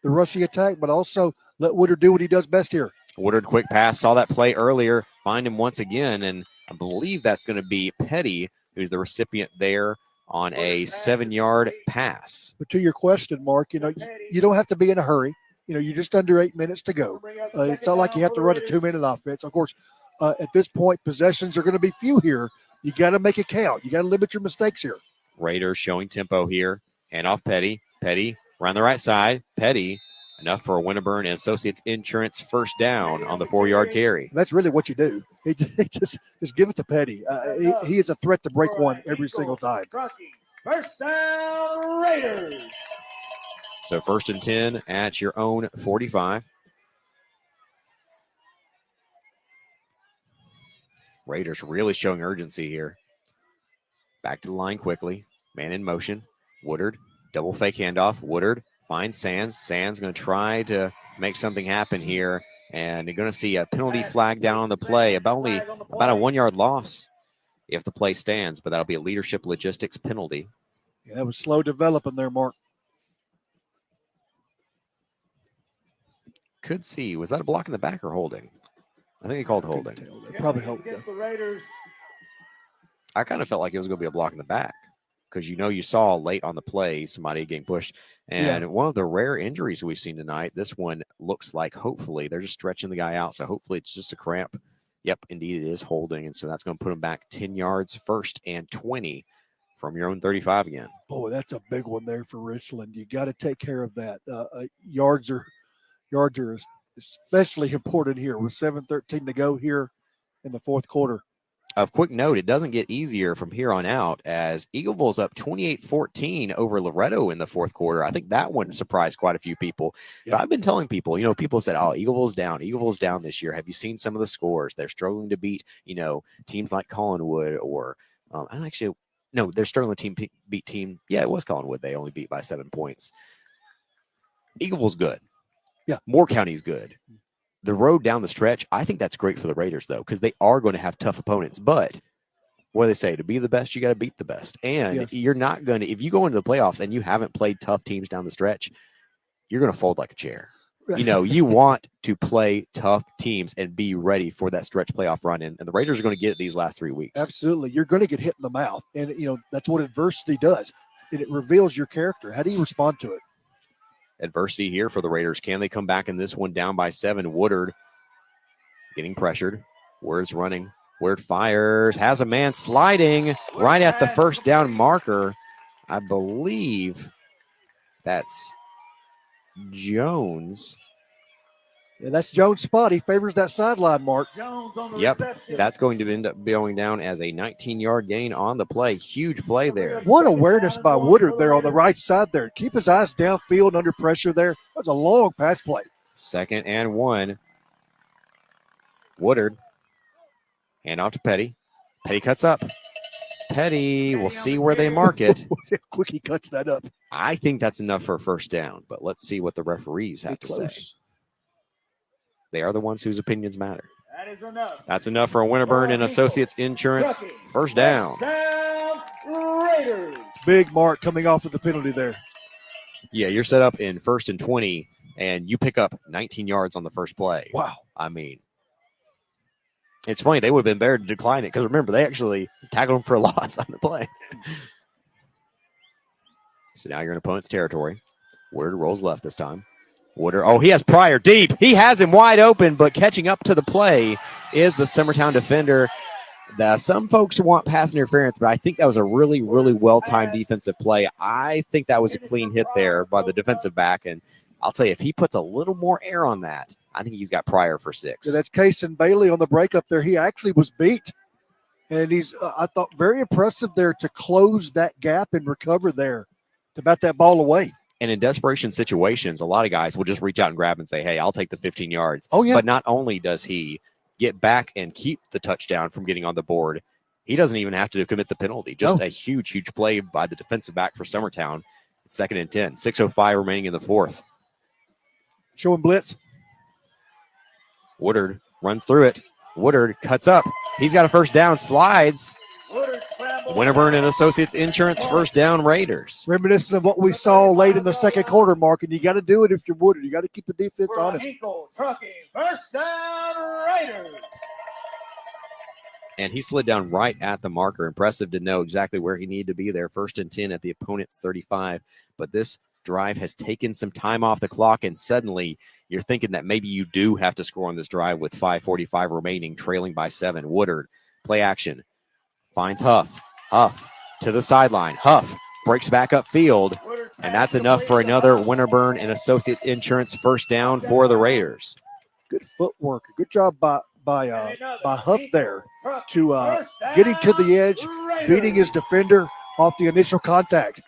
the rushing attack, but also let Woodard do what he does best here. Woodard, quick pass, saw that play earlier, find him once again, and I believe that's going to be Petty, who's the recipient there on a 7-yard pass. But to your question, Mark, you know, you don't have to be in a hurry. You know, you're just under 8 minutes to go. It's not like you have to run a 2-minute offense. Of course, at this point, possessions are going to be few here. You got to make it count. You got to limit your mistakes here. Raiders showing tempo here. Hand off Petty. Petty around the right side. Petty, enough for a Winterburn and Associates Insurance first down on the 4-yard carry. That's really what you do. Just give it to Petty. He is a threat to break one every single time. First down, Raiders. So 1st and 10 at your own 45. Raiders really showing urgency here. Back to the line quickly. Man in motion. Woodard, double fake handoff. Woodard finds Sands. Sands going to try to make something happen here. And you're going to see a penalty flag down on the play. About a 1-yard loss if the play stands, but that'll be a leadership logistics penalty. Yeah, it was slow developing there, Mark. Could see. Was that a block in the back or holding? I think they called holding. Probably holding. I kind of felt like it was going to be a block in the back because, you know, you saw late on the play somebody getting pushed. And one of the rare injuries we've seen tonight, this one looks like hopefully they're just stretching the guy out. So hopefully it's just a cramp. Yep, indeed it is holding. And so that's going to put him back 10 yards, 1st and 20 from your own 35 again. Boy, that's a big one there for Richland. You got to take care of that. Yards are especially important here with 7:13 to go here in the fourth quarter. A quick note, it doesn't get easier from here on out as Eagleville's up 28-14 over Loretto in the fourth quarter. I think that one surprised quite a few people. Yeah. But I've been telling people, people said, oh, Eagleville's down this year. Have you seen some of the scores? They're struggling to beat, teams like Collinwood or they're struggling to beat team. Yeah, it was Collinwood. They only beat by 7 points. Eagleville's good. Yeah. Moore County's good. The road down the stretch, I think that's great for the Raiders, though, because they are going to have tough opponents. But what do they say? To be the best, you got to beat the best. And you're not going to – if you go into the playoffs and you haven't played tough teams down the stretch, you're going to fold like a chair. You want to play tough teams and be ready for that stretch playoff run. And the Raiders are going to get it these last 3 weeks. Absolutely. You're going to get hit in the mouth. And, that's what adversity does. And it reveals your character. How do you respond to it? Adversity here for the Raiders. Can they come back in this one down by 7? Woodard getting pressured. Word's running. Word fires. Has a man sliding right at the first down marker. I believe that's Jones. Yeah, that's Jones' spot. He favors that sideline mark. Yep, that's going to end up going down as a 19-yard gain on the play. Huge play there. What awareness by Woodard there on the right side there. Keep his eyes downfield under pressure there. That's a long pass play. 2nd and 1. Woodard. Hand off to Petty. Petty cuts up. Petty, we'll see where they mark it. Quick, he cuts that up. I think that's enough for a first down, but let's see what the referees have to say. They are the ones whose opinions matter. That is enough. That's enough for a Winterburn and Associates Insurance. First down. Raiders. Big mark coming off of the penalty there. Yeah, you're set up in 1st and 20, and you pick up 19 yards on the first play. Wow. I mean, it's funny. They would have been better to decline it because, remember, they actually tackled him for a loss on the play. So now you're in opponent's territory. Woodard rolls left this time. Woodard, he has Pryor deep. He has him wide open, but catching up to the play is the Summertown defender. Some folks want pass interference, but I think that was a really, really well-timed defensive play. I think that was a clean hit there by the defensive back, and I'll tell you, if he puts a little more air on that, I think he's got Pryor for 6. Yeah, that's Kaysen Bailey on the breakup there. He actually was beat, and he's, I thought, very impressive there to close that gap and recover there to bat that ball away. And in desperation situations, a lot of guys will just reach out and grab and say, hey, I'll take the 15 yards. Oh, yeah. But not only does he get back and keep the touchdown from getting on the board, he doesn't even have to commit the penalty. Just a huge, huge play by the defensive back for Summertown. 2nd and 10. 6:05 remaining in the fourth. Showing blitz. Woodard runs through it. Woodard cuts up. He's got a first down, slides. Winterburn and Associates Insurance, first down Raiders. Reminiscent of what we saw late in the second quarter, Mark, and you got to do it if you're Woodard. You got to keep the defense honest. Trucking, first down Raiders. And he slid down right at the marker. Impressive to know exactly where he needed to be there. 1st and 10 at the opponent's 35. But this drive has taken some time off the clock, and suddenly you're thinking that maybe you do have to score on this drive with 5:45 remaining, trailing by 7. Woodard, play action, finds Huff. Huff to the sideline. Huff breaks back upfield, and that's enough for another Winterburn and Associates Insurance first down for the Raiders. Good footwork. Good job by Huff there to getting to the edge, beating his defender off the initial contact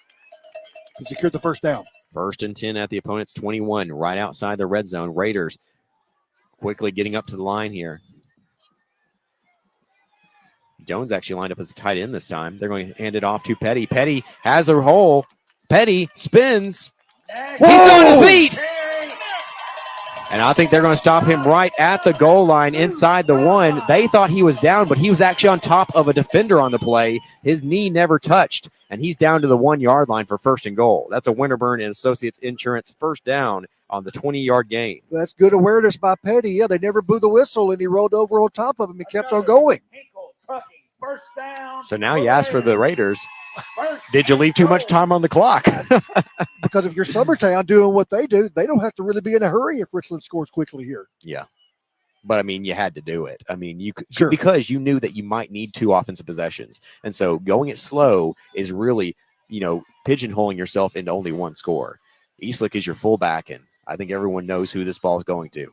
to secure the first down. 1st and 10 at the opponent's 21, right outside the red zone. Raiders quickly getting up to the line here. Jones actually lined up as a tight end this time. They're going to hand it off to Petty. Petty has a hole. Petty spins. He's on his feet. And I think they're going to stop him right at the goal line inside the 1. They thought he was down, but he was actually on top of a defender on the play. His knee never touched, and he's down to the 1-yard line for 1st and goal. That's a Winterburn and Associates Insurance first down on the 20-yard gain. That's good awareness by Petty. Yeah, they never blew the whistle, and he rolled over on top of him and kept on going. First down. So now you ask for the Raiders, did you leave too much time on the clock? Because if you're Summertown doing what they do, they don't have to really be in a hurry if Richland scores quickly here. Yeah. But I mean, you had to do it. I mean, you could, Sure. because you knew that you might need 2 offensive possessions. And so going it slow is really, pigeonholing yourself into only 1 score. Eastlick is your fullback, and I think everyone knows who this ball is going to.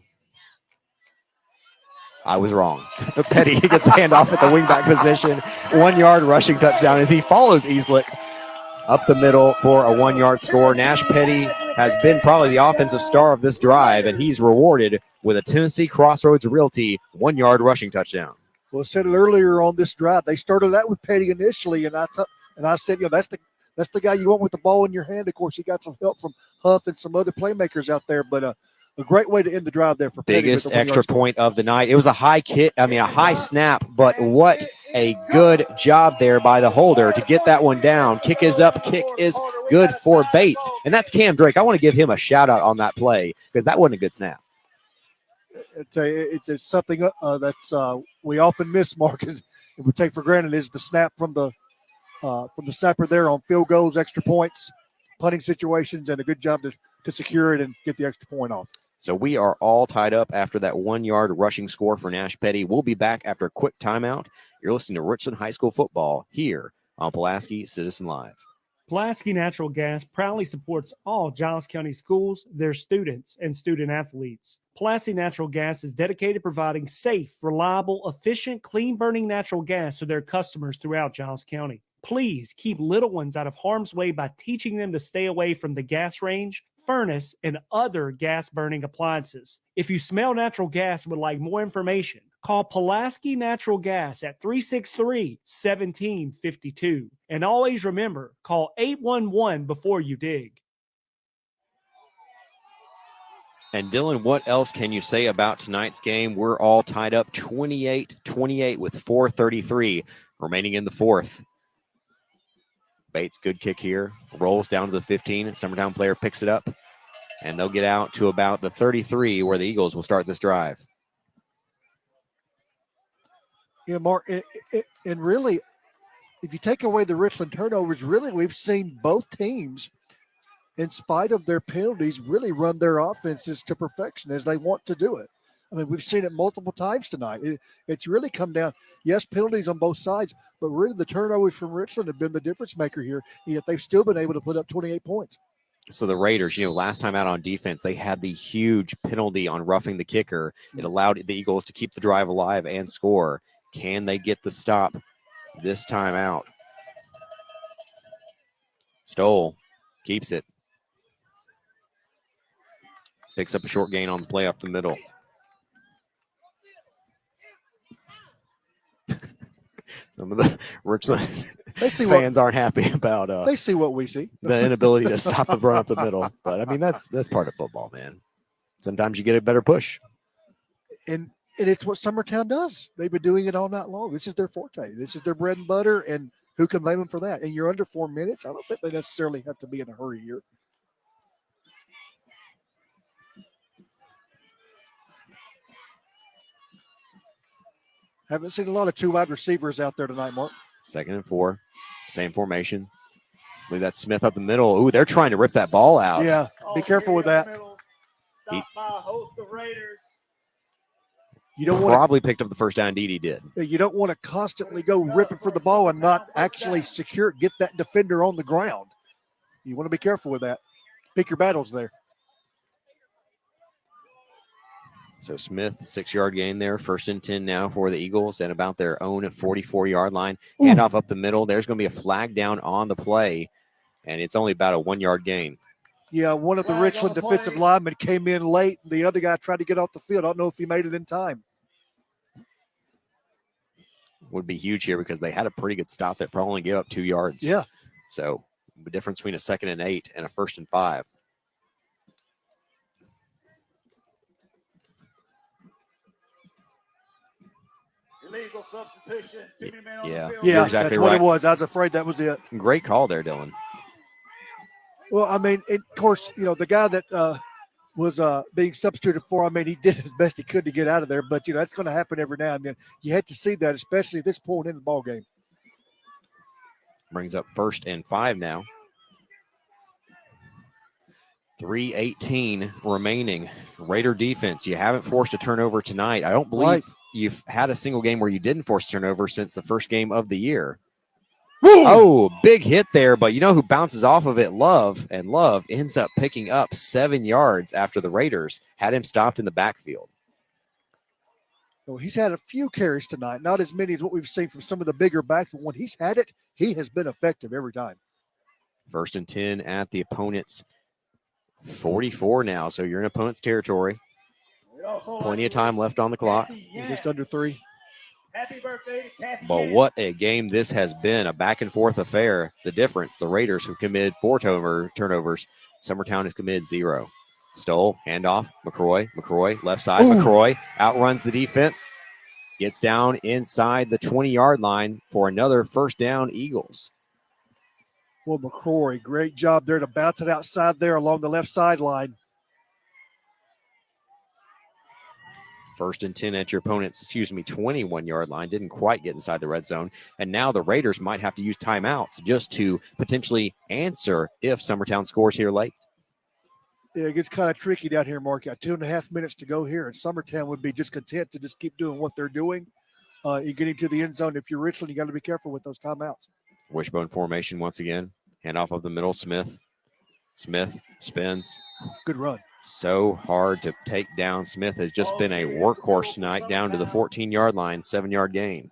I was wrong. Petty gets the handoff at the wingback position. 1 yard rushing touchdown as he follows Eastlick up the middle for a 1 yard score. Nash Petty has been probably the offensive star of this drive, and he's rewarded with a Tennessee Crossroads Realty 1 yard rushing touchdown. Well, I said it earlier on this drive. They started out with Petty initially, and I said, that's the guy you want with the ball in your hand. Of course, he got some help from Huff and some other playmakers out there, but a great way to end the drive there for Petty. Biggest extra point of the night. It was a high snap, but what a good job there by the holder to get that one down. Kick is up. Kick is good for Bates. And that's Cam Drake. I want to give him a shout out on that play because that wasn't a good snap. It's something that's we often miss, Marcus, and we take for granted is the snap from the snapper there on field goals, extra points, punting situations, and a good job to secure it and get the extra point off. So we are all tied up after that 1 yard rushing score for Nash Petty. We'll be back after a quick timeout. You're listening to Richland High School football here on Pulaski Citizen Live. Pulaski Natural Gas proudly supports all Giles County schools, their students, and student athletes. Pulaski Natural Gas is dedicated to providing safe, reliable, efficient, clean-burning natural gas to their customers throughout Giles County. Please keep little ones out of harm's way by teaching them to stay away from the gas range, furnace, and other gas-burning appliances. If you smell natural gas and would like more information, call Pulaski Natural Gas at 363-1752. And always remember, call 811 before you dig. And Dylan, what else can you say about tonight's game? We're all tied up 28-28 with 4:33 remaining in the fourth. Bates, good kick here. Rolls down to the 15. Summertown player picks it up. And they'll get out to about the 33 where the Eagles will start this drive. Yeah, Mark, and really, if you take away the Richland turnovers, really we've seen both teams, in spite of their penalties, really run their offenses to perfection as they want to do it. I mean, we've seen it multiple times tonight. It's really come down, yes, penalties on both sides, but really the turnovers from Richland have been the difference maker here, yet they've still been able to put up 28 points. So the Raiders, last time out on defense, they had the huge penalty on roughing the kicker. It allowed the Eagles to keep the drive alive and score. Can they get the stop this time out? Stoll keeps it. Picks up a short gain on the play up the middle. Some of the Richland fans aren't happy about they see what we see. The inability to stop the run up the middle. But, I mean, that's part of football, man. Sometimes you get a better push. And it's what Summertown does. They've been doing it all night long. This is their forte. This is their bread and butter, and who can blame them for that? And you're under 4 minutes. I don't think they necessarily have to be in a hurry here. Haven't seen a lot of 2 wide receivers out there tonight, Mark. 2nd and 4, same formation. I believe that's Smith up the middle. Ooh, they're trying to rip that ball out. Yeah, be careful with that. Stop by a host of Raiders. You don't probably picked up the first down. Indeed, he did. You don't want to constantly go ripping for the ball and not actually get that defender on the ground. You want to be careful with that. Pick your battles there. So Smith, 6-yard gain there. 1st and 10 now for the Eagles at about their own 44-yard line. Handoff up the middle. There's going to be a flag down on the play, and it's only about a 1-yard gain. Yeah, one of the Richland defensive linemen came in late. The other guy tried to get off the field. I don't know if he made it in time. Would be huge here because they had a pretty good stop that probably only gave up 2 yards. Yeah. So the difference between a 2nd and 8 and a 1st and 5. Illegal substitution. Too many men on Yeah, the field. Yeah, exactly that's what right. it was. I was afraid that was it. Great call there, Dylan. Well, I mean, of course, the guy that was being substituted for, I mean, he did as best he could to get out of there, but, that's going to happen every now and then. You have to see that, especially at this point in the ball game. Brings up 1st and 5 now. 3:18 remaining. Raider defense, you haven't forced a turnover tonight. I don't believe you've had a single game where you didn't force a turnover since the first game of the year. Woo! Oh, big hit there, but you know who bounces off of it? Love, and Love ends up picking up 7 yards after the Raiders had him stopped in the backfield. So he's had a few carries tonight, not as many as what we've seen from some of the bigger backs, but when he's had it, he has been effective every time. 1st and 10 at the opponent's 44 now, so you're in opponent's territory. Plenty of time left on the clock. Just under 3. Happy birthday to Kathy. But what a game this has been, a back-and-forth affair. The difference, the Raiders have committed 4 turnovers. Summertown has committed 0. Stoll, handoff, McCroy, left side. Ooh. McCroy outruns the defense, gets down inside the 20-yard line for another first down, Eagles. Well, McCroy, great job there to bounce it outside there along the left sideline. 1st and 10 at your opponent's, 21-yard line. Didn't quite get inside the red zone. And now the Raiders might have to use timeouts just to potentially answer if Summertown scores here late. Yeah, it gets kind of tricky down here, Mark. Got 2.5 minutes to go here, and Summertown would be just content to just keep doing what they're doing. You're getting to the end zone. If you're Richland, you got to be careful with those timeouts. Wishbone formation once again. Handoff of the middle, Smith. Smith spins. Good run. So hard to take down. Smith has just been a workhorse tonight, down to the 14-yard line, 7-yard gain.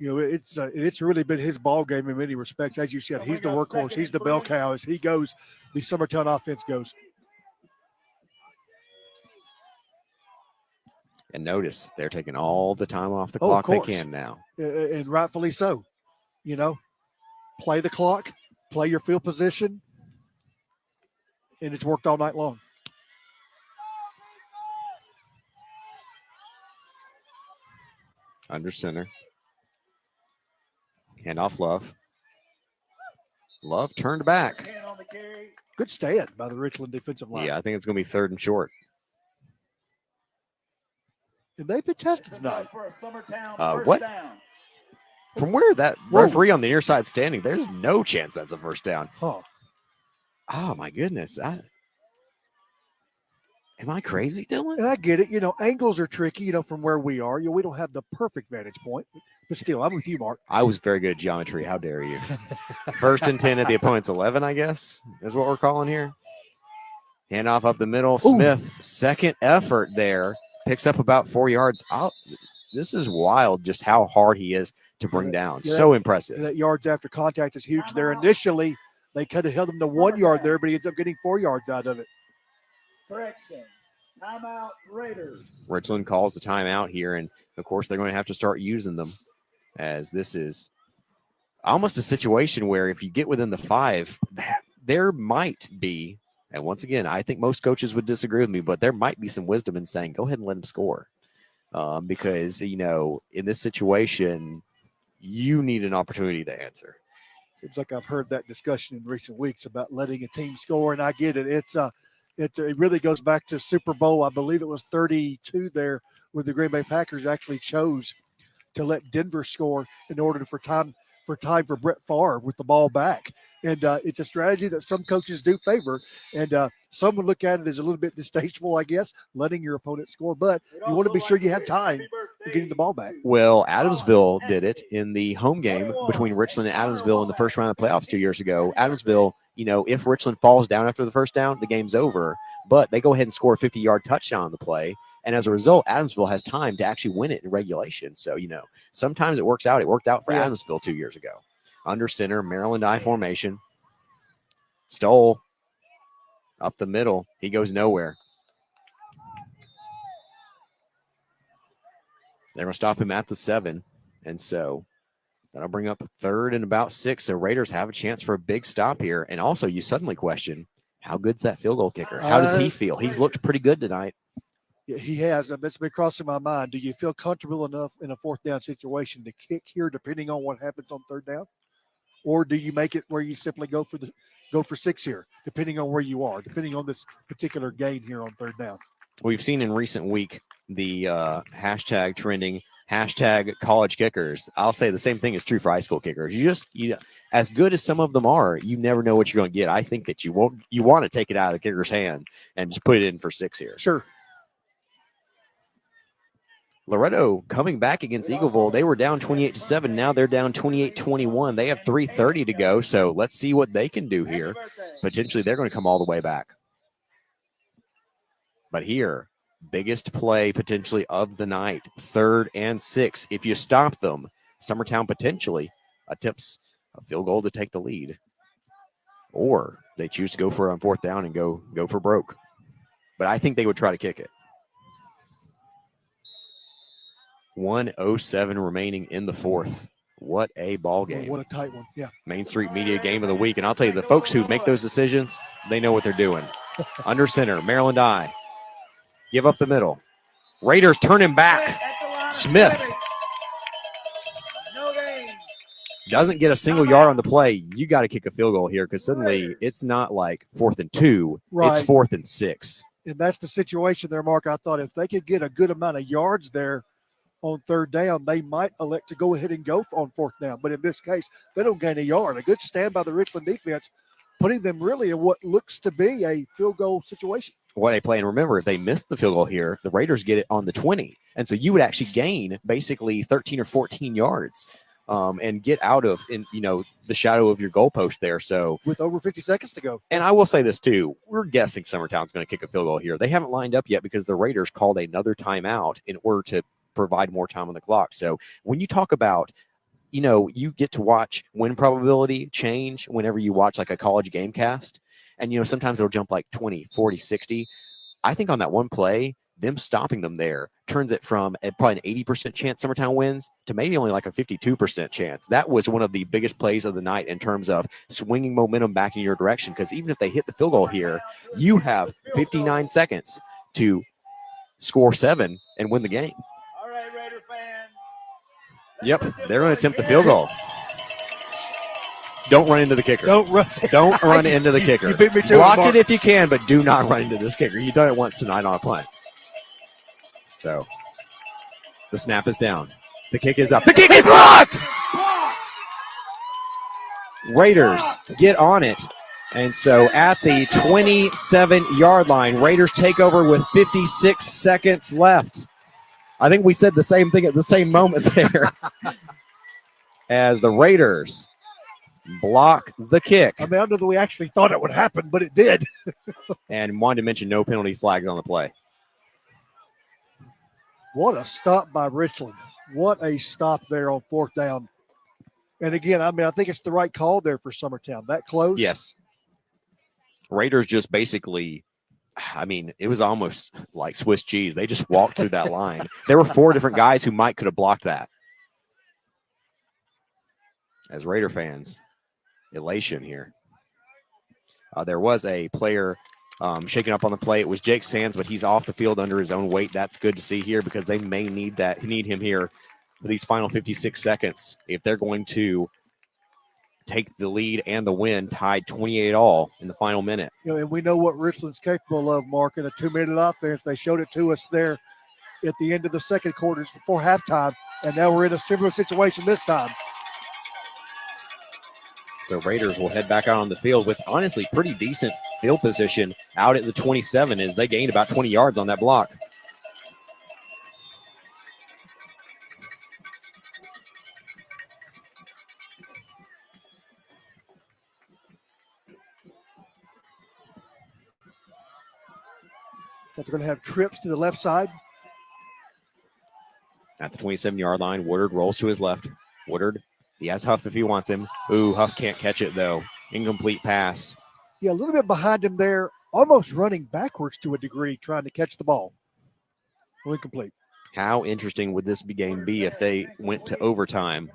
You know, it's really been his ball game in many respects. As you said, he's the workhorse. He's the bell cow. As he goes, the Summertown offense goes. And notice they're taking all the time off the clock they can now. And rightfully so. You know, play the clock, play your field position, and it's worked all night long. Under center. Handoff Love. Love turned back. Good stand by the Richland defensive line. Yeah, I think it's going to be 3rd and short. And they've been tested tonight. What? From where that referee on the near side standing, there's no chance that's a first down. Huh. Oh, my goodness. Am I crazy, Dylan? And I get it. You know, angles are tricky, you know, from where we are. You know, we don't have the perfect vantage point. But still, I'm with you, Mark. I was very good at geometry. How dare you? 1st and 10 at the opponent's 11, I guess, is what we're calling here. Handoff up the middle. Smith, second effort there. Picks up about 4 yards out. This is wild just how hard he is to bring down. Yeah, so impressive. That yards after contact is huge there. Initially, they could have held him to 1 yard there, but he ends up getting 4 yards out of it. Correction. Timeout, Raiders. Richland calls the timeout here, and, of course, they're going to have to start using them, as this is almost a situation where if you get within the 5, there might be, and once again, I think most coaches would disagree with me, but there might be some wisdom in saying, go ahead and let him score. Because, you know, in this situation, you need an opportunity to answer. Seems like I've heard that discussion in recent weeks about letting a team score, and I get it. It really goes back to Super Bowl. I believe it was 32 there, where the Green Bay Packers actually chose to let Denver score in order for time for Brett Favre with the ball back. And it's a strategy that some coaches do favor. And some would look at it as a little bit distasteful, I guess, letting your opponent score. But you want to be sure you have time for getting the ball back. Well, Adamsville did it in the home game between Richland and Adamsville in the first round of the playoffs 2 years ago. Adamsville, you know, if Richland falls down after the first down, the game's over. But they go ahead and score a 50-yard touchdown on the play. And as a result, Adamsville has time to actually win it in regulation. So, you know, sometimes it works out. It worked out for Adamsville 2 years ago. Under center, Maryland I formation. Stoll up the middle. He goes nowhere. They're going to stop him at the 7. And so that'll bring up 3rd and about 6. So Raiders have a chance for a big stop here. And also you suddenly question, how good's that field goal kicker? How does he feel? He's looked pretty good tonight. Yeah, he has. It's been crossing my mind. Do you feel comfortable enough in a 4th down situation to kick here, depending on what happens on 3rd down? Or do you make it where you simply go for 6 here, depending on where you are, depending on this particular gain here on 3rd down? We've seen in recent week the hashtag trending Hashtag college kickers. I'll say the same thing is true for high school kickers. You as good as some of them are, you never know what you're going to get. I think that you want to take it out of the kicker's hand and just put it in for 6 here. Sure. Loretto coming back against Eagleville. They were down 28-7. Now they're down 28-21. They have 3:30 to go. So let's see what they can do here. Potentially they're going to come all the way back. But here, biggest play potentially of the night, 3rd and 6. If you stop them, Summertown potentially attempts a field goal to take the lead. Or they choose to go for it on 4th down and go for broke. But I think they would try to kick it. 1:07 remaining in the 4th. What a ball game. What a tight one. Yeah. Main Street Media Game of the Week. And I'll tell you, the folks who make those decisions, they know what they're doing. Under center, Maryland I. Give up the middle. Raiders turn him back. Smith doesn't get a single yard on the play. You got to kick a field goal here because suddenly it's not like 4th and 2. Right. It's 4th and 6. And that's the situation there, Mark. I thought if they could get a good amount of yards there on 3rd down, they might elect to go ahead and go on 4th down. But in this case, they don't gain a yard. A good stand by the Richland defense, putting them really in what looks to be a field goal situation. What a play. And remember, if they miss the field goal here, the Raiders get it on the 20. And so you would actually gain basically 13 or 14 yards and get out of the shadow of your goalpost there. So with over 50 seconds to go. And I will say this too. We're guessing Summertown's going to kick a field goal here. They haven't lined up yet because the Raiders called another timeout in order to provide more time on the clock. So when you talk about, you get to watch win probability change whenever you watch like a college game cast. And, sometimes it'll jump like 20, 40, 60. I think on that one play, them stopping them there turns it from probably an 80% chance Summertown wins to maybe only like a 52% chance. That was one of the biggest plays of the night in terms of swinging momentum back in your direction. Because even if they hit the field goal here, you have 59 seconds to score 7 and win the game. All right, Raider fans. Yep, they're going to attempt the field goal. Don't run into the kicker. Don't run into the kicker. You beat me to Block it, it if you can, but do not run into this kicker. You've done it once tonight on a punt. So the snap is down. The kick is up. The kick is blocked! Raiders get on it. And so at the 27-yard line, Raiders take over with 56 seconds left. I think we said the same thing at the same moment there. As the Raiders block the kick. I mean, I don't know that we actually thought it would happen, but it did. And wanted to mention no penalty flags on the play. What a stop by Richland. What a stop there on 4th down. And again, I think it's the right call there for Summertown. That close? Yes. Raiders just basically, it was almost like Swiss cheese. They just walked through that line. There were 4 different guys who could have blocked that. As Raider fans, elation here. There was a player shaking up on the play. It was Jake Sands, but he's off the field under his own weight. That's good to see here because they may need him here for these final 56 seconds if they're going to take the lead and the win tied 28-all in the final minute. And we know what Richland's capable of, Mark, in a 2-minute offense. They showed it to us there at the end of the second quarters before halftime, and now we're in a similar situation this time. So Raiders will head back out on the field with honestly pretty decent field position out at the 27 as they gained about 20 yards on that block. That they're going to have trips to the left side. At the 27-yard line, Woodard rolls to his left. Woodard, he has Huff if he wants him. Ooh, Huff can't catch it, though. Incomplete pass. Yeah, a little bit behind him there, almost running backwards to a degree, trying to catch the ball. Incomplete. How interesting would this game be if they went to overtime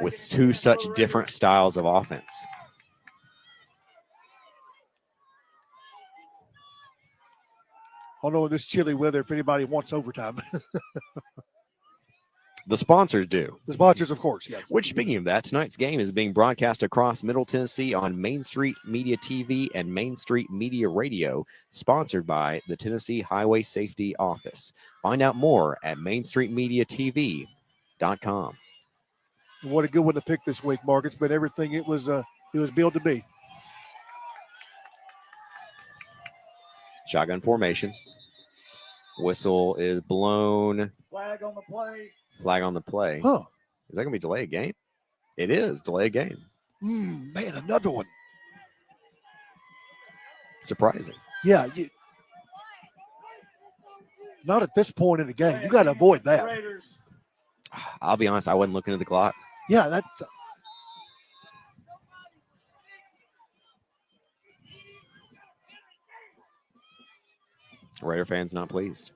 with 2 such different styles of offense? I don't know in this chilly weather if anybody wants overtime. The sponsors do. The sponsors, of course, yes. Which, speaking of that, tonight's game is being broadcast across Middle Tennessee on Main Street Media TV and Main Street Media Radio, sponsored by the Tennessee Highway Safety Office. Find out more at mainstreetmediatv.com. MSPGame.com. What a good one to pick this week, Mark. It's been everything it was billed to be. Shotgun formation. Whistle is blown. Flag on the play. Flag on the play. Huh. Is that going to be delay a game? It is. Delay a game. Man, another one. Surprising. Yeah. Not at this point in the game. You got to avoid that. I'll be honest, I wasn't looking at the clock. Yeah, that's Raider fans not pleased.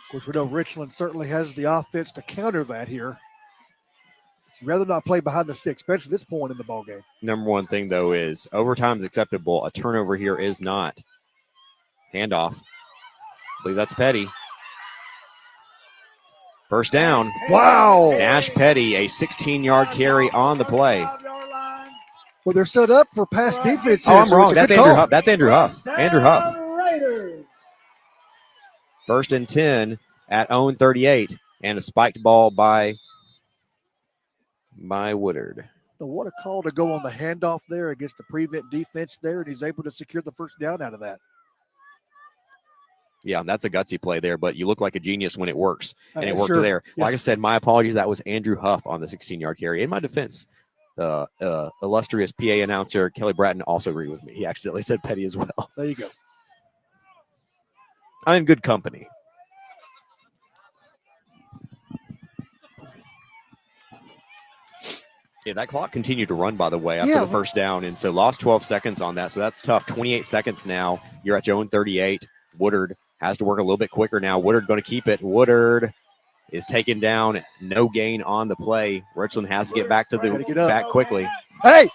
Of course, we know Richland certainly has the offense to counter that here. You'd rather not play behind the stick, especially this point in the ballgame. Number one thing, though, is overtime is acceptable. A turnover here is not. Handoff. I believe that's Petty. First down. Wow. Nash Petty, a 16-yard carry on the play. Well, they're set up for pass defense here. Oh, I'm so wrong. it's a That's good Andrew call. Huff. That's Andrew Huff. Andrew Huff. First and 10 at own 38. And a spiked ball by Woodard. So what a call to go on the handoff there against the prevent defense there, and he's able to secure the first down out of that. Yeah, that's a gutsy play there, but you look like a genius when it works, and it worked Sure. there. Yeah. Like I said, my apologies. That was Andrew Huff on the 16-yard carry. In my defense, the illustrious PA announcer Kelly Bratton also agreed with me. He accidentally said Petty as well. There you go. I'm in good company. Yeah, that clock continued to run, by the way, after the first down, and so lost 12 seconds on that, so that's tough. 28 seconds now. You're at your own 38. Woodard has to work a little bit quicker now. Woodard going to keep it. Woodard is taken down. No gain on the play. Richland has to get back to the back quickly. Hey!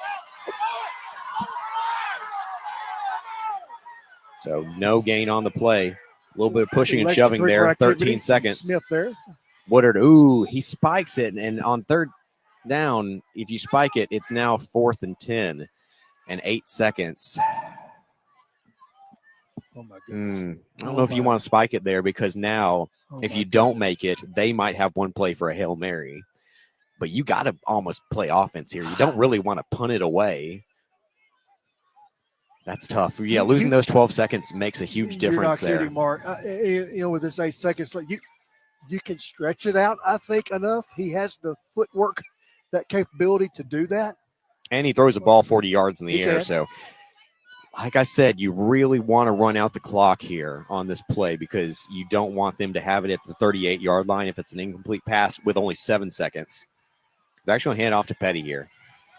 So no gain on the play. A little bit of pushing and shoving Extracurricular there. activity 13 from seconds. Smith there. Woodard, ooh, he spikes it. And on third down, if you spike it, it's now 4th and 10 and 8 seconds. Oh, my goodness. I don't know if you want to spike it there because now if you don't make it, they might have one play for a Hail Mary. But you got to almost play offense here. You don't really want to punt it away. That's tough. Yeah, losing those 12 seconds makes a huge difference You're not there. kidding, Mark. With this 8 seconds, you can stretch it out, I think, enough. He has the footwork, that capability to do that. And he throws a ball 40 yards in the He air. can. So, like I said, you really want to run out the clock here on this play because you don't want them to have it at the 38-yard line if it's an incomplete pass with only 7 seconds. They're actually going to hand off to Petty here.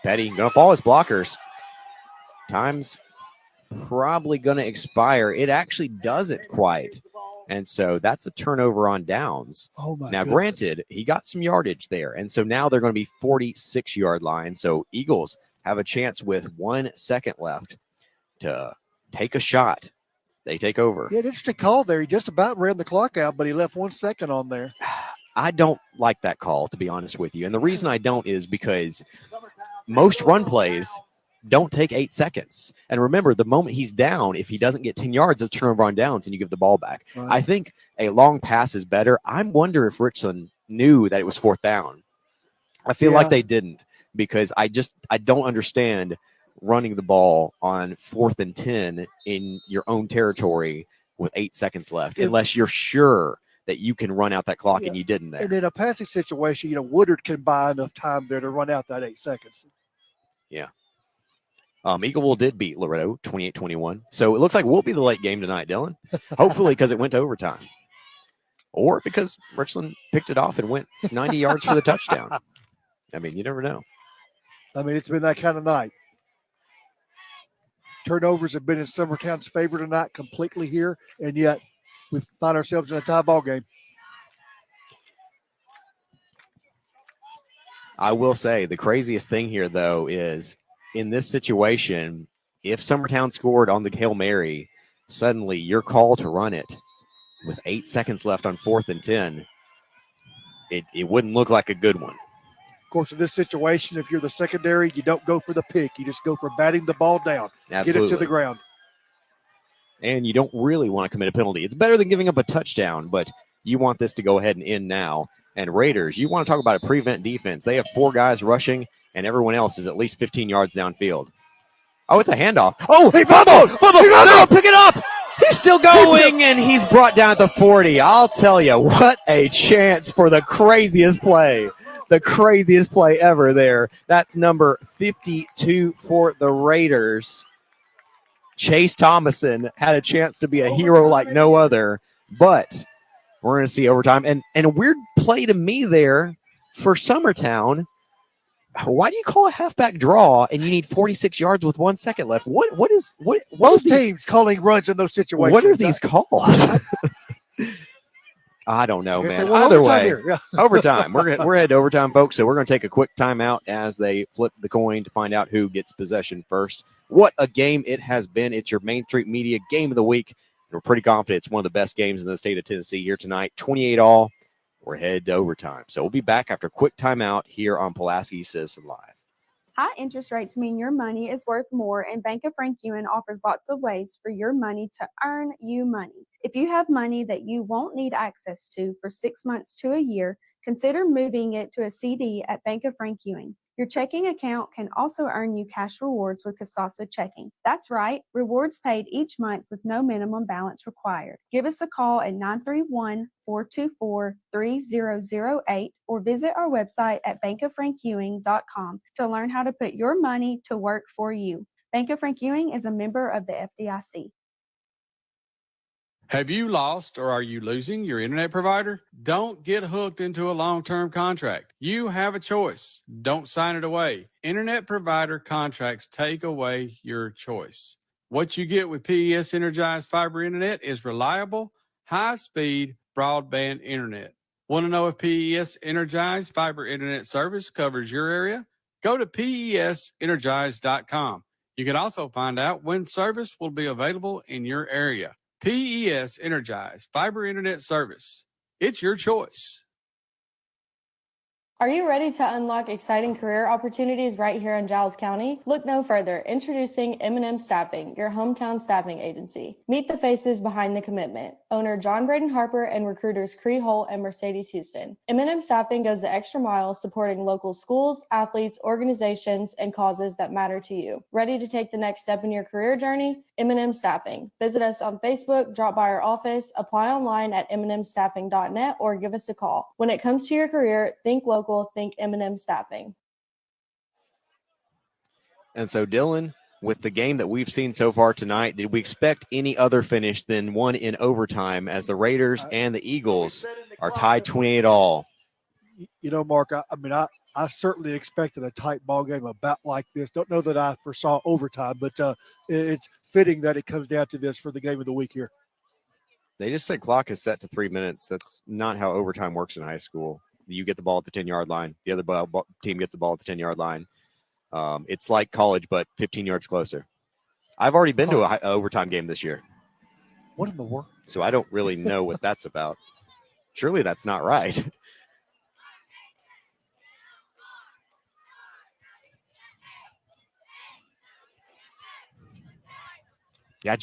Petty going to follow his blockers. Time's probably going to expire. It actually doesn't quite. And so that's a turnover on downs. Oh, my Now, goodness. granted, he got some yardage there. And so now they're going to be 46-yard line. So Eagles have a chance with 1 second left to take a shot. They take over. Yeah, interesting call there. He just about ran the clock out, but he left 1 second on there. I don't like that call, to be honest with you. And the reason I don't is because most run plays don't take 8 seconds. And remember, the moment he's down, if he doesn't get 10 yards, it's turnover on downs and you give the ball back. Right. I think a long pass is better. I wonder if Richland knew that it was 4th down. I feel like they didn't because I don't understand running the ball on 4th and 10 in your own territory with 8 seconds left, unless you're sure that you can run out that clock and you didn't there. And in a passing situation, Woodard can buy enough time there to run out that 8 seconds. Yeah. Eagleville did beat Loretto 28-21. So it looks like we'll be the late game tonight, Dylan. Hopefully because it went to overtime. Or because Richland picked it off and went 90 yards for the touchdown. I mean, you never know. I mean, it's been that kind of night. Turnovers have been in Summertown's favor tonight completely here, and yet we find ourselves in a tie ball game. I will say the craziest thing here, though, is in this situation, if Summertown scored on the Hail Mary, suddenly your call to run it with 8 seconds left on 4th and 10, it wouldn't look like a good one. Of course, in this situation, if you're the secondary, you don't go for the pick. You just go for batting the ball down. Absolutely. Get it to the ground. and you don't really want to commit a penalty. It's better than giving up a touchdown, but you want this to go ahead and end now. And Raiders, you want to talk about a prevent defense. They have 4 guys rushing, and everyone else is at least 15 yards downfield. Oh, it's a handoff. Oh, hey, fumble! No, pick it up! He's still going, and he's brought down at the 40. I'll tell you, what a chance for the craziest play. The craziest play ever there. That's number 52 for the Raiders. Chase Thomason had a chance to be a hero like no other, but we're going to see overtime. And a weird play to me there for Summertown. Why do you call a halfback draw and you need 46 yards with 1 second left? What Both teams calling runs in those situations. What are these calls? I don't know, man. Either way, overtime. We're headed to overtime, folks. So we're going to take a quick timeout as they flip the coin to find out who gets possession first. What a game it has been. It's your Main Street Media Game of the Week. We're pretty confident it's one of the best games in the state of Tennessee here tonight. 28-all. We're headed to overtime. So we'll be back after a quick timeout here on Pulaski Citizen Live. High interest rates mean your money is worth more, and Bank of Frank Ewan offers lots of ways for your money to earn you money. If you have money that you won't need access to for 6 months to a year, consider moving it to a CD at Bank of Frank Ewing. Your checking account can also earn you cash rewards with Kasasa Checking. That's right, rewards paid each month with no minimum balance required. Give us a call at 931-424-3008 or visit our website at bankofrankewing.com to learn how to put your money to work for you. Bank of Frank Ewing is a member of the FDIC. Have you lost or are you losing your internet provider? Don't get hooked into a long-term contract. You have a choice. Don't sign it away. Internet provider contracts take away your choice. What you get with PES Energized Fiber Internet is reliable, high-speed broadband internet. Want to know if PES Energized Fiber Internet service covers your area? Go to PESEnergized.com. You can also find out when service will be available in your area. PES Energized Fiber Internet Service. It's your choice. Are you ready to unlock exciting career opportunities right here in Giles County? Look no further. Introducing M&M Staffing, your hometown staffing agency. Meet the faces behind the commitment. Owner John Braden Harper and recruiters Cree Holt and Mercedes Houston. M&M Staffing goes the extra mile supporting local schools, athletes, organizations, and causes that matter to you. Ready to take the next step in your career journey? M&M Staffing. Visit us on Facebook, drop by our office, apply online at mnmstaffing.net, or give us a call. When it comes to your career, think local. Think M&M Staffing. And so, Dylan, with the game that we've seen so far tonight, did we expect any other finish than one in overtime as the Raiders and the Eagles are tied 28-all? You know, Mark, I certainly expected a tight ball game about like this. Don't know that I foresaw overtime, but it's fitting that it comes down to this for the game of the week here. They just said clock is set to 3 minutes. That's not how overtime works in high school. You get the ball at the 10-yard line. The other team gets the ball at the 10-yard line. It's like college, but 15 yards closer. I've already been to an overtime game this year. What in the world? So I don't really know what that's about. Surely that's not right. Yeah,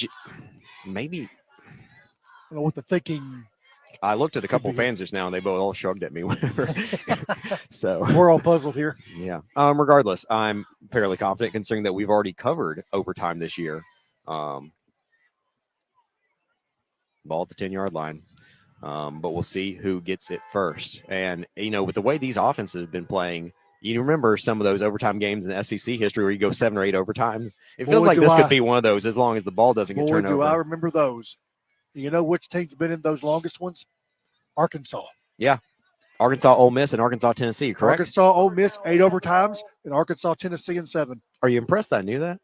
maybe. I don't know what the thinking. I looked at a couple of fans just now, and they both all shrugged at me. Whatever. So we're all puzzled here. Yeah. Regardless, I'm fairly confident considering that we've already covered overtime this year. Ball at the 10-yard line. But we'll see who gets it first. And, with the way these offenses have been playing, you remember some of those overtime games in the SEC history where you go 7 or 8 overtimes? It feels like this could be one of those as long as the ball doesn't get turned over. I remember those. You know which team's been in those longest ones? Arkansas. Yeah. Arkansas, Ole Miss, and Arkansas, Tennessee, correct? Arkansas, Ole Miss, 8 overtimes, and Arkansas, Tennessee, and 7. Are you impressed that I knew that?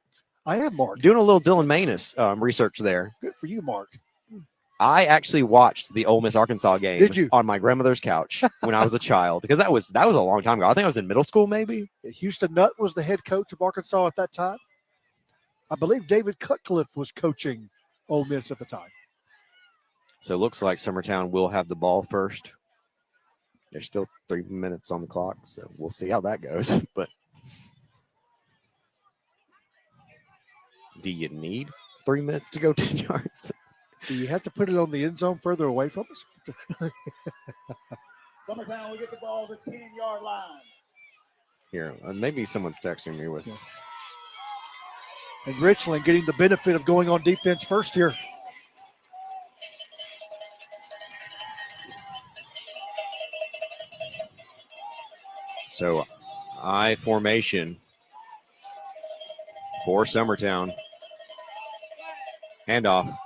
I am, Mark. Doing a little Dylan Manus research there. Good for you, Mark. I actually watched the Ole Miss Arkansas game Did you? On my grandmother's couch when I was a child, because that was a long time ago. I think I was in middle school, maybe. Houston Nutt was the head coach of Arkansas at that time. I believe David Cutcliffe was coaching Ole Miss at the time. So it looks like Summertown will have the ball first. There's still 3 minutes on the clock, so we'll see how that goes. But do you need 3 minutes to go 10 yards. Do you have to put it on the end zone further away from us? Summertown will get the ball to the 10-yard line. Here, maybe someone's texting me with. And Richland getting the benefit of going on defense first here. So, I formation for Summertown. Handoff.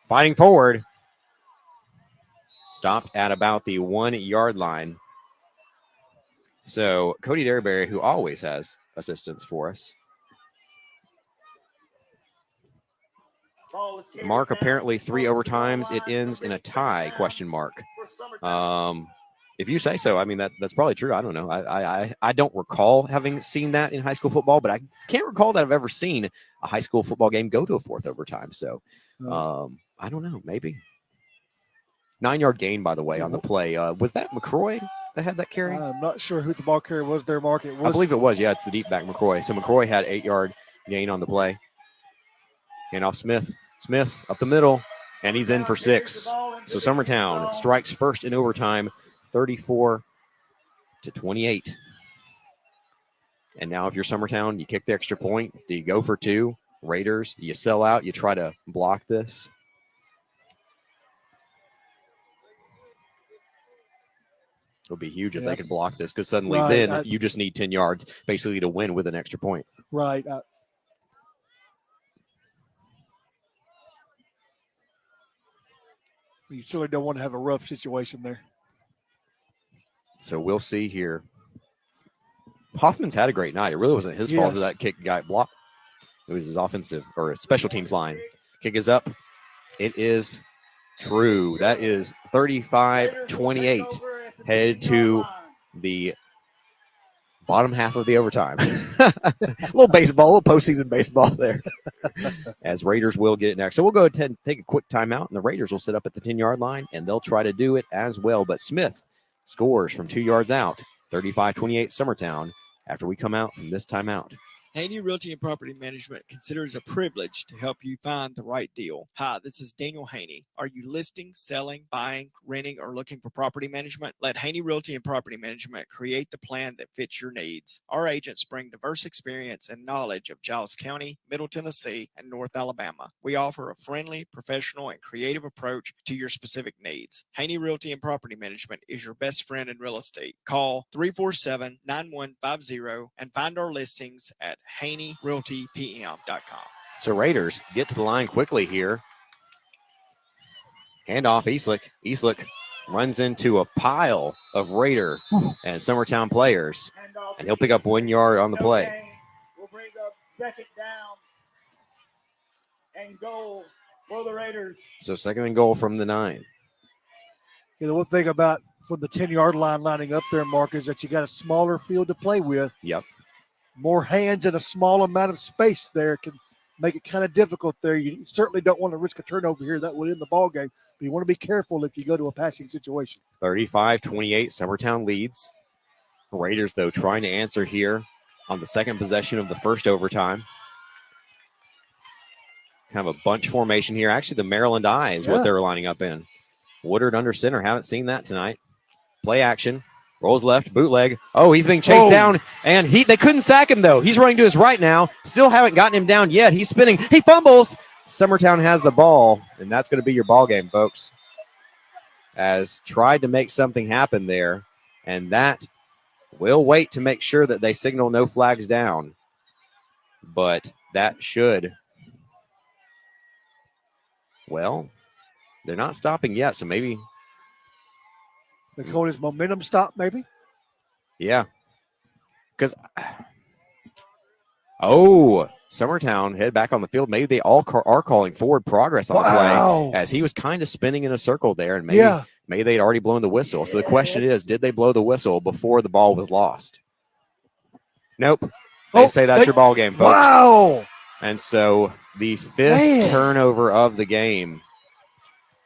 Fighting forward. Stopped at about the 1 yard line. So, Cody Derryberry, who always has assistance for us. Mark, apparently 3 overtimes. It ends in a tie, question mark. If you say so, I mean, that's probably true. I don't know. I don't recall having seen that in high school football, but I can't recall that I've ever seen a high school football game go to a 4th overtime. So I don't know, maybe. 9-yard gain, by the way, on the play. Was that McCroy that had that carry? I'm not sure who the ball carrier was there, Mark. It was. I believe it was. Yeah, it's the deep back McCroy. So McCroy had 8-yard gain on the play. Hand off Smith. Smith up the middle, and he's in for 6. So Summertown strikes first in overtime, 34-28. And now if you're Summertown, you kick the extra point. Do you go for 2? Raiders, you sell out. You try to block this. It would be huge if they could block this, because suddenly then you just need 10 yards basically to win with an extra point. Right. You certainly don't want to have a rough situation there. So we'll see here. Hoffman's had a great night. It really wasn't his fault that that kick got blocked. It was his offensive or special teams line. Kick is up. It is true. That is 35-28. Headed to the bottom half of the overtime. A little baseball, a little postseason baseball there. As Raiders will get it next. So we'll go ahead and take a quick timeout, and the Raiders will sit up at the 10-yard line, and they'll try to do it as well. But Smith scores from 2 yards out, 35-28 Summertown, after we come out from this timeout. Haney Realty and Property Management considers a privilege to help you find the right deal. Hi, this is Daniel Haney. Are you listing, selling, buying, renting, or looking for property management? Let Haney Realty and Property Management create the plan that fits your needs. Our agents bring diverse experience and knowledge of Giles County, Middle Tennessee, and North Alabama. We offer a friendly, professional, and creative approach to your specific needs. Haney Realty and Property Management is your best friend in real estate. Call 347-9150 and find our listings at HaneyRealtyPM.com. So Raiders get to the line quickly here. Hand off Eastlick. Eastlick runs into a pile of Raider and Summertown players, and he'll pick up 1 yard on the play. We'll bring up 2nd down and goal for the Raiders. So 2nd and goal from the 9. Yeah, the one thing about from the 10-yard line lining up there, Mark, is that you got a smaller field to play with. Yep. More hands in a small amount of space there can make it kind of difficult there. You certainly don't want to risk a turnover here. That would end the ball game. But you want to be careful if you go to a passing situation. 35-28, Summertown leads. Raiders, though, trying to answer here on the 2nd possession of the 1st overtime. Kind of a bunch formation here. Actually, the Maryland Eye is what they're lining up in. Woodard under center. Haven't seen that tonight. Play action. Rolls left, bootleg. Oh, he's being chased down, and they couldn't sack him, though. He's running to his right now. Still haven't gotten him down yet. He's spinning. He fumbles. Summertown has the ball, and that's going to be your ball game, folks. As tried to make something happen there, and that will wait to make sure that they signal no flags down. But that should. Well, they're not stopping yet, so maybe. They call his momentum stop, maybe? Yeah. Because, Summertown head back on the field. Maybe they all are calling forward progress on the play, as he was kind of spinning in a circle there, and maybe they'd already blown the whistle. So the question is, did they blow the whistle before the ball was lost? Nope. They say that's your ball game, folks. Wow. And so the 5th turnover of the game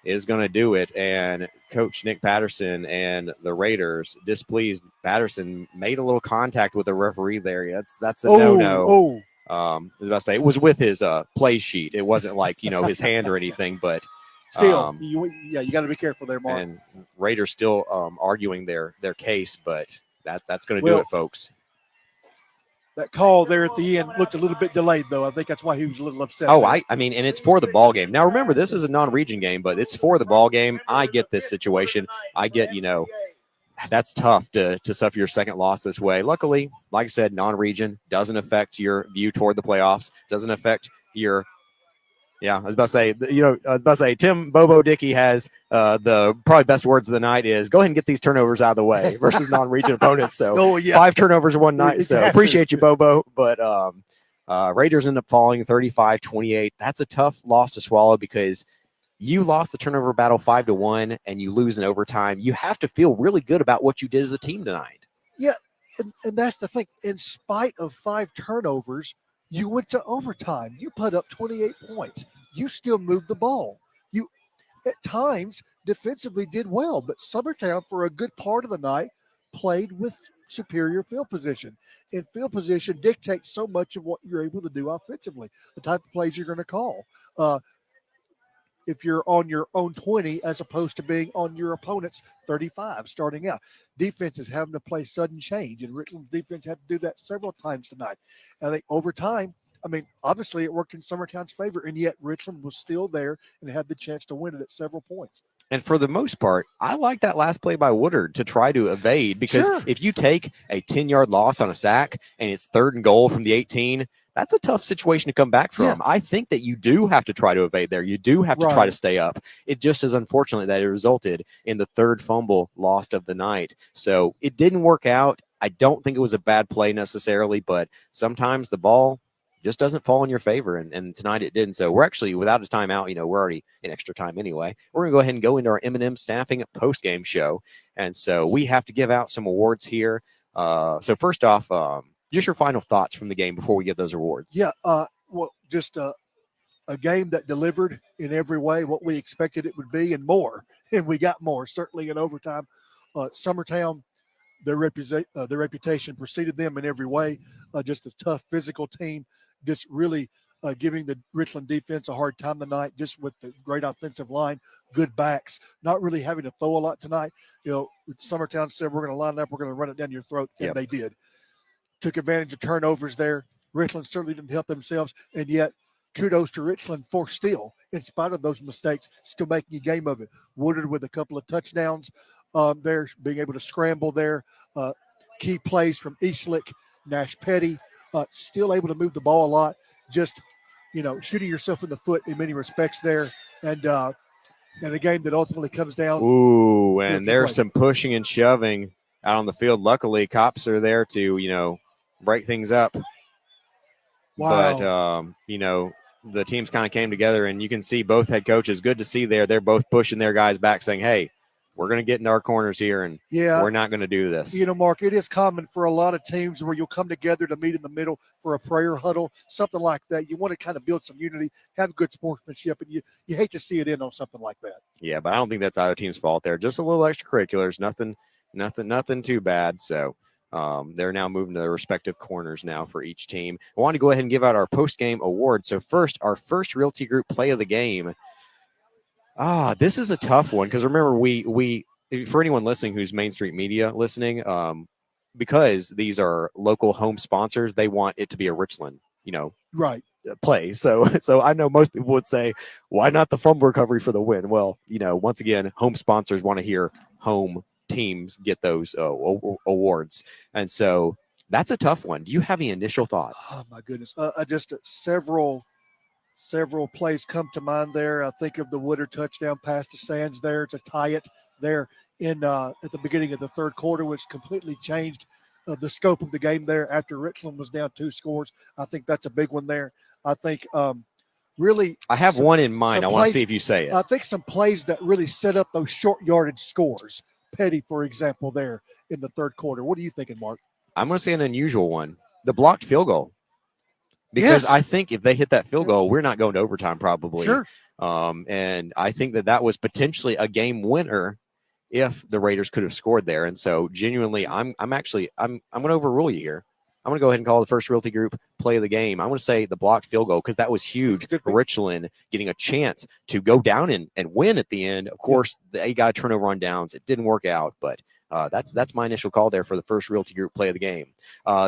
is going to do it, and Coach Nick Patterson and the Raiders displeased. Patterson made a little contact with the referee there. That's a no-no. I was about to say it was with his play sheet. It wasn't like his hand or anything, but still, you got to be careful there, Mark. And Raiders still arguing their case, but that's going to do it, folks. That call there at the end looked a little bit delayed, though. I think that's why he was a little upset. Oh, I mean, and it's for the ball game. Now, remember, this is a non-region game, but it's for the ball game. I get this situation. I get, that's tough to suffer your second loss this way. Luckily, like I said, non-region doesn't affect your view toward the playoffs. Doesn't affect your I was about to say, Tim Bobo Dickey has the probably best words of the night is go ahead and get these turnovers out of the way versus non-region opponents. So 5 turnovers one night. So appreciate you, Bobo. But Raiders end up falling 35-28. That's a tough loss to swallow because you lost the turnover battle 5-1 and you lose in overtime. You have to feel really good about what you did as a team tonight. Yeah, and that's the thing. In spite of 5 turnovers, you went to overtime. You put up 28 points. You still moved the ball. You, at times, defensively did well, but Summertown, for a good part of the night, played with superior field position. And field position dictates so much of what you're able to do offensively, the type of plays you're going to call. If you're on your own 20 as opposed to being on your opponent's 35 starting out. Defense is having to play sudden change, and Richland's defense had to do that several times tonight. I think over time, obviously it worked in Summertown's favor, and yet Richland was still there and had the chance to win it at several points. And for the most part, I like that last play by Woodard to try to evade because if you take a 10-yard loss on a sack and it's 3rd and goal from the 18, that's a tough situation to come back from. Yeah. I think that you do have to try to evade there. You do have to try to stay up. It just is unfortunate that it resulted in the 3rd fumble lost of the night. So it didn't work out. I don't think it was a bad play necessarily, but sometimes the ball just doesn't fall in your favor, and tonight it didn't. So we're actually without a timeout. We're already in extra time anyway. We're going to go ahead and go into our M&M Staffing post-game show, and so we have to give out some awards here. So first off, just your final thoughts from the game before we give those awards. Yeah, just a game that delivered in every way what we expected it would be and more, and we got more, certainly in overtime. Summertown, their reputation preceded them in every way. Just a tough physical team, just really giving the Richland defense a hard time tonight, just with the great offensive line, good backs, not really having to throw a lot tonight. Summertown said, we're going to line up, we're going to run it down your throat, and they did. Took advantage of turnovers there. Richland certainly didn't help themselves, and yet kudos to Richland for still, in spite of those mistakes, still making a game of it. Woodard with a couple of touchdowns there, being able to scramble there. Key plays from Eastlick, Nash Petty, still able to move the ball a lot. Just, shooting yourself in the foot in many respects there. And a game that ultimately comes down. Ooh, and there's some pushing and shoving out on the field. Luckily, cops are there to, break things up. Wow. But, the teams kind of came together, and you can see both head coaches. Good to see there. They're both pushing their guys back saying, hey, we're going to get in our corners here, and we're not going to do this. Mark, it is common for a lot of teams where you'll come together to meet in the middle for a prayer huddle, something like that. You want to kind of build some unity, have good sportsmanship, and you hate to see it end on something like that. Yeah, but I don't think that's either team's fault there. Just a little extracurriculars, nothing too bad. So they're now moving to their respective corners now for each team. I want to go ahead and give out our post-game awards. So first, our first Realty Group play of the game. This is a tough one because remember, we for anyone listening who's Main Street Media listening, because these are local home sponsors, they want it to be a Richland, play. So I know most people would say, why not the fumble recovery for the win? Well, once again, home sponsors want to hear home teams get those awards, and so that's a tough one. Do you have any initial thoughts? Oh my goodness, just several plays come to mind there. I think of the Woodard touchdown pass to Sands there to tie it there in at the beginning of the 3rd quarter, which completely changed the scope of the game there after Richland was down 2 scores. I think that's a big one there. I think really I have one in mind. I want to see if you say it. I think some plays that really set up those short yardage scores. Petty, for example, there in the 3rd quarter. What are you thinking, Mark? I'm going to say an unusual one. The blocked field goal. Because I think if they hit that field goal, we're not going to overtime probably. Sure. And I think that was potentially a game winner if the Raiders could have scored there. And so genuinely, I'm going to overrule you here. I'm going to go ahead and call the First Realty Group play of the game. I'm going to say the blocked field goal because that was huge. Richland getting a chance to go down and win at the end. Of course, they got a turnover on downs. It didn't work out, but that's my initial call there for the First Realty Group play of the game.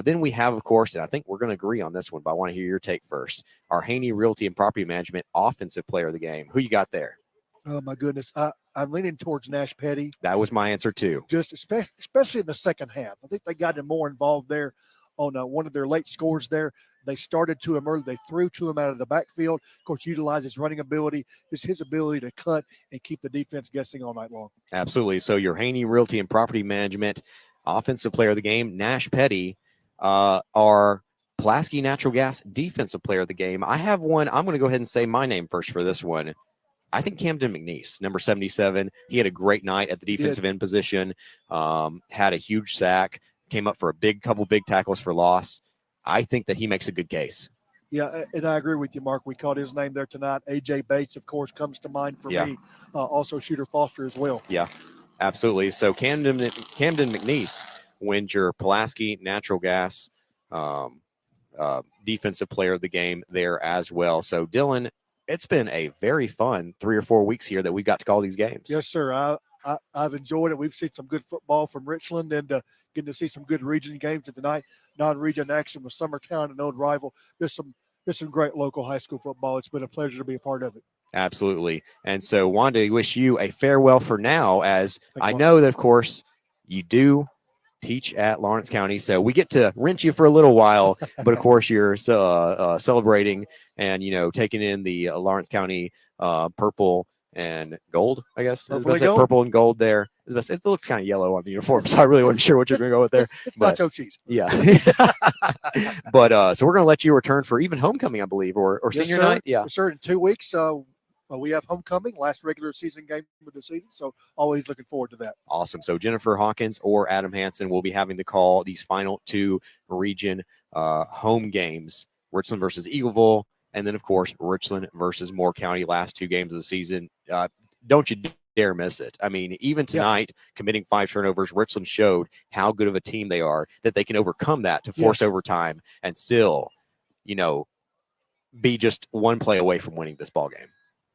Then we have, of course, and I think we're going to agree on this one, but I want to hear your take first. Our Haney Realty and Property Management offensive player of the game. Who you got there? Oh, my goodness. I'm leaning towards Nash Petty. That was my answer, too. Just especially in the second half. I think they got him more involved there on one of their late scores there. They started to him early. They threw to him out of the backfield. Of course, utilize his running ability, just his ability to cut and keep the defense guessing all night long. Absolutely. So your Haney Realty and Property Management offensive player of the game, Nash Petty, our Pulaski Natural Gas defensive player of the game. I have one. I'm going to go ahead and say my name first for this one. I think Camden McNeese, number 77. He had a great night at the defensive end position, had a huge sack, came up for a couple big tackles for loss. I think that he makes a good case. Yeah, and I agree with you, Mark. We called his name there tonight. A.J. Bates, of course, comes to mind for me. Also Shooter Foster as well. Yeah, absolutely. So Camden McNeese wins your Pulaski Natural Gas defensive player of the game there as well. So, Dylan, it's been a very fun 3 or 4 weeks here that we've got to call these games. Yes, sir. I've enjoyed it. We've seen some good football from Richland and getting to see some good region games tonight. Non-region action with Summertown, an old rival. There's some great local high school football. It's been a pleasure to be a part of it. Absolutely. And so, Wanda, I wish you a farewell for now, as I know that, of course, you do teach at Lawrence County, so we get to rent you for a little while. But of course, you're celebrating and taking in the Lawrence County purple and gold, I guess. Purple and gold there. It looks kind of yellow on the uniform, so I really wasn't sure what you're going to go with there. It's nacho cheese. Yeah. But so we're going to let you return for even homecoming, I believe, or senior night. Yeah. Yes, sir. In 2 weeks, we have homecoming, last regular season game of the season, so always looking forward to that. Awesome. So Jennifer Hawkins or Adam Hansen will be having to call these final 2 region home games, Richland versus Eagleville, and then, of course, Richland versus Moore County, last 2 games of the season. Don't you dare miss it. I mean, even tonight, committing 5 turnovers, Richland showed how good of a team they are, that they can overcome that to force overtime and still, be just 1 play away from winning this ball game.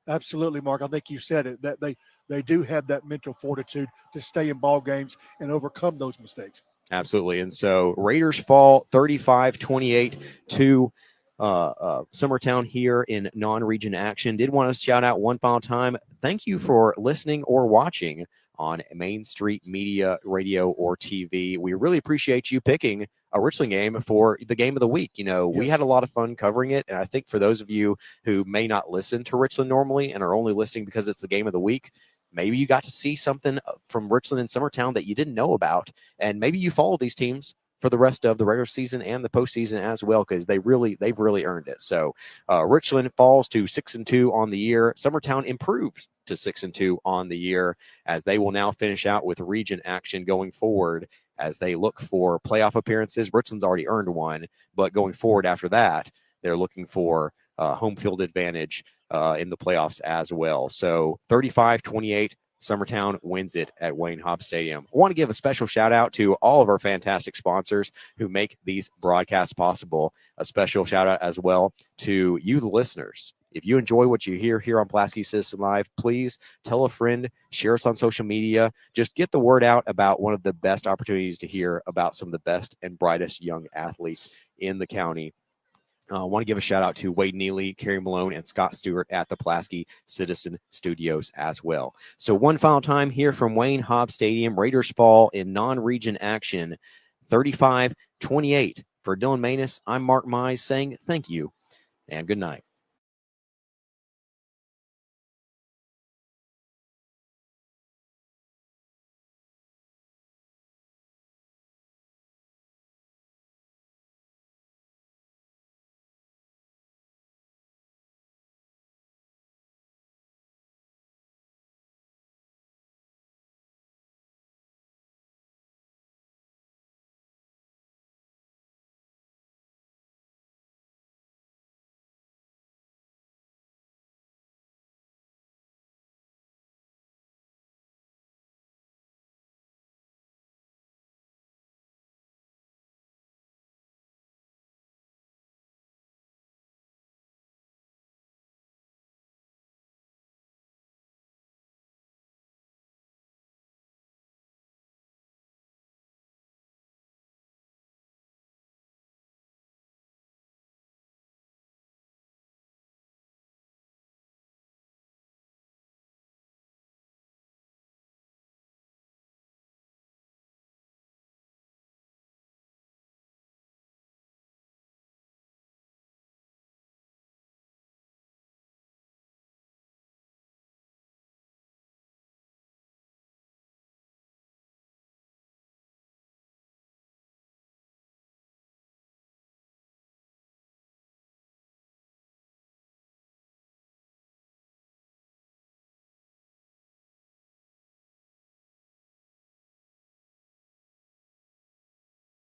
Absolutely, Mark. I think you said it, that they do have that mental fortitude to stay in ball games and overcome those mistakes. Absolutely. And so Raiders fall 35-28 to Summertown here in non-region action. Did want to shout out one final time. Thank you for listening or watching on Main Street Media, Radio, or TV. We really appreciate you picking a Richland game for the game of the week. We had a lot of fun covering it. And I think for those of you who may not listen to Richland normally and are only listening because it's the game of the week, maybe you got to see something from Richland and Summertown that you didn't know about. And maybe you follow these teams for the rest of the regular season and the postseason as well, because they've really earned it. So Richland falls to 6-2 on the year. Summertown improves to 6-2 on the year, as they will now finish out with region action going forward as they look for playoff appearances. Richland's already earned one, but going forward after that, they're looking for home field advantage in the playoffs as well. So 35-28. Summertown wins it at Wayne Hobbs Stadium. I want to give a special shout out to all of our fantastic sponsors who make these broadcasts possible. A special shout out as well to you, the listeners. If you enjoy what you hear here on Pulaski Citizen Live, please tell a friend, share us on social media. Just get the word out about one of the best opportunities to hear about some of the best and brightest young athletes in the county. I want to give a shout out to Wade Neely, Kerry Malone, and Scott Stewart at the Pulaski Citizen Studios as well. So one final time here from Wayne Hobbs Stadium, Raiders fall in non-region action, 35-28. For Dylan Manus, I'm Mark Mize saying thank you and good night.